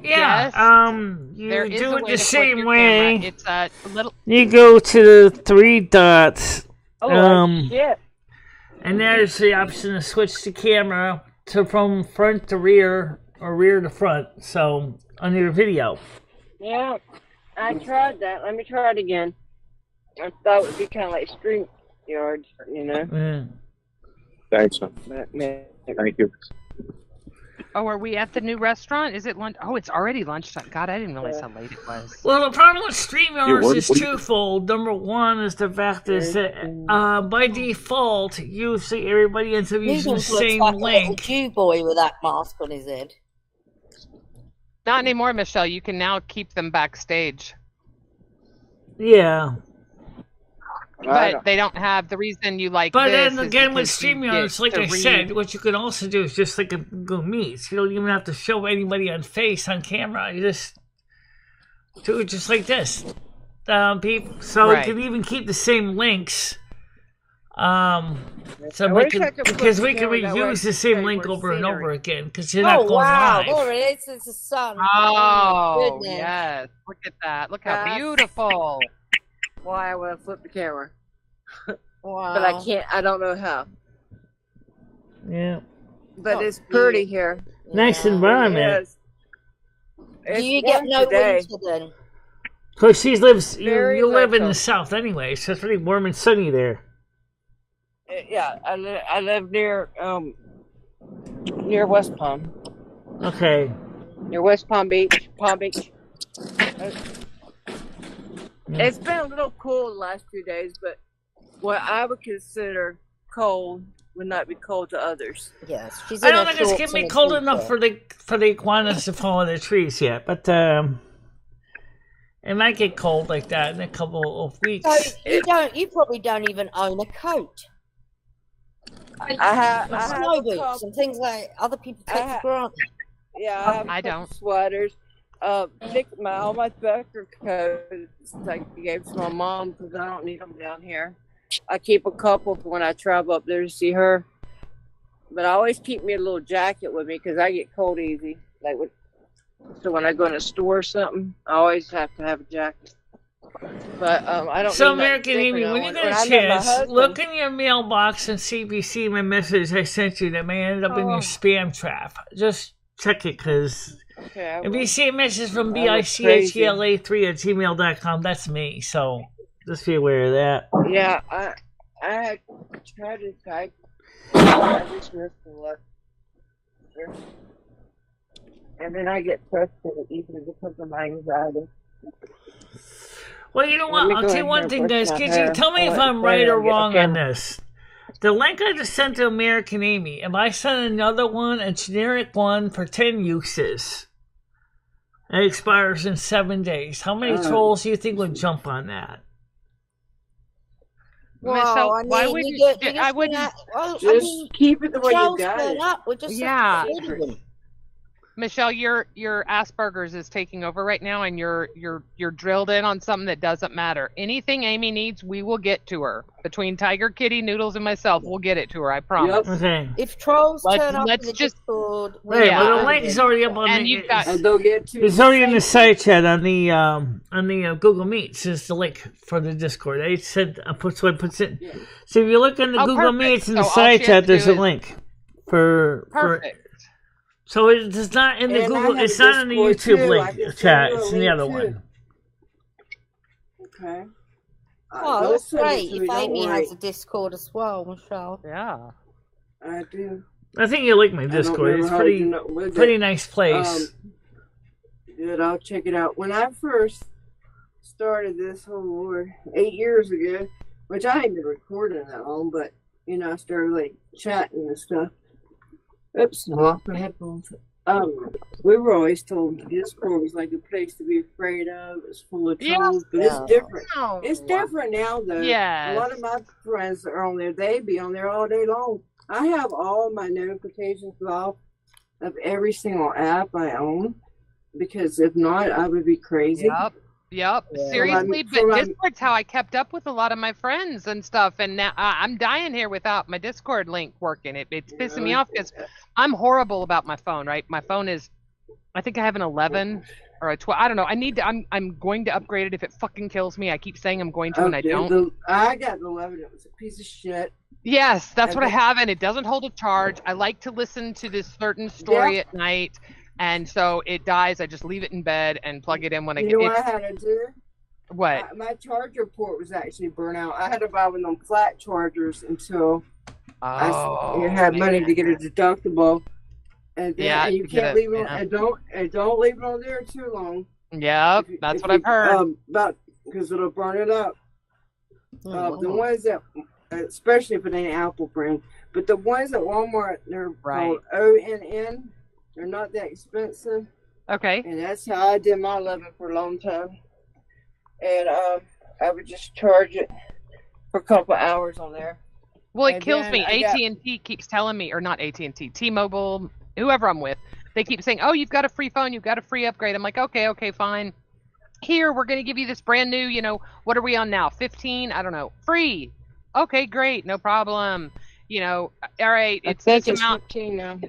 Yeah, Yes. you There is do a it way the to flip same your way. camera. It's a little. You go to the three dots, Oh, shit. and there's the option to switch the camera from front to rear or rear to front. So on your video. Yeah, I tried that. Let me try it again. I thought it would be kind of like StreamYard, you know. Mm. Thanks, man. But, man, Thank you. Oh, are we at the new restaurant? Is it lunch? Oh, it's already lunchtime. God, I didn't realize how late it was. Well, the problem with StreamYard is what- twofold. Number one is the fact is that by default, usually everybody ends up using the Noodles looks same like a little link. Jew boy with that mask on his head. Not anymore, Michelle. You can now keep them backstage. Yeah. But they don't have the reason you like But this. then is again, with because you StreamYard, get it's like to I read. said, what you can also do is just like a Google Meets. You don't even have to show anybody on face on camera. You just do it just like this. People, so Right. you can even keep the same links. So I we wish can, I could put because we the can camera that way reuse the same so link we're over and over scenery. again because you're not going wow, live. there it is. It's the sun. Oh, goodness. yes. Look at that. Look how That's- beautiful. Why I want to flip the camera. Wow. But I can't. I don't know how. Yeah. But Oh, it's pretty here. Nice Yeah. environment. Yes. Do you get no today. winter then? Because she lives, Very you live in little. the south anyway, so it's pretty warm and sunny there. Yeah, I live near West Palm. Okay. Near West Palm Beach. It's been a little cool the last 2 days, but what I would consider cold would not be cold to others. Yes. She's I in don't her think it's shorts gonna be and a cold enough t-shirt. for the iguanas to fall in the trees yet, but it might get cold like that in a couple of weeks. So you probably don't even own a coat. I have Snow a boots couple- and things like other people take I for granted. Yeah, I have I a couple don't. sweaters. All my Becker coats I gave to my mom because I don't need them down here. I keep a couple for when I travel up there to see her. But I always keep me a little jacket with me because I get cold easy. So when I go in a store or something, I always have to have a jacket. But I don't. So, need nothing American Amy, different. when you get When a I met my chance, husband- look in your mailbox and see if you see my message I sent you that may end up in your spam trap. Just check it, because Okay, I if will. you see a message from I look BICHELA3@gmail.com, that's me. So just be aware of that. Yeah, I had tried to type. I just missed the left. And then I get frustrated easily because of my anxiety. Well, you know Let what? me I'll go tell you in one here thing, and guys. brush my Could you hair. tell me if I'll I'm let right or Daniel get wrong the on camera. this? The link I just sent to American Amy, if I send another one, a generic one for 10 uses, it expires in 7 days. How many trolls do you think would jump on that? Michelle, Well, I why mean, would you you? get- you're I just wouldn't. gonna- well, I Just mean, keep it the way you trolls got turn it. up. We're just Yeah. them. Michelle, your Asperger's is taking over right now, and you're drilled in on something that doesn't matter. Anything Amy needs, we will get to her. Between Tiger Kitty, Noodles, and myself, we'll get it to her. I promise. Okay. If trolls turn up in let's the just- Discord, Right, Yeah. well, the link is already up on And the. you've got- And they'll get to It's already in the side chat on the Google Meets. Is the link for the Discord. I said I put so I put it. So if you look in the Oh, Google perfect. Meets in the So all side she has chat, to there's do a is- link for. Perfect. So it's not in the And I Google. have It's a not in the Discord, YouTube too. I link can send chat. you a It's in the link, other too. one. Okay. well, They'll that's send it great. to If me, don't Amy worry. has a Discord as well, Michelle. Yeah. I do. I think you like my I don't Discord. know It's how to do it with pretty it. nice place. Good, I'll check it out. When I first started this whole 8 years ago, which I ain't been recording that long, but I started like chatting and stuff. Oops, I'm off my headphones. We were always told Discord was like a place to be afraid of. It's full of trolls, but it's different. It's different now, though. Yes. A lot of my friends that are on there, they be on there all day long. I have all my notifications off of every single app I own, because if not, I would be crazy. Yep. Yeah. Seriously, but Discord's how I kept up with a lot of my friends and stuff, and now I'm dying here without my Discord link working. It's pissing me off because I'm horrible about my phone. Right, my phone is, I think I have an 11 or a 12. I don't know. I'm going to upgrade it if it fucking kills me. I keep saying I'm going to, and I don't. I got the 11. It was a piece of shit. Yes, that's what I have, and it doesn't hold a charge. I like to listen to this certain story at night. And so it dies. I just leave it in bed and plug it in when I get it. You know what I had to do? What? My charger port was actually burnt out. I had to buy one of them flat chargers until I had money to get a deductible. And then you can't leave it on. And don't leave it on there too long. Yep, that's what I've heard. Because it'll burn it up. The ones that, especially if it ain't Apple brand, but the ones at Walmart, they're called ONN. They're not that expensive. Okay. And that's how I did my 11 for a long time. And I would just charge it for a couple hours on there. Well, it kills me. AT&T keeps telling me, or not AT&T, T-Mobile, whoever I'm with, they keep saying, oh, you've got a free phone, you've got a free upgrade. I'm like, okay, fine. Here, we're going to give you this brand new, what are we on now? 15? I don't know. Free. Okay, great. No problem. All right. It's this amount. 15 now.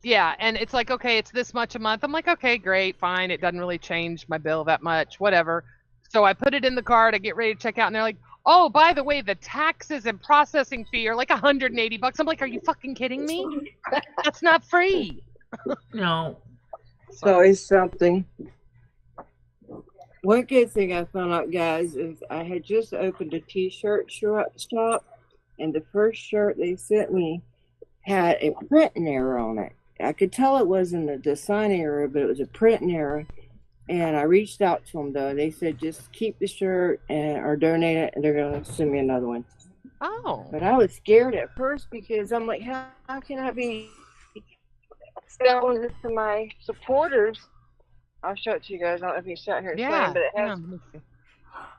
Yeah, and it's like, okay, it's this much a month. I'm like, okay, great, fine. It doesn't really change my bill that much, whatever. So I put it in the card. I get ready to check out, and they're like, oh, by the way, the taxes and processing fee are like $180. I'm like, are you fucking kidding me? That's not free. No. It's always something. One good thing I found out, guys, is I had just opened a t-shirt shop, and the first shirt they sent me had a printing error on it. I could tell it wasn't a design error, but it was a printing error. And I reached out to them, though. They said just keep the shirt or donate it, and they're going to send me another one. Oh. But I was scared at first because I'm like, how can I be selling this to my supporters? I'll show it to you guys. I don't know if you sat here saying, but it has.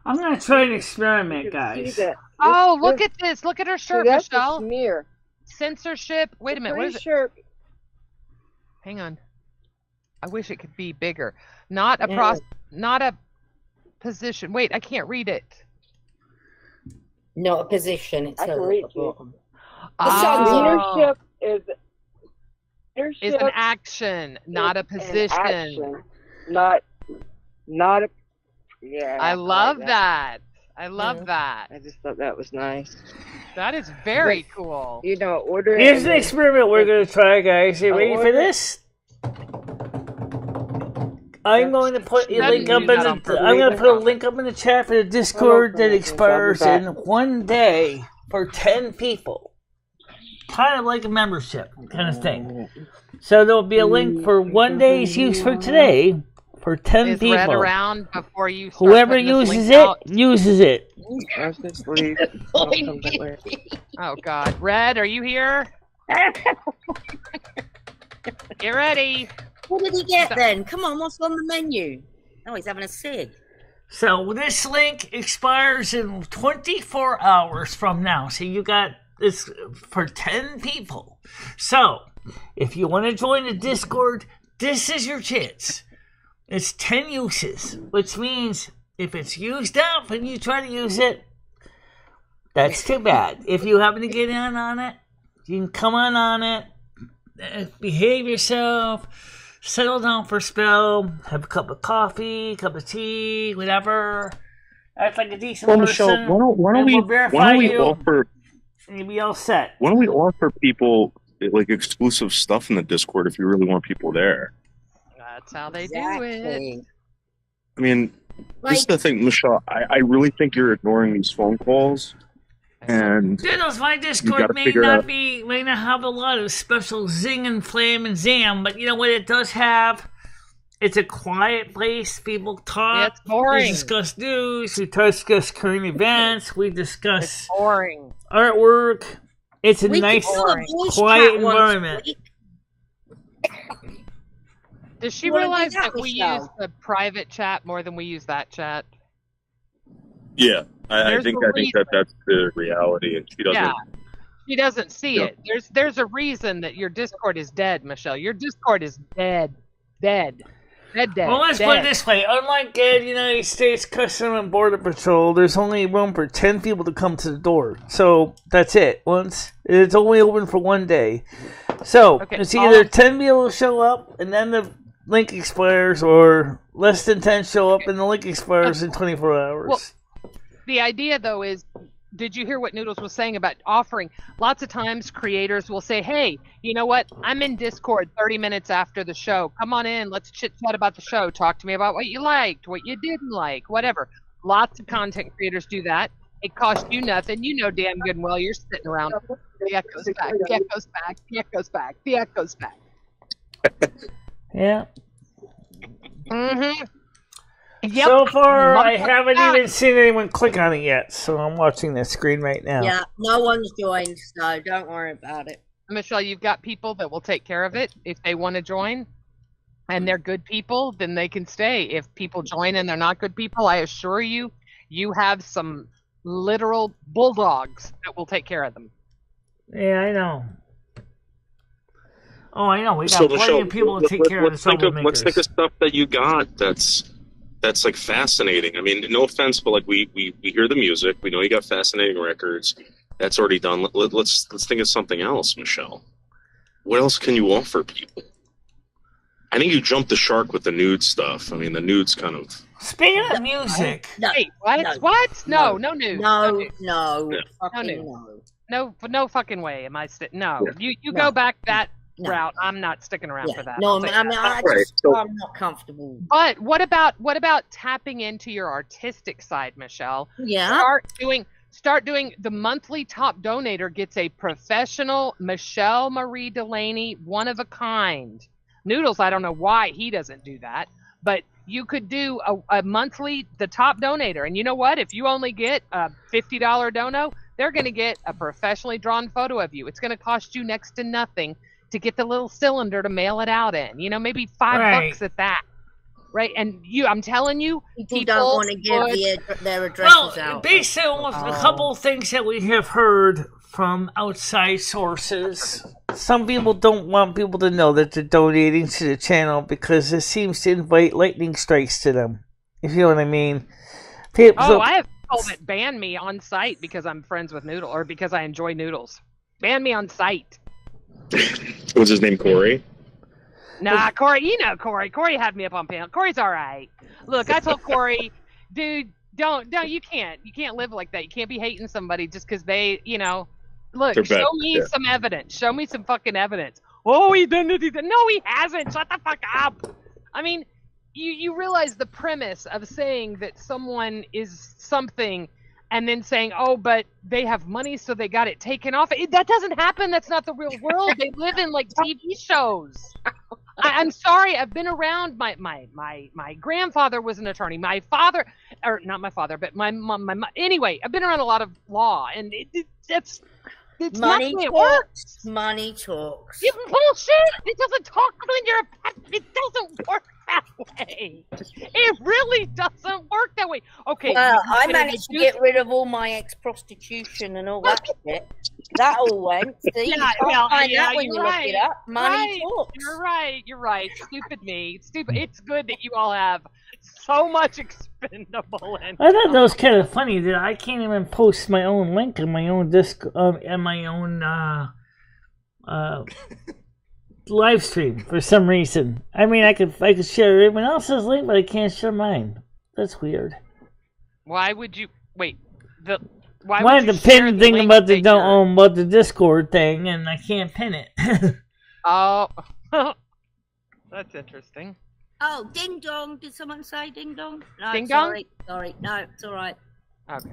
I'm going to try an experiment, guys. Oh, look at this. Look at her shirt, that's Michelle. A smear. Censorship. Wait a minute. What is it? Shirt. Hang on. I wish it could be bigger. Not a position. Wait, I can't read it. Not a position. It's a bottom. Leadership is an action, not a position. Not a. Yeah. I love that. I love that. I just thought that was nice. That is very cool. Order. Here's an experiment we're going to try, guys. You ready for this? I'm going to put a link up in the. I'm going to put a link up in the chat for the Discord that expires in 1 day for 10 people. Kind of like a membership kind of thing. So there will be a link for 1 day's use for today for 10 people. Read around before you start. Whoever uses it uses it. Let's just leave. Oh God, Red, are you here? Get ready. What did he get then? Come on, what's on the menu? Oh, he's having a cig. So this link expires in 24 hours from now. So you got this for 10 people. So if you want to join the Discord, this is your chance. It's 10 uses, which means if it's used up and you try to use it, that's too bad. If you happen to get in on it, you can come on it, behave yourself, settle down for a spell, have a cup of coffee, cup of tea, whatever. Act like a decent person. Michelle, why don't we offer? And you'll be all set. Why don't we offer people like exclusive stuff in the Discord if you really want people there? That's how they do it. I mean, this is the thing, Michelle. I really think you're ignoring these phone calls. And my Discord may not have a lot of special zing and flame and zam, but you know what it does have? It's a quiet place. People talk. It's boring. We discuss news. We discuss current events. We discuss It's boring. artwork. It's a nice, quiet environment. Does she You wanna do realize that, that we Michelle? use the private chat more than we use that chat? Yeah, I There's think a that's the reality, and she doesn't. Yeah. She doesn't see Yeah. it. There's a reason that your Discord is dead, Michelle. Your Discord is dead. Dead. Well, let's put it this way. Unlike the United States Customs and Border Patrol, there's only room for 10 people to come to the door. So that's it. It's only open for one day. So it's either 10 people show up and then the link expires, or less than 10 show up and the link expires in 24 hours. Well, the idea, though, is, did you hear what Noodles was saying about offering? Lots of times creators will say, hey, you know what? I'm in Discord 30 minutes after the show. Come on in. Let's chit-chat about the show. Talk to me about what you liked, what you didn't like, whatever. Lots of content creators do that. It costs you nothing. You know damn good and well you're sitting around. The echo's back. The echo's back. The echo's back. The echo's back. Yeah. Mm-hmm. Yep. So far, I haven't even seen anyone click on it yet, so I'm watching the screen right now. Yeah, no one's joined, so don't worry about it. Michelle, you've got people that will take care of it if they want to join, and they're good people, then they can stay. If people join and they're not good people, I assure you, you have some literal bulldogs that will take care of them. Yeah, I know. Oh, I know. We got plenty of people to take care of the troublemakers. Let's think of stuff that you got that's like fascinating. I mean, no offense, but like we hear the music. We know you got fascinating records. That's already done. Let's think of something else, Michelle. What else can you offer people? I think you jumped the shark with the nude stuff. I mean, the nude's kind of. Speaking of music, Wait, what? What? No news. No fucking way. Am I? No, Yeah. You go back that route. I'm not sticking around for that. No, I'm not comfortable. But what about tapping into your artistic side, Michelle? Yeah. Start doing the monthly top donator gets a professional MicheleMarieDalene, one of a kind. Noodles, I don't know why he doesn't do that, but you could do a monthly, the top donator. And you know what? If you only get a $50 dono, they're going to get a professionally drawn photo of you. It's going to cost you next to nothing to get the little cylinder to mail it out in. Maybe $5 at that. Right, and I'm telling you, people don't want to give their addresses out. Based on a couple of things that we have heard from outside sources, some people don't want people to know that they're donating to the channel because it seems to invite lightning strikes to them. If you know what I mean. I have people that ban me on site because I'm friends with Noodle or because I enjoy Noodles. Ban me on site. What's his name, Corey? Nah, Corey, Corey. Corey had me up on panel. Corey's all right. Look, I told Corey, dude, you can't live like that. You can't be hating somebody just because they, look, show me some evidence. Show me some fucking evidence. Oh, he done it. No, he hasn't. Shut the fuck up. I mean, you realize the premise of saying that someone is something and then saying, oh, but they have money, so they got it taken off. That doesn't happen. That's not the real world. They live in like TV shows. I'm sorry. I've been around. My grandfather was an attorney. My father, or not my father, but my mom. Anyway, I've been around a lot of law, and it's money not the way it works. Money talks. You bullshit. It doesn't talk when you're a pet. It doesn't work that way. It really doesn't work that way. Okay. Well, I managed to get rid of all my ex-prostitution and all that shit. That all went. See, you can't find that when you look it up. Money talks. You're right. Stupid me. Stupid. It's good that you all have so much expendable income. I thought that was kind of funny that I can't even post my own link on my own and my own live stream for some reason. I mean, I could share everyone else's link, but I can't share mine. That's weird. Why would you wait? Why the pin thing about about the Discord thing, and I can't pin it. Oh, that's interesting. Oh, ding dong! Did someone say ding dong? No, ding dong. Sorry. No, it's all right. Okay.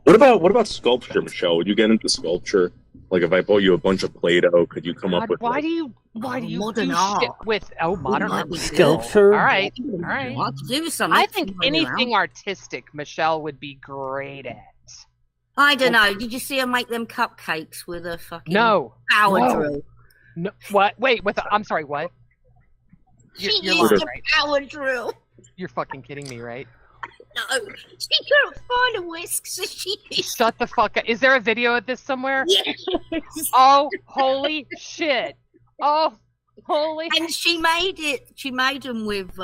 What about sculpture, Michelle? Would you get into sculpture? Like if I bought you a bunch of Play-Doh, could you come up with? Why do you Why do you modern do art. shit with modern art? Sculpture. All right, all right. I could do something. I think anything artistic Michelle would be great at. I don't know. Did you see her make them cupcakes with a fucking power drill? No, what? Wait, I'm sorry, what? She You're used lying, a right? power drill. You're fucking kidding me, right? No, she couldn't find a whisk, so she Shut the fuck up. Is there a video of this somewhere? Yes. Oh, holy shit. Oh, holy. And she made it. She made them with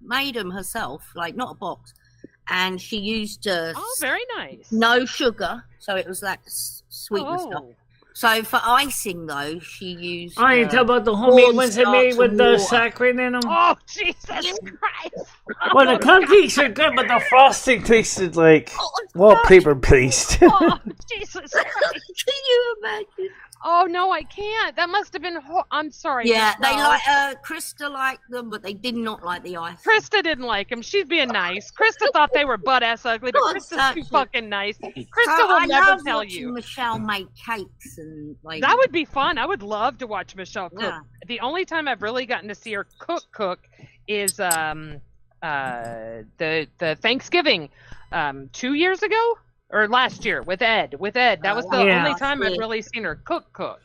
made them herself, like not a box. And she used very nice. No sugar, so it was like sweet and stuff. So for icing though, she used. Oh, you talk about the homemade ones they made with the saccharin in them? Oh, Jesus Christ. Well, the cupcakes are good, but the frosting tasted like wallpaper paste. Oh, Jesus Christ. Can you imagine? Oh, no, I can't. That must have been... I'm sorry. Yeah, Michelle. they like... Krista liked them, but they did not like the ice. Krista didn't like them. She's being nice. Krista thought they were butt-ass ugly, but Krista's too fucking nice. Krista will never tell you. Michelle make cakes and... like. That would be fun. I would love to watch Michelle cook. Yeah. The only time I've really gotten to see her cook is the Thanksgiving 2 years ago? Or last year with Ed. That was the only time I've really seen her cook.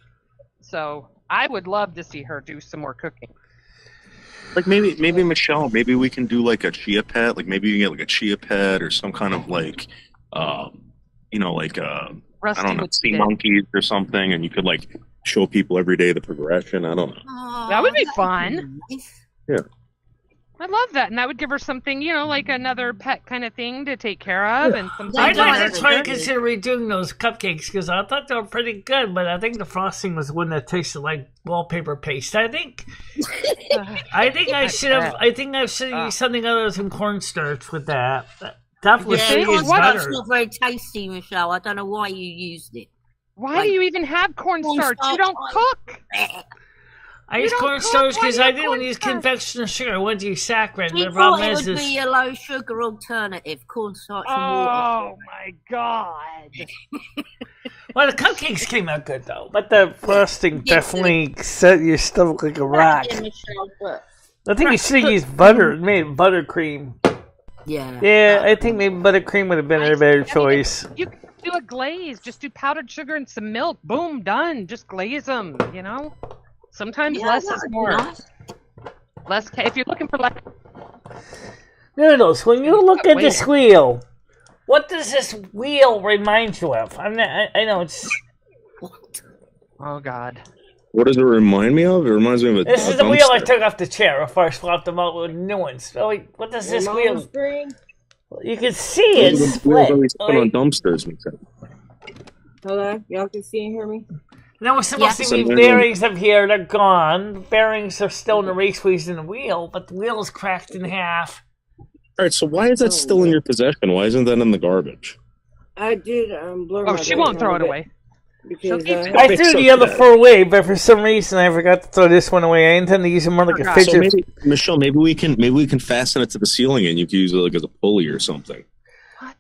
So I would love to see her do some more cooking. Like maybe Michelle, maybe we can do like a chia pet. Like maybe you can get like a chia pet or some kind of like, like I don't know, sea monkeys or something, and you could like show people every day the progression. I don't know. That would be fun. Yeah. I love that, and that would give her something, like another pet kind of thing to take care of, and something. I'd like to try to consider redoing those cupcakes because I thought they were pretty good, but I think the frosting was one that tasted like wallpaper paste. I think I should have used something other than cornstarch with that. That was cornstarch not very tasty, Michelle. I don't know why you used it. Why do you even have cornstarch? You don't cook. I use cornstarch because I didn't want to use conventional sugar. I wanted to use saccharin. She thought it would be a low sugar alternative, cornstarch and water. Oh my god! Well, the cupcakes came out good though, but the frosting definitely set your stomach like a rock. I think you should have used butter, made buttercream. Yeah. Yeah, I think maybe buttercream would have been a better choice. You could do a glaze. Just do powdered sugar and some milk. Boom, done. Just glaze them. Sometimes less is more. Nice. Less. If you're looking for like Noodles, when you look at this wheel, what does this wheel remind you of? I know it's. Oh God. What does it remind me of? It reminds me of a. This is the wheel I took off the chair before I swapped them out with new ones. Oh, wait, what does this wheel? Screen? You can see it split. Always put on dumpsters. Hello, y'all can see and hear me. Now we're supposed to be bearings up here. They're gone. The bearings are still in the race wheels in the wheel, but the wheel is cracked in half. All right, so why is that still in your possession? Why isn't that in the garbage? I did blur my. Oh, she won't throw it away. Because I threw the other four away, but for some reason I forgot to throw this one away. I intend to use it more like a fidget. So Michelle, maybe we can fasten it to the ceiling, and you can use it like as a pulley or something.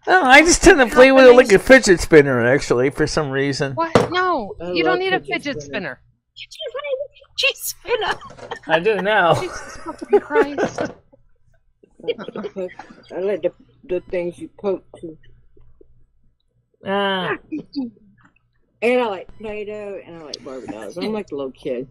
No, I just tend to play with it like a fidget spinner, actually, for some reason. What? No, you don't need a fidget spinner. Fidget spinner. I do now. Jesus fucking Christ. I like the things you poke to. And I like Play-Doh, and I like Barbie dolls. I'm like a little kid.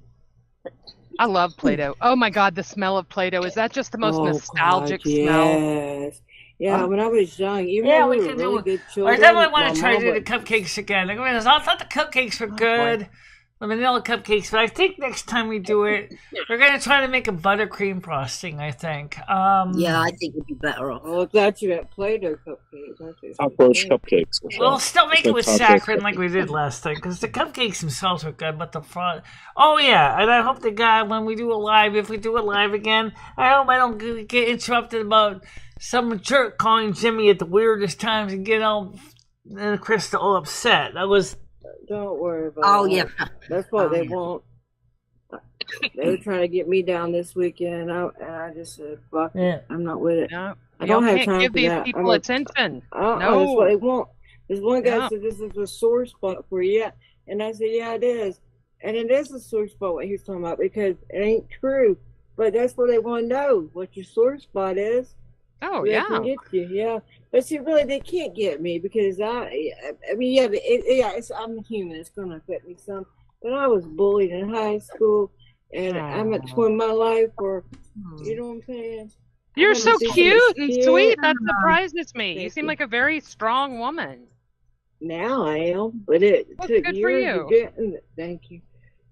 I love Play-Doh. Oh my God, the smell of Play-Doh. Is that just the most nostalgic smell? Yes. Yeah, when I was young, even Yeah, though we we were can really do good it. I children. definitely want to try to mom do the would- cupcakes again. I thought the cupcakes were good. The vanilla cupcakes, but I think next time we do it, we're going to try to make a buttercream frosting, I think. Yeah, I think we'd be better off. Oh, I thought you had Play-Doh cupcakes. Cockroach cupcakes. We'll still make it with It's saccharin like we did last time, because the cupcakes themselves are good, but the front... Oh, yeah, and I hope the guy, when we do it live, if we do it live again, I hope I don't get interrupted about some jerk calling Jimmy at the weirdest times and get all Krista all upset. That was... Don't worry about it. Oh, yeah. That's what they want. They were trying to get me down this weekend, and I just said, fuck it. I'm not with it. No, I don't have time give for these that. people attention. No. That's what they want. This one guy said, this is a sore spot for you. And I said, yeah, it is. And it is a sore spot what he's talking about because it ain't true. But that's what they want to know, what your sore spot is. Oh, So yeah. they can get you, yeah. But see, really, they can't get me because I'm human. It's going to affect me some. But I was bullied in high school, and I'm at the point in my life where, you know what I'm saying? You're so cute and sweet. That surprises me. You Thank seem you. like a very strong woman. Now I am, but it Well, took good for years you. to get. Thank you.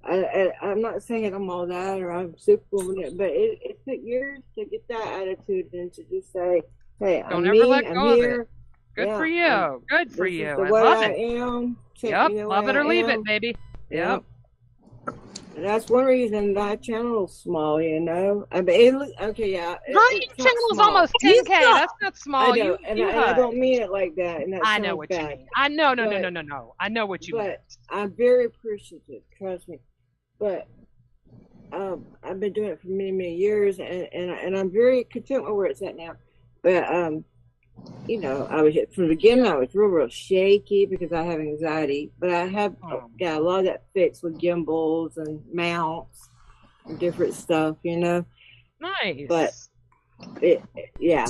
I'm not saying I'm all that or I'm superwoman, but it took years to get that attitude and to just say, "Hey, Don't I'm ever me. let I'm go of here. it. Good Yeah, for you. Good for this you. is the I way love I it. am. Take Yep. me the Love way it or I leave am." it, baby. Yep. And that's one reason my channel's small, you know. I mean, okay, yeah. Right, It's your not channel's small. almost You 10K. got- That's not I small. know, and I don't mean it like that, and that I know sounds what you bad. mean. I know, no. I know what you But meant. I'm very appreciative, trust me. But I've been doing it for many, many years, and I'm very content with where it's at now. But you know, from the beginning I was real shaky because I have anxiety. But I have got a lot of that fixed with gimbals and mounts and different stuff, you know. Nice. But yeah.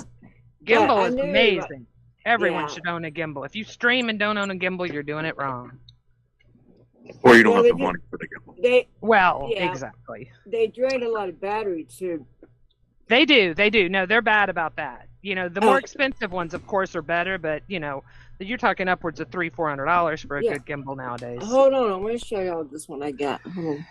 Gimbal But I is knew, amazing. Everyone yeah. should own a gimbal. If you stream and don't own a gimbal, you're doing it wrong. Or you don't Well, have they the money for the gimbal. Well, Yeah. exactly. They drain a lot of battery too. They do. No, they're bad about that. You know, the more expensive ones, of course, are better. But you know, you're talking upwards of $300-400 for a good gimbal nowadays. Hold on, I'm going to show y'all this one I got. Hold on.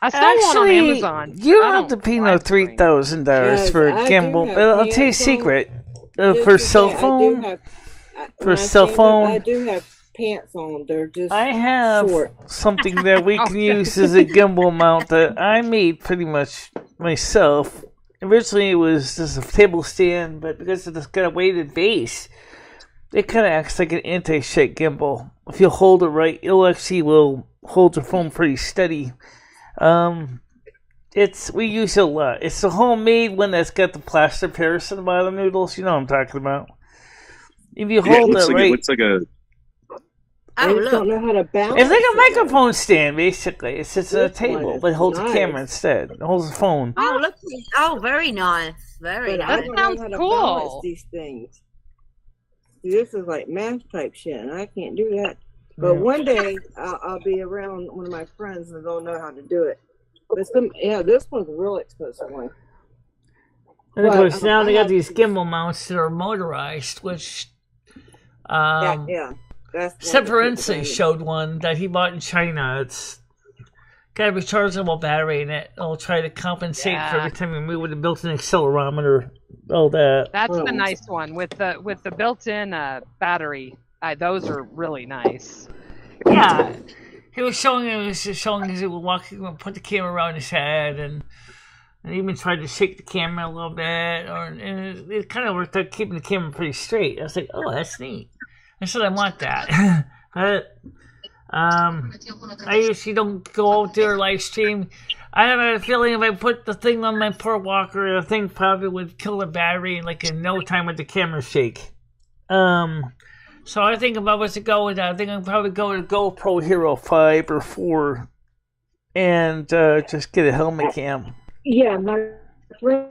I saw one on Amazon. You don't have to pay no $3,000 for a gimbal. But I'll tell you a secret. For a cell phone, for a cell phone, I do have pants on. They're just I have short. something that we can use as a gimbal mount that I made pretty much myself. Originally, it was just a table stand, but because it's got a weighted base, it kind of acts like an anti-shake gimbal. If you hold it right, it will hold your phone pretty steady. We use it a lot. It's the homemade one that's got the plaster Paris in the bottom noodles. You know what I'm talking about. If you hold it right, It looks like a. I just don't know how to balance. It's like a microphone stand, basically. It sits on a table, but it holds a camera instead. It holds a phone. Oh, look! Oh, very nice, very But nice. I don't know how to cool. balance these things. See, this is like math type shit, and I can't do that. But one day I'll be around one of my friends and they'll know how to do it. But this one's a real expensive one. And of course, now they got these gimbal mounts that are motorized, which Severense showed one that he bought in China. It's got a rechargeable battery in it. It'll try to compensate for every time you move with a built-in accelerometer. All that. That's the nice one with the built-in battery. Those are really nice. Yeah, he was showing as he was walking, put the camera around his head, and even tried to shake the camera a little bit, and it kind of worked out keeping the camera pretty straight. I was like, oh, that's neat. I said I want that, but I usually don't go out there live stream. I have a feeling if I put the thing on my port walker, the thing probably would kill the battery like in no time with the camera shake. So I think if I was to go with that, I think I'd probably go with a GoPro Hero 5 or 4 and just get a helmet cam. Yeah, my friend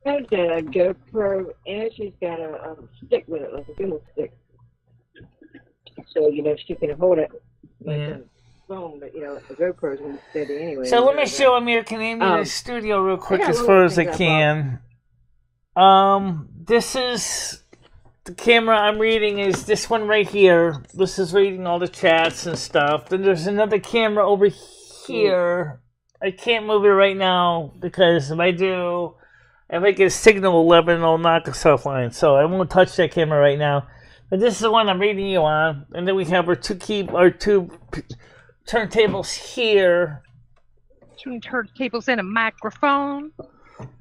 got a GoPro and she's got a stick with it, like a gimbal stick. So, she can hold it like a phone, but, the GoPro's going to be steady anyway. So let me show American Amy the studio real quick as far as I can. This is... The camera I'm reading is this one right here. This is reading all the chats and stuff. Then there's another camera over here. I can't move it right now because if I get a signal 11, it'll knock us offline. So I won't touch that camera right now. But this is the one I'm reading you on. And then we have our two turntables here. Two turntables and a microphone.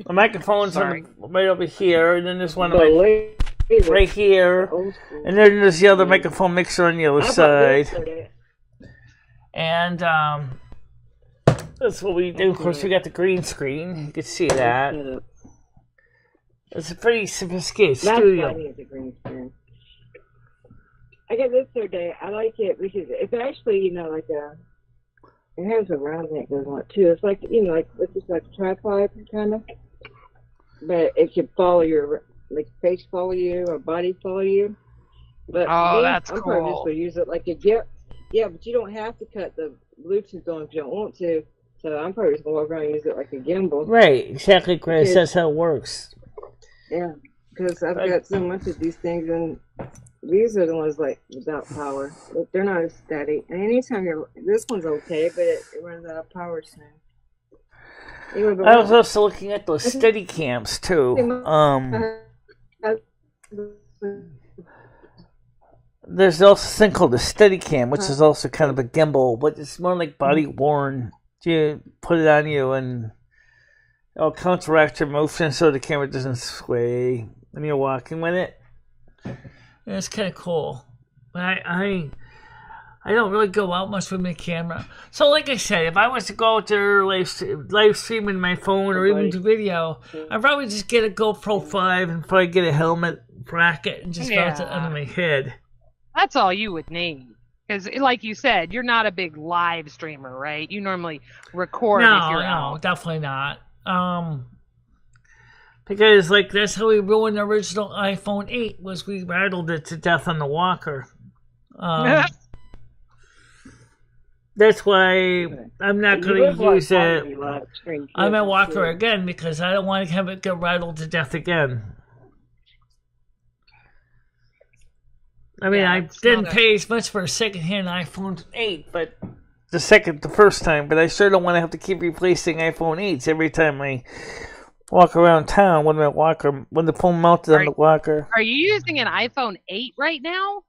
The microphone's right over here. And then there's one right here, and then there's the other microphone mixer on the other side. And that's what we do. Of course, we got the green screen. You can see that. It's a pretty sophisticated studio. I got this today. I like it because it's actually, like it has a round that goes on it too. It's like, you know, like it's just like a tripod kind of, but it can follow your, like, face follow you or body follow you. But Oh, me, that's I'm probably just cool. gonna use it like a gift. Yeah, but you don't have to cut the Bluetooth on if you don't want to. So I'm probably just gonna walk around and use it like a gimbal. Right, exactly, Chris. Because, That's how it works. yeah, because I've got so much of these things, and these are the ones like without power. They're not as steady. And anytime this one's okay, but it runs out of power soon. Anyway, but I was also looking at those steady cams too. There's also a thing called the Steadicam, which is also kind of a gimbal, but it's more like body worn. You put it on you and it'll counteract your motion so the camera doesn't sway when you're walking with it. And it's kind of cool. I don't really go out much with my camera. So like I said, if I was to go out there live streaming my phone or even do video, I'd probably just get a GoPro 5 and probably get a helmet bracket and just mount it under my head. That's all you would need. Because, like you said, you're not a big live streamer, right? You normally record if you're out. No, definitely not. Because, like, that's how we ruined the original iPhone 8, was we rattled it to death on the walker. That's why I'm not going to use it on my walker again, because I don't want to have it get rattled to death again. I mean, I didn't pay as much for a second-hand iPhone 8, but the first time, but I sure don't want to have to keep replacing iPhone 8s every time I walk around town when the phone mounted on the walker. Are you using an iPhone 8 right now?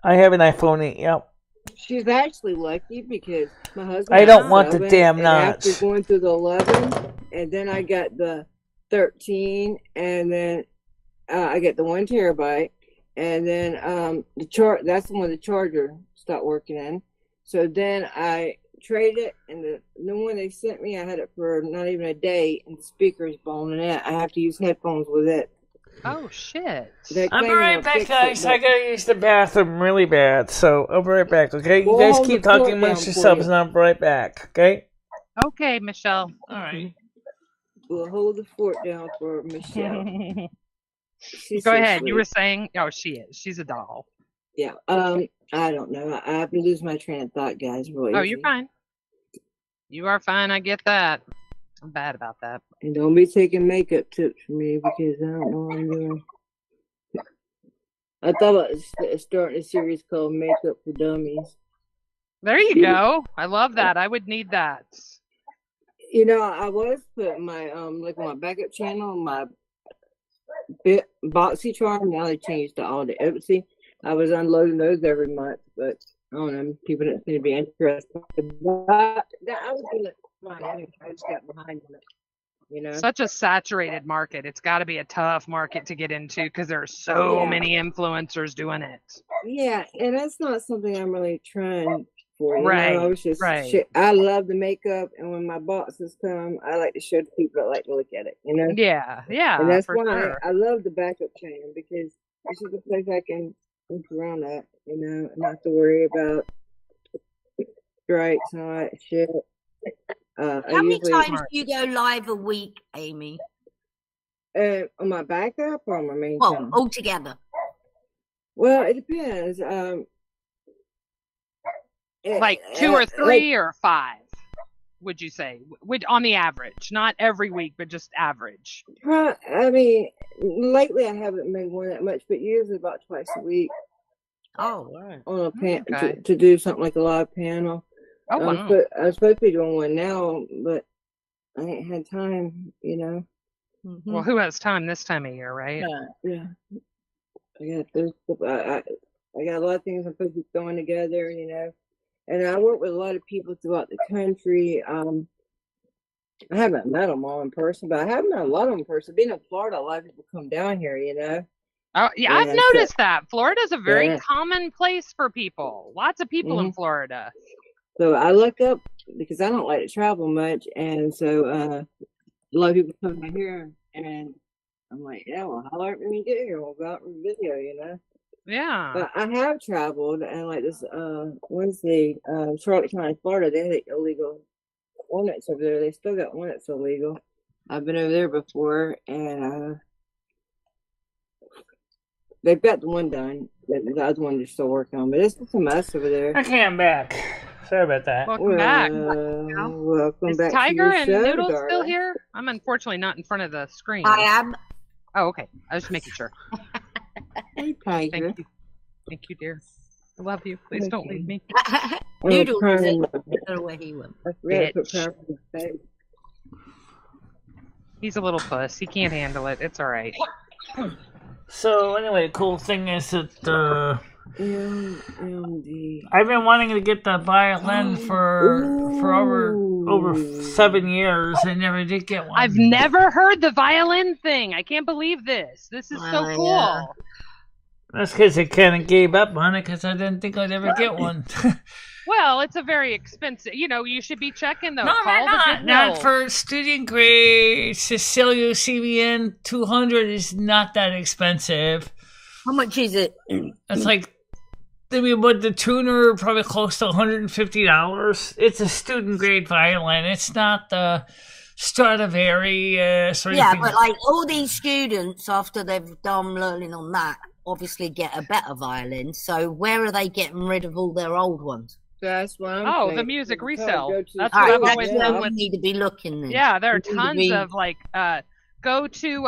I have an iPhone 8, yep. She's actually lucky because my husband. I don't want the damn notch. After going through the 11, and then I got the 13, and then I get the 1 terabyte. And then that's the one the charger stopped working in. So then I traded it, and the new one they sent me, I had it for not even a day, and the speaker's blown in it. I have to use headphones with it. Oh, shit. I'll be right back, guys. I gotta use the bathroom really bad, so I'll be right back, okay? You guys keep talking amongst yourselves, and I'll be right back, okay? Okay, Michelle. All right. We'll hold the fort down for Michelle. Go ahead. Sweet. You were saying, oh, she is. She's a doll. Yeah. I don't know. I have to lose my train of thought, guys. Really. Oh, you're fine. You are fine. I get that. I'm bad about that. And don't be taking makeup tips from me because I don't know what I'm doing. I thought about starting a series called Makeup for Dummies. There you go. I love that. I would need that. You know, I was putting my like on my backup channel, my Boxy charm. Now they changed to all the Etsy. I was unloading those every month, but I don't know. People didn't seem to be interested. But I was doing it fine anyway. I just got behind on it. You know, such a saturated market. It's got to be a tough market to get into because there are so many influencers doing it. Yeah, and that's not something I'm really trying for. Right. I was just I love the makeup, and when my boxes come, I like to show the people that like to look at it. You know. Yeah, yeah. And that's why I love the backup channel because this is a place I can look around at. You know, and not have to worry about strikes and all that shit. How many times do you go live a week, Amy? On my backup or on my main channel? All together. Well, it depends. Like 2 or 3 or 5, would you say? On the average, not every week, but just average. I mean, lately I haven't made one that much, but usually about twice a week. Oh, right. On a to do something like a live panel. Oh, wow. I'm supposed to be doing one now, but I ain't had time, you know. Mm-hmm. Well, who has time this time of year, right? Yeah. I got a lot of things I'm supposed to be throwing together, you know. And I work with a lot of people throughout the country. I haven't met them all in person, but I have met a lot of them in person. Being in Florida, a lot of people come down here, you know. Oh, yeah, I've noticed that. Florida's a very common place for people. Lots of people in Florida. So I look up because I don't like to travel much, and so a lot of people come down here, and I'm like, yeah, well, holler at me when you get here. We'll go out and video, you know. Yeah. But I have traveled, and like this Wednesday, Charlotte County, Florida, they had illegal ordinance over there. They still got ordinance illegal. I've been over there before, and they've got the one done. The other one they're still working on, but it's just a mess over there. Okay, I'm back. Sorry about that. Welcome back. Welcome Is back. Tiger to and your show, Noodles still darling. here? I'm unfortunately not in front of the screen. I am. Oh, okay. I was just making sure. Hey, Tiger. Thank you. Thank you, dear. I love you. Please don't leave me. Noodles. I'm I crying. don't know where he went. I forgot to put Bitch. powder in his face. He's a little puss. He can't handle it. It's all right. So anyway, the cool thing is that MMD. I've been wanting to get the violin for over 7 years. I never did get one. I've never heard the violin thing. I can't believe this. This is so Oh, cool. yeah. That's because I kind of gave up on it because I didn't think I'd ever get one. Well, it's a very expensive. You should be checking though. No, Call the Goodwill. not for student grade. Cecilia CBN 200 is not that expensive. How much is it? It's like, but the tuner probably close to $150. It's a student grade violin. It's not the Stradivari sort of Yeah, thing. but like all these students, after they've done learning on that, obviously get a better violin. So where are they getting rid of all their old ones? That's what I'm Oh, saying. the music Go resell. to the That's All what right, I've that's always where done we with. need to be looking then. Yeah, there are We need to tons be- of like. Go to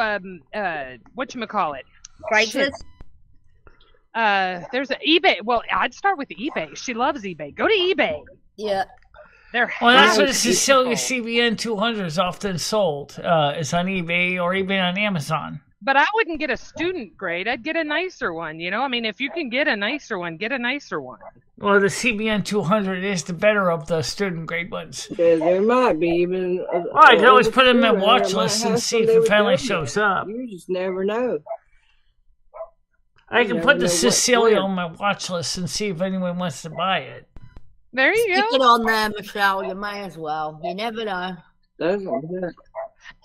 whatchamacallit. Craigslist. There's an eBay. Well, I'd start with eBay. She loves eBay. Go to eBay. Yeah. They're Well, that's what beautiful. Cecilia CBN 200 is often sold. It's on eBay or even on Amazon. But I wouldn't get a student grade. I'd get a nicer one. I mean, if you can get a nicer one, get a nicer one. Well, the CBN 200 is the better of the student grade ones. There might be even. Well, I can always put them in watch list and see if it finally shows up. You just never know. I You can never put know the what's Cecilia where. on my watch list and see if anyone wants to buy it. There you Stick go. it on there, Michelle. You may as well. You never know. That's what I'm saying.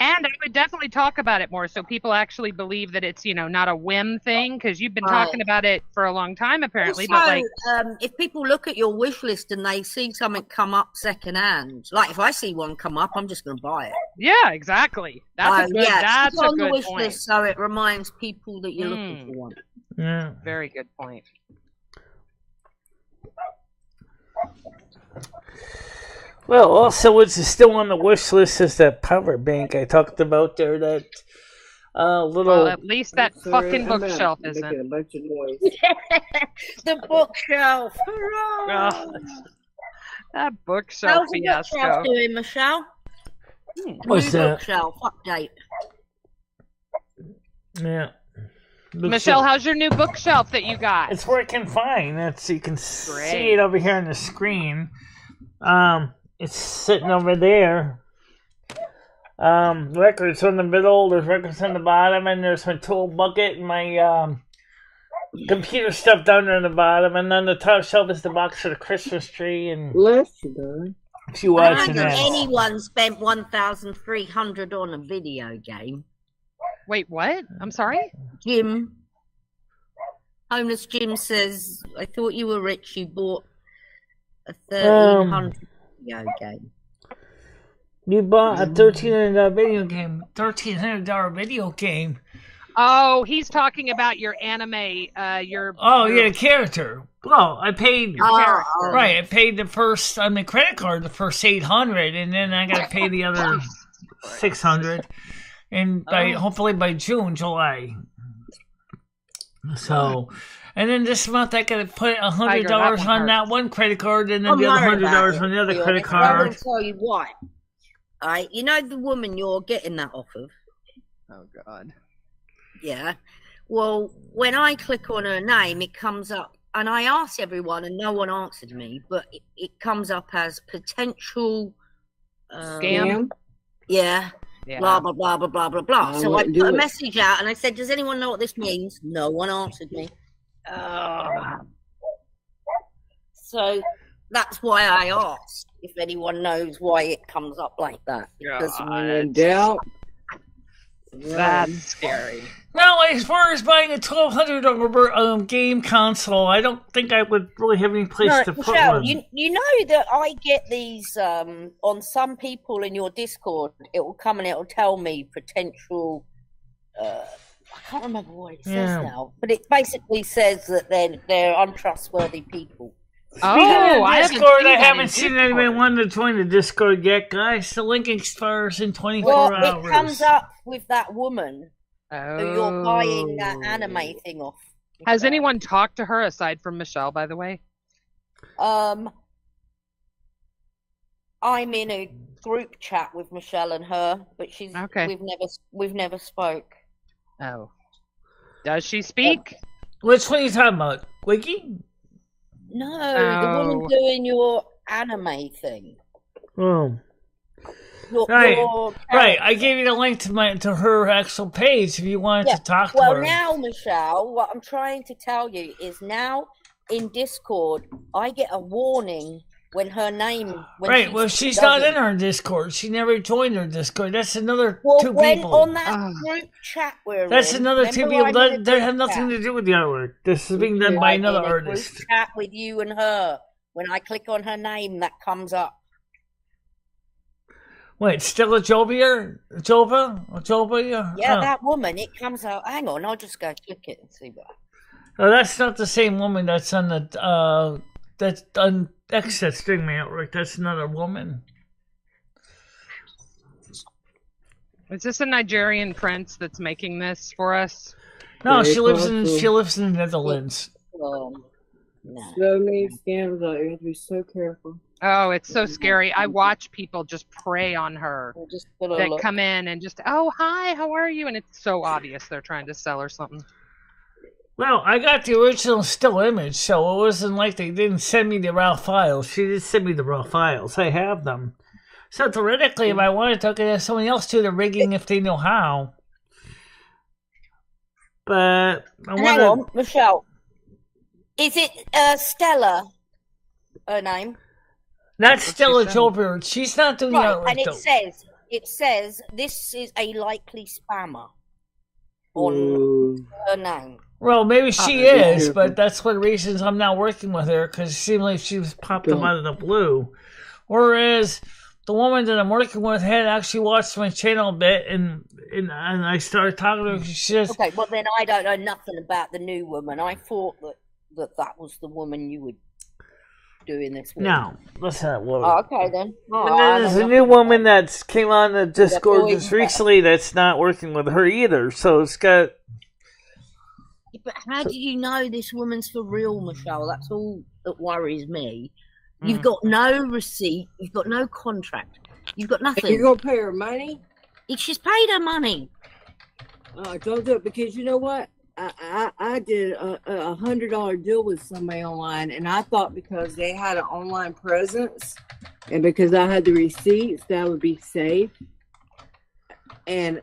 And I would definitely talk about it more so people actually believe that it's, not a whim thing, because you've been Right. talking about it for a long time apparently. Also, But like, if people look at your wish list and they see something come up secondhand, like if I see one come up, I'm just going to buy it. yeah, exactly. That's a good. That's stick it a on the good wish point. list so it reminds people that you're looking for one. Yeah. Very good point. Well, also, what's still on the wish list is that power bank I talked about there. That little. Well, at least that Sorry, fucking I'm bookshelf making isn't. a bunch of noise. The bookshelf. Oh, that bookshelf How's the fiasco. bookshelf doing, Michelle? What's New that? bookshelf update. Yeah. Michelle, how's your new bookshelf that you got? It's working fine. You can see Great. it over here on the screen. It's sitting over there. Records on the middle, there's records on the bottom, and there's my tool bucket and my computer stuff down there on the bottom, and on the top shelf is the box for the Christmas tree and Bless you, darling. a few I odds don't and think ends. anyone spent 1,300 on a video game. Wait, what? I'm sorry? Jim. Homeless Jim says, I thought you were rich. You bought a 1,300 video game. You bought a $1,300 video game. $1,300 video game. Oh, he's talking about your anime, your... Oh, your- yeah, character. Well, I paid. Oh, Right, I paid the first on the credit card, the first $800, and then I got to pay the other $600, and hopefully by July. So, and then this month I got to put $100 that one on that hurts. one credit card, and then I'm the other worried about $100 it, on the other to be credit honest. I card. will tell you why. Alright, you know the woman you're getting that off of? Oh, God. Yeah. Well, when I click on her name, it comes up, and I asked everyone, and no one answered me, but it comes up as potential Scam? Yeah. Yeah. Blah blah blah blah blah blah blah. I So I wouldn't put do a it. message out, and I said, "Does anyone know what this means?" No one answered me. So that's why I asked if anyone knows why it comes up like that. Because When in doubt, That's scary. Now, as far as buying a $1,200 game console, I don't think I would really have any place to put Michelle, one. you know that I get these on some people in your Discord. It will come and it will tell me potential. I can't remember what it says now, but it basically says that they're untrustworthy people. Discord, I haven't seen anyone want to join the Discord yet, guys. The link expires in 24 hours. It comes up with that woman who you're buying that anime thing off. Has anyone talked to her aside from Michelle, by the way? I'm in a group chat with Michelle and her, but she's we've never spoke. Oh. Does she speak? Which one are you talking about? Wiki? No, the woman doing your anime thing. Oh. Your right. I gave you the link to her actual page if you wanted to talk to her. Well, now, Michelle, what I'm trying to tell you is now in Discord, I get a warning when her name. She's not in our Discord. She never joined our Discord. That's another two people. On that group chat that's another two people. That have nothing to do with the artwork. This is being done by another artist. Group chat with you and her. When I click on her name, that comes up. Wait, Stella Jova? Yeah, that woman. It comes out. Hang on, I'll just go click it and see what. Oh, that's not the same woman that's on the that's on X that's doing my artwork. That's another woman. Is this a Nigerian prince that's making this for us? No, she lives in the Netherlands. So many scams out. You have to be so careful. Oh, it's so scary. I watch people just prey on her that come in and just, oh, hi, how are you? And it's so obvious they're trying to sell her something. Well, I got the original still image, so it wasn't like they didn't send me the raw files. She did send me the raw files. I have them. So theoretically, if I wanted to, I could have someone else do the rigging if they know how. But hang on, Michelle. Is it Stella? Her name? Not Stella Jolbert. She's not doing that. And it says this is a likely spammer on her name. Well, maybe she is, but that's one of the reasons I'm not working with her, because it seemed like she was popped up out of the blue. Whereas the woman that I'm working with had actually watched my channel a bit, and I started talking to her. She says, okay, well then I don't know nothing about the new woman. I thought that was the woman you were doing this with. No, that's not what. Oh, okay then. And then there's a new woman that came on the Discord just recently that's not working with her either. So it's got. But how do you know this woman's for real, Michelle? That's all that worries me. You've got no receipt. You've got no contract. You've got nothing. You're going to pay her money? She's paid her money. Don't do it, because you know what? I did a $100 deal with somebody online, and I thought because they had an online presence and because I had the receipts, that would be safe. And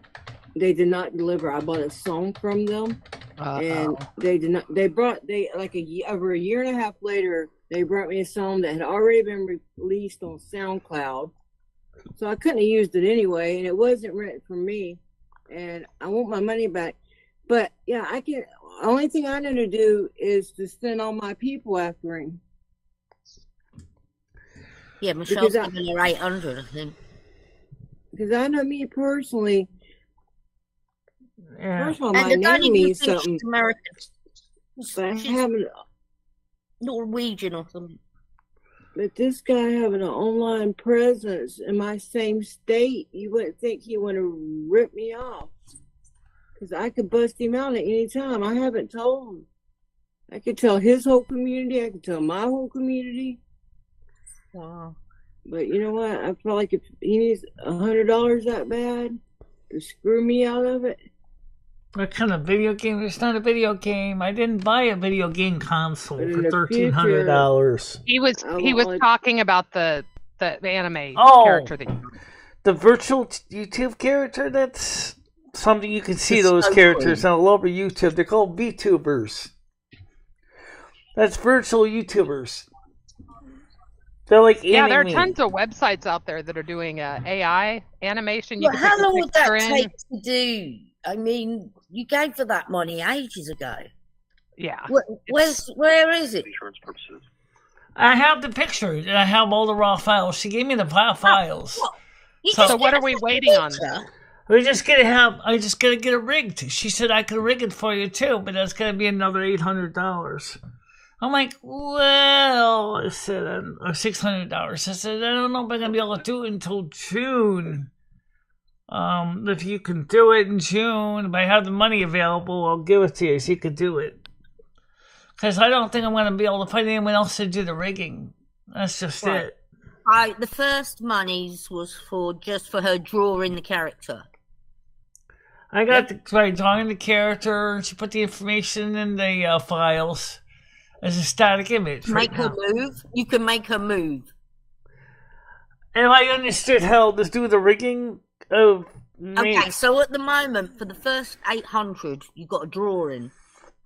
they did not deliver. I bought a song from them. And they did not. Over a year and a half later, they brought me a song that had already been released on SoundCloud, so I couldn't have used it anyway, and it wasn't written for me, and I want my money back. But yeah, I can. Only thing I know to do is to send all my people after him. Yeah, Michelle's giving her 800, I think. Because I know me personally. Yeah. First of all, my name means something. American. But I haven't. Norwegian or something. But this guy having an online presence in my same state, you wouldn't think he would to rip me off. Because I could bust him out at any time. I haven't told him. I could tell his whole community. I could tell my whole community. Wow. But you know what? I feel like if he needs $100 that bad to screw me out of it. What kind of video game? It's not a video game. I didn't buy a video game console for $1,300. He was talking about the anime character that the virtual YouTube character. That's something you can see those characters all over YouTube. They're called VTubers. That's virtual YouTubers. They're like Yeah, there are animated. tons of websites out there that are doing AI animation. Well, can how put your long would that picture in. take to do? I mean, you gave her that money ages ago. Yeah. Where is it? Insurance purposes. I have the pictures and I have all the raw files. She gave me the files. What? You So- just So what get are we a waiting on? picture? I just gotta get it rigged. She said I could rig it for you too, but that's gonna be another $800. I'm like, well, I said, or $600. I said, I don't know if I'm gonna be able to do it until June. If you can do it in June, if I have the money available, I'll give it to you so you could do it. Because I don't think I'm gonna be able to find anyone else to do the rigging. That's just Right. it. The first monies was just for her drawing the character. I got drawing the character. She put the information in the files as a static image. Make her move. You can make her move. And I understood how to do the rigging of. Okay, so at the moment, for the first 800, you got a drawing.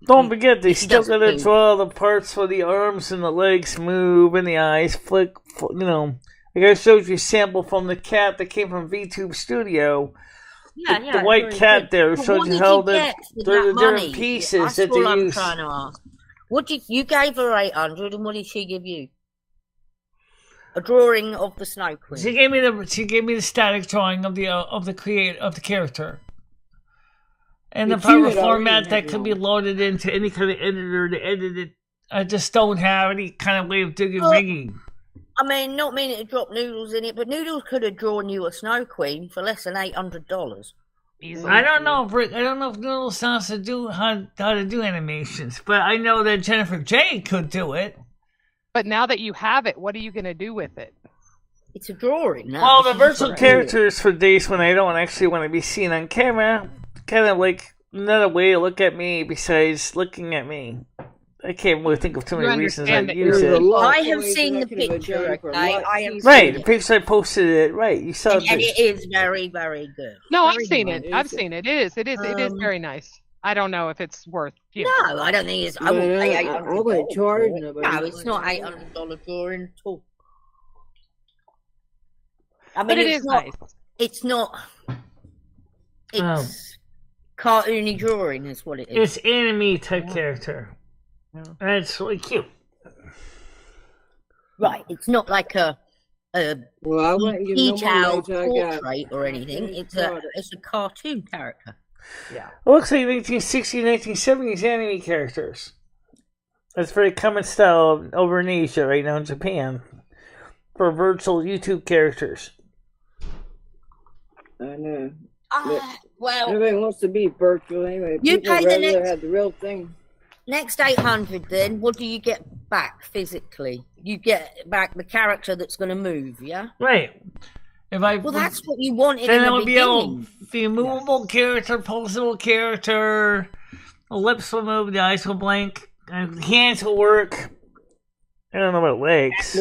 Don't forget, they She still doesn't gotta move. draw the parts where the arms and the legs move and the eyes flick. You know, like I showed you a sample from the cat that came from VTube Studio. Yeah, The white very cat good. there But shows what you did how you the get for they're that the different money? pieces That's that all they I'm use. trying to ask. What did you gave her 800, and what did she give you? A drawing of the Snow Queen. She gave me the static drawing of the character. And the But you proper had already format had that could be one. loaded into any kind of editor to edit it. I just don't have any kind of way of doing Well, rigging. I mean, not meaning to drop Noodles in it, but Noodles could have drawn you a Snow Queen for less than $800. Easily. I don't know if Noodles knows to do how to do animations, but I know that Jennifer J could do it. But now that you have it, what are you going to do with it? It's a drawing. No, Well, the she's virtual got it. characters for days when I don't actually want to be seen on camera, kind of like another way to look at me besides looking at me. I can't really think of too You many reasons understand I'd that use There's a it. lot I of have ways seen that the I could have picture, done for a okay? lot I have cheaper. Right, the picture I posted it. Right, you saw And it. it is very, very good. No, I've Very seen good. it. I've seen it. It is very nice. I don't know if it's worth. No, I don't think it's. I But wouldn't pay I $800. wouldn't charge for it. nobody. No, it's not $800 drawing at all. I mean, But it it's is not. nice. It's not. It's cartoony drawing, is what it is. It's anime type character. Yeah. And it's really cute. Right. It's not like a Well, I wouldn't give no detailed more than I got. portrait or anything. It's a cartoon character. Yeah. It looks like 1960s, 1970s anime characters. That's very common style over in Asia right now in Japan for virtual YouTube characters. I know. Well, Everybody wants to be virtual anyway. You People pay the rather next- have the real thing. next 800. Then what do you get back physically? You get back the character that's going to move. Yeah. Right. If I Well, that's what you wanted then in it the would be able beginning. to be a movable character, posable character. The lips will move, the eyes will blink, and the hands will work. I don't know about legs.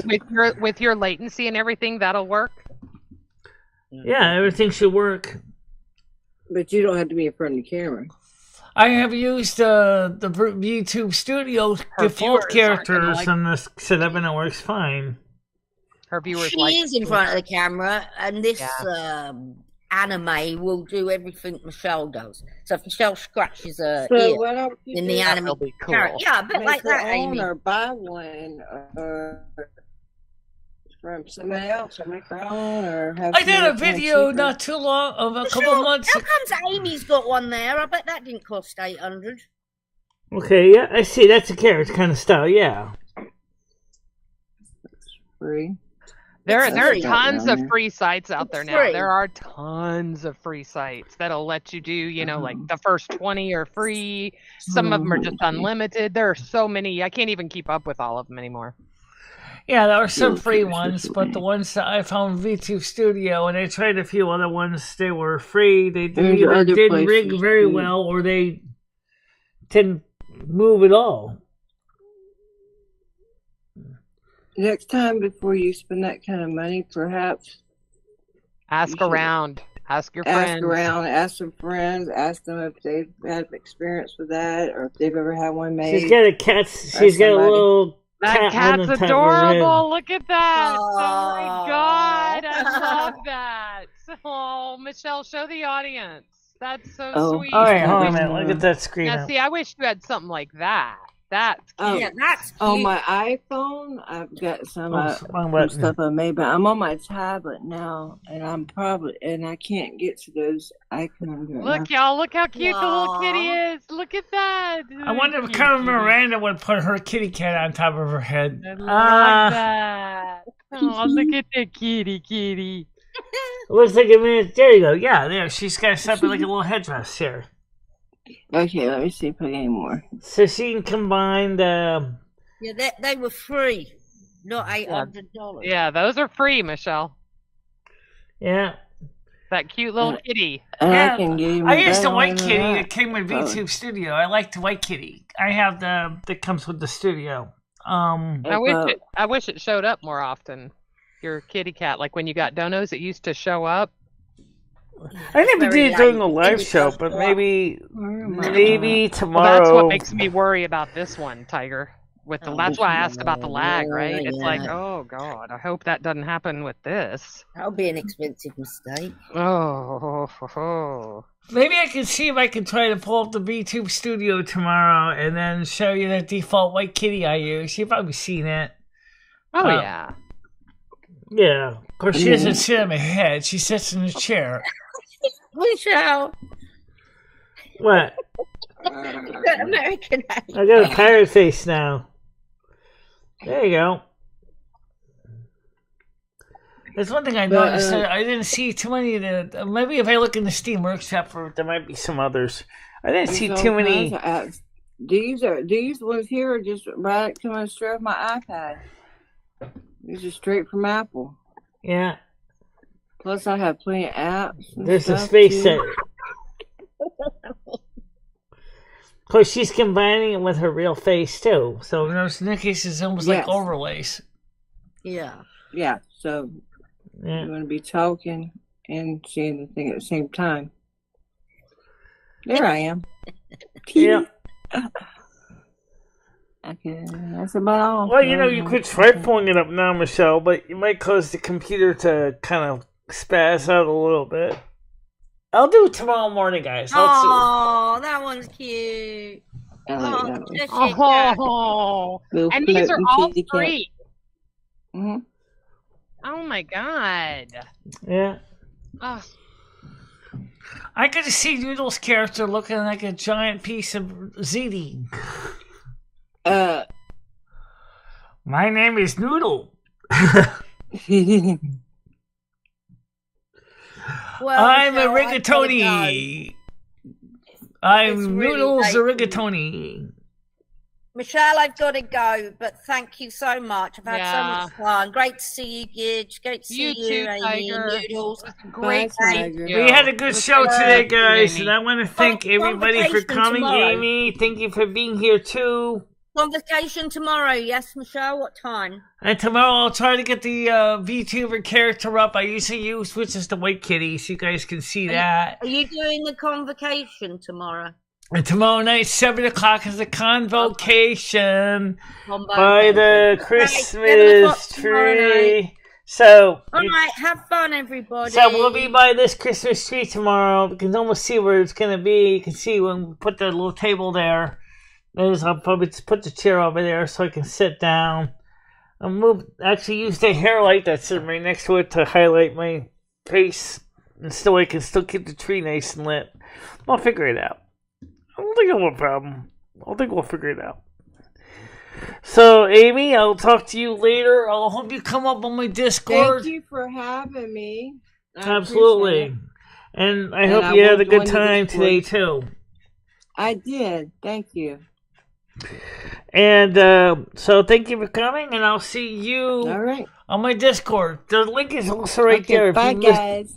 With your latency and everything, that'll work. Yeah, everything should work. But you don't have to be in front of the camera. I have used the YouTube Studio Her default viewers aren't gonna characters like- on this setup, and it works fine. Her viewers She like. is in front of the camera, and this Yeah. anime will do everything Michelle does. So if Michelle scratches her So ear why don't you in the just anime That'll be cool. character, yeah, a bit make like your that, own Amy. or buy one from somebody else, or make her own, or have I did a somebody come video cheaper? not too long, of a couple Michelle, months. how comes Amy's got one there? I bet that didn't cost 800. Okay, yeah, I see. That's a character kind of style. Yeah. free. There It's are free. tons Down of there. free sites out It's there now. free. There are tons of free sites that'll let you do, like the first 20 are free. Some of them are just unlimited. There are so many. I can't even keep up with all of them anymore. Yeah, there are some free ones, but the ones that I found VTube Studio, and I tried a few other ones, they were free. They There's either other didn't places rig very too. well, or they didn't move at all. Next time, before you spend that kind of money, perhaps Ask You should around. Ask your ask friends. around, ask some friends, ask them if they've had experience with that, or if they've ever had one made. She's got a cat. She's got a somebody. little That cat on cat's the top of her head. adorable. Look at that. Oh Aw. my God. I love that. Oh, Michelle, show the audience. That's so Oh. sweet. All right, hold on a minute. Look at that screen. Now, see, I wish you had something like that. That's cute. Oh. Yeah, that's cute. On my iPhone, I've got some stuff I made, but I'm on my tablet now, and I can't get to those icons. Right Look, now. y'all, look how cute the little kitty is. Look at that. I wonder if Cute Carmen kitty. Miranda would put her kitty cat on top of her head. I love that. Oh, look at the kitty. It looks like a minute. There you go. Yeah, there. She's got something like a little headdress here. Okay, let me see if I get any more. So she can combine the. Yeah, they were free, not $800. Yeah, those are free, Michelle. Yeah. That cute little kitty. And Yeah, I can get even I used the better white one than kitty that. that came with VTube Studio. I like the white kitty. I have the that comes with the studio. I wish it showed up more often. Your kitty cat, like when you got donos, it used to show up. I never Very did during a light. live It show, does but go maybe Well, tomorrow. that's what makes me worry about this one, Tiger. That's why I asked about the lag, right? It's like, yeah. oh God, I hope that doesn't happen with this. That'll be an expensive mistake. Oh. Maybe I can see if I can try to pull up the VTube Studio tomorrow and then show you the default white kitty I use. You've probably seen it. Oh yeah. Yeah. Of course, she doesn't sit on my head. She sits in a chair. Michelle, What? that American accent. I got a pirate face now. There you go. There's one thing I noticed. I didn't see too many of the. Maybe if I look in the Steam Workshop, there might be some others. I didn't see too many. These ones here are just right coming straight off my iPad. These are straight from Apple. Yeah. Plus, I have plenty of apps. And There's a stuff space too. set. Of course, she's combining it with her real face too. So in that case, it's almost like overlays. Yeah. Yeah. So Yeah. you want to be talking and seeing the thing at the same time. There I am. Yeah. Okay, that's about all. Well, you could try pulling it up now, Michelle, but you might cause the computer to kind of spaz out a little bit. I'll do it tomorrow morning, guys. Oh, that one's cute. I like that one. Just your cat. Oh. Little And these are floating all kitty cat. free. Mhm. Oh my God. Yeah. Oh. I could see Noodle's character looking like a giant piece of ziti. My name is Noodle. Well, I'm a Michelle, I've gotta go. rigatoni. I'm It's really Noodles a late. rigatoni. Michelle, I've got to go, but thank you so much. I've had Yeah. so much fun. Great to see you, Gidge. Great to see You too, Amy, Tiger. Noodles. Great Bye, to Tiger. meet We you. had a good It was show great today, to meet you, guys, Amy. and I want to thank everybody for Convocation coming. tomorrow. Amy, thank you for being here too. Convocation tomorrow. Yes, Michelle. What time? And tomorrow I'll try to get the VTuber character up. I usually use which is the white kitty, so you guys can see that. Are you doing the convocation tomorrow? And tomorrow night, 7 o'clock, is the convocation Combo. by the 7 Christmas o'clock tomorrow tree. So, All right. Have fun, everybody. so we'll be by this Christmas tree tomorrow. You can almost see where it's going to be. You can see when we put the little table there. I'll probably just put the chair over there so I can sit down. I'll actually use the hair light that's right next to it to highlight my face. And still, I can still keep the tree nice and lit. I'll figure it out. I don't think I'll have a problem. I think we'll figure it out. So, Amy, I'll talk to you later. I'll hope you come up on my Discord. Thank you for having me. I Absolutely. appreciate it. And I And hope I you had will a good join the time Discord. today, too. I did. Thank you. And so thank you for coming, and I'll see you All right. on my Discord. The link is also right Okay, there. If bye, you missed- guys.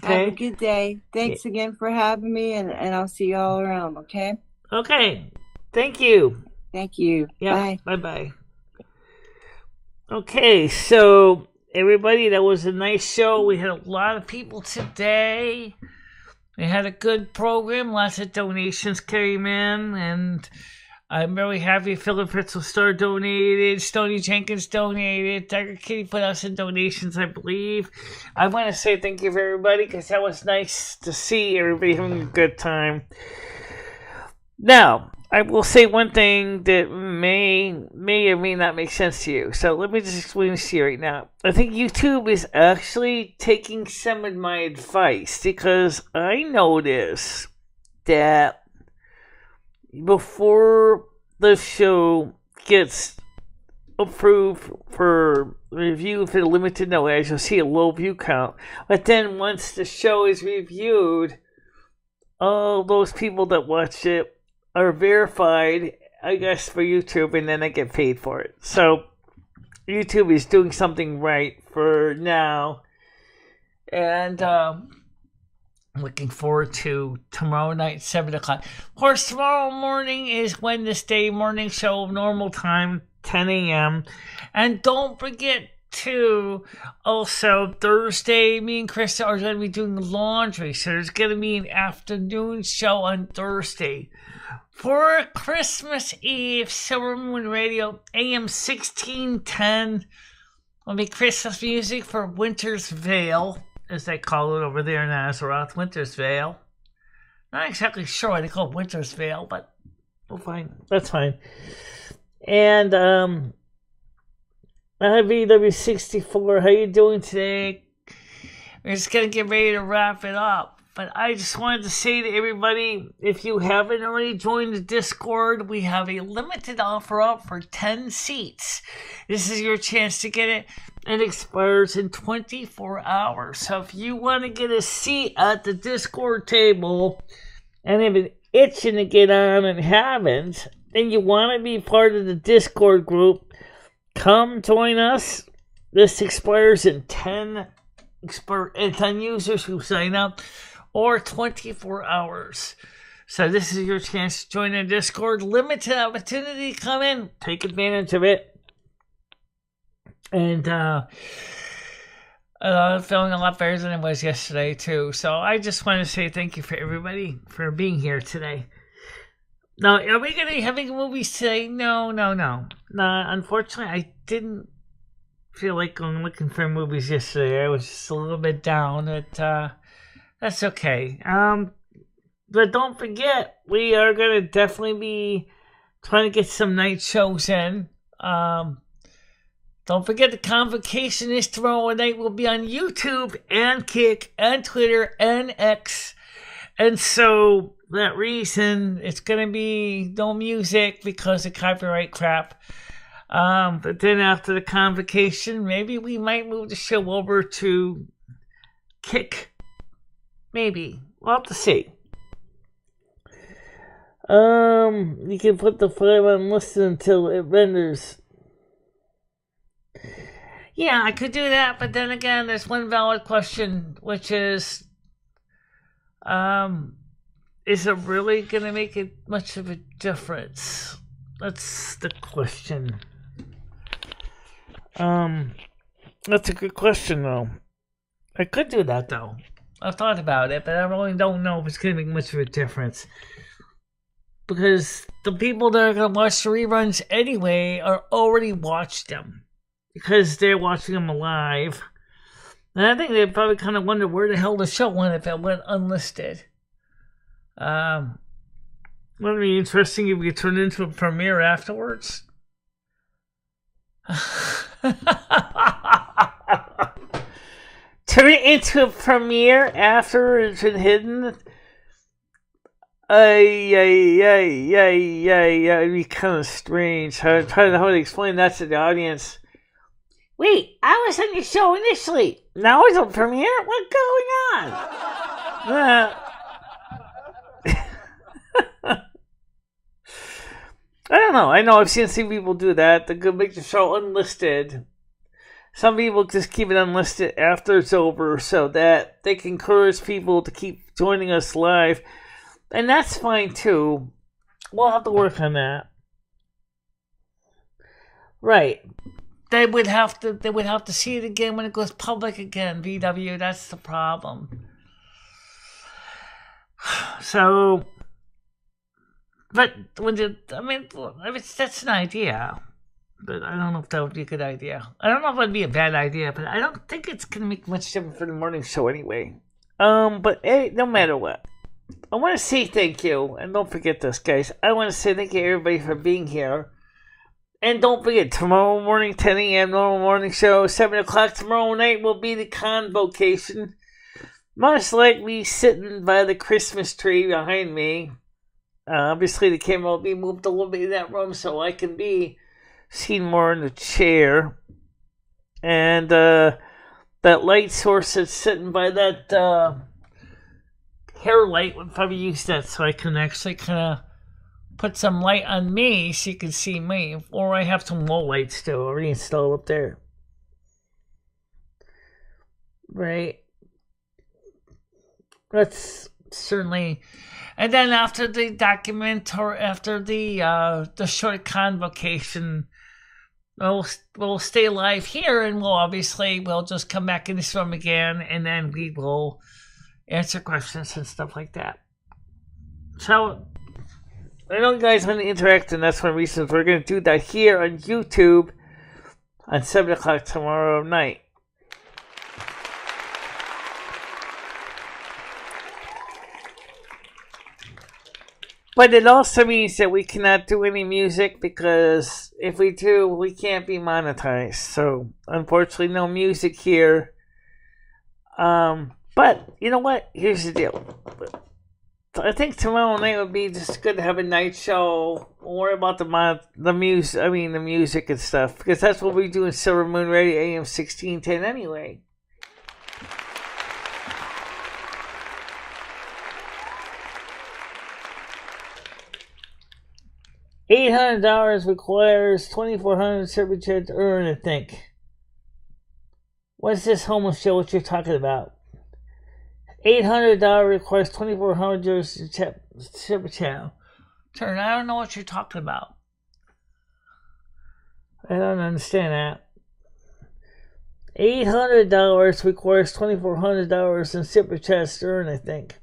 Okay. Have a good day. Thanks again for having me, and I'll see you all around, okay? Okay. Thank you. Thank you. Yeah. Bye. Bye-bye. Okay, so everybody, that was a nice show. We had a lot of people today. We had a good program. Lots of donations came in, and I'm really happy Philip Pretzel Star donated, Stony Jenkins donated, Tiger Kitty put out some donations, I believe. I want to say thank you for everybody because that was nice to see everybody having a good time. Now, I will say one thing that may or may not make sense to you. So let me just explain this to you right now. I think YouTube is actually taking some of my advice because I noticed that before the show gets approved for review for the limited no ads, you'll see a low view count. But then once the show is reviewed, all those people that watch it are verified, I guess, for YouTube, and then I get paid for it. So YouTube is doing something right for now. And looking forward to tomorrow night, 7 o'clock. Of course, tomorrow morning is Wednesday morning show, normal time, 10 a.m. And don't forget to also Thursday, me and Krista are going to be doing laundry. So there's going to be an afternoon show on Thursday. For Christmas Eve, Silvermoon Radio, AM 1610, will be Christmas music for Winter's Veil, as they call it over there in Nazareth, Winter's Veil. Not exactly sure why they call it Winter's Veil, but we'll find. That's fine. And IVW64, how you doing today? We're just going to get ready to wrap it up. But I just wanted to say to everybody, if you haven't already joined the Discord, we have a limited offer up for 10 seats. This is your chance to get it. It expires in 24 hours. So if you want to get a seat at the Discord table and have been itching to get on and haven't, and you want to be part of the Discord group, come join us. This expires in 10 users who sign up, or 24 hours. So this is your chance to join the Discord. Limited opportunity to come in. Take advantage of it. And I'm feeling a lot better than I was yesterday, too. So I just want to say thank you for everybody for being here today. Now, are we going to be having movies today? No. Unfortunately, I didn't feel like going looking for movies yesterday. I was just a little bit down. That's okay. But don't forget, we are going to definitely be trying to get some night shows in. Don't forget the convocation is tomorrow night. Will be on YouTube and Kick and Twitter and X. And so, for that reason, it's going to be no music because of copyright crap. But then after the convocation, maybe we might move the show over to Kick. Maybe. We'll have to see. You can put the file on listen until it renders. Yeah, I could do that, but then again, there's one valid question, which is it really going to make it much of a difference? That's the question. That's a good question, though. I could do that, though. I've thought about it, but I really don't know if it's going to make much of a difference. Because the people that are going to watch the reruns anyway are already watched them. Because they're watching them live. And I think they probably kind of wonder where the hell the show went if it went unlisted. Wouldn't it be interesting if we could turn it into a premiere afterwards? Turn it into a premiere after it's been hidden? It'd be kind of strange. I'm trying to know how to explain that to the audience. Wait, I was on your show initially. Now it's a premiere? What's going on? I don't know. I know I've seen some people do that. They could make the show unlisted. Some people just keep it unlisted after it's over so that they can encourage people to keep joining us live. And that's fine too. We'll have to work on that. Right. They would have to see it again when it goes public again, VW. That's the problem. So But that's an idea. But I don't know if that would be a good idea. I don't know if it would be a bad idea, but I don't think it's going to make much difference for the morning show anyway. But hey, no matter what, I want to say thank you. And don't forget this, guys. I want to say thank you, everybody, for being here. And don't forget, tomorrow morning, 10 a.m., normal morning show, 7 o'clock tomorrow night will be the convocation. Most likely sitting by the Christmas tree behind me. Obviously, the camera will be moved a little bit in that room so I can be seen more in the chair. And that light source that's sitting by that hair light would probably use that so I can actually kind of put some light on me so you can see me. Or I have some low lights still already installed up there. Right. That's certainly... And then after the document or after the short convocation, we'll stay live here and we'll just come back in this room again and then we will answer questions and stuff like that. So I know you guys want to interact, and that's one of the reasons we're going to do that here on YouTube on 7 o'clock tomorrow night. But it also means that we cannot do any music because if we do, we can't be monetized. So, unfortunately, no music here. But, you know what? Here's the deal. I think tomorrow night would be just good to have a night show. We'll worry about the music and stuff. Because that's what we do in Silvermoon Radio AM 1610 anyway. $800 requires 2,400 super chat to earn, I think. What's this homeless show? What you're talking about? $800 requires 2,400 super chat. Turn, I don't know what you're talking about. I don't understand that. $800 requires $2,400 in super chats to earn, I think.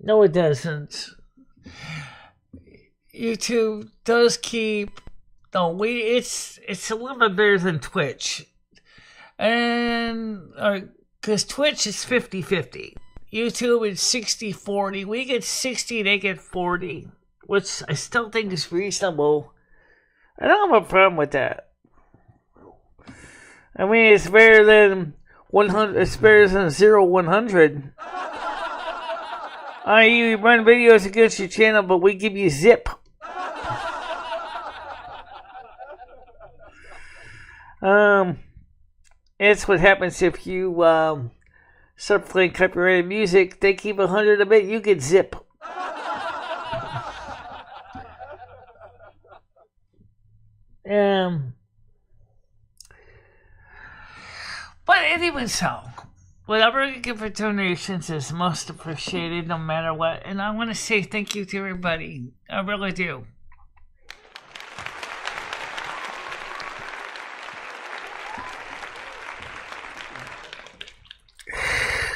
No, it doesn't. YouTube does keep. No, it's a little bit better than Twitch, and because Twitch is 50-50. YouTube is 60-40. We get 60, they get 40, which I still think is reasonable. I don't have a problem with that. I mean, it's better than 100. It's better than 0-100. You run videos against your channel, but we give you zip. It's what happens if you start playing copyrighted music. They keep 100 a bit, you get zip. But anyway, so whatever you give for donations is most appreciated, no matter what. And I want to say thank you to everybody. I really do.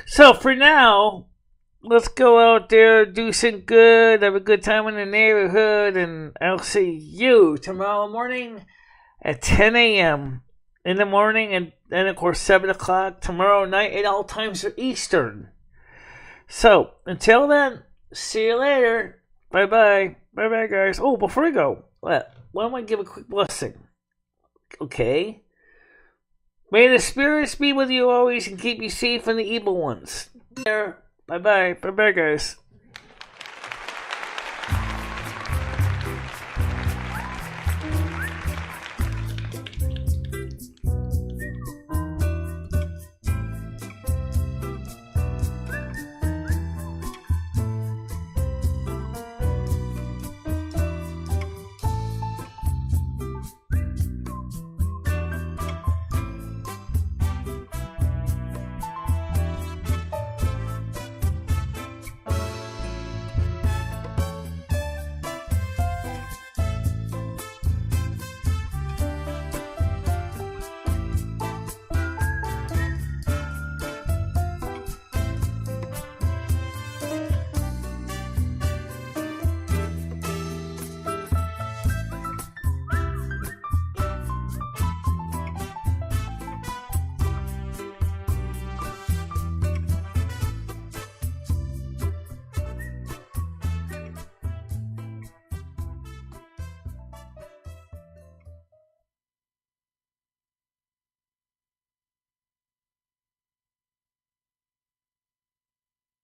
So for now, let's go out there, do some good, have a good time in the neighborhood, and I'll see you tomorrow morning at 10 a.m. in the morning, and then, of course, 7 o'clock tomorrow night at all times for Eastern. So, until then, see you later. Bye-bye. Bye-bye, guys. Oh, before I go, why don't I give a quick blessing? Okay. May the spirits be with you always and keep you safe from the evil ones. Bye-bye. Bye-bye, guys.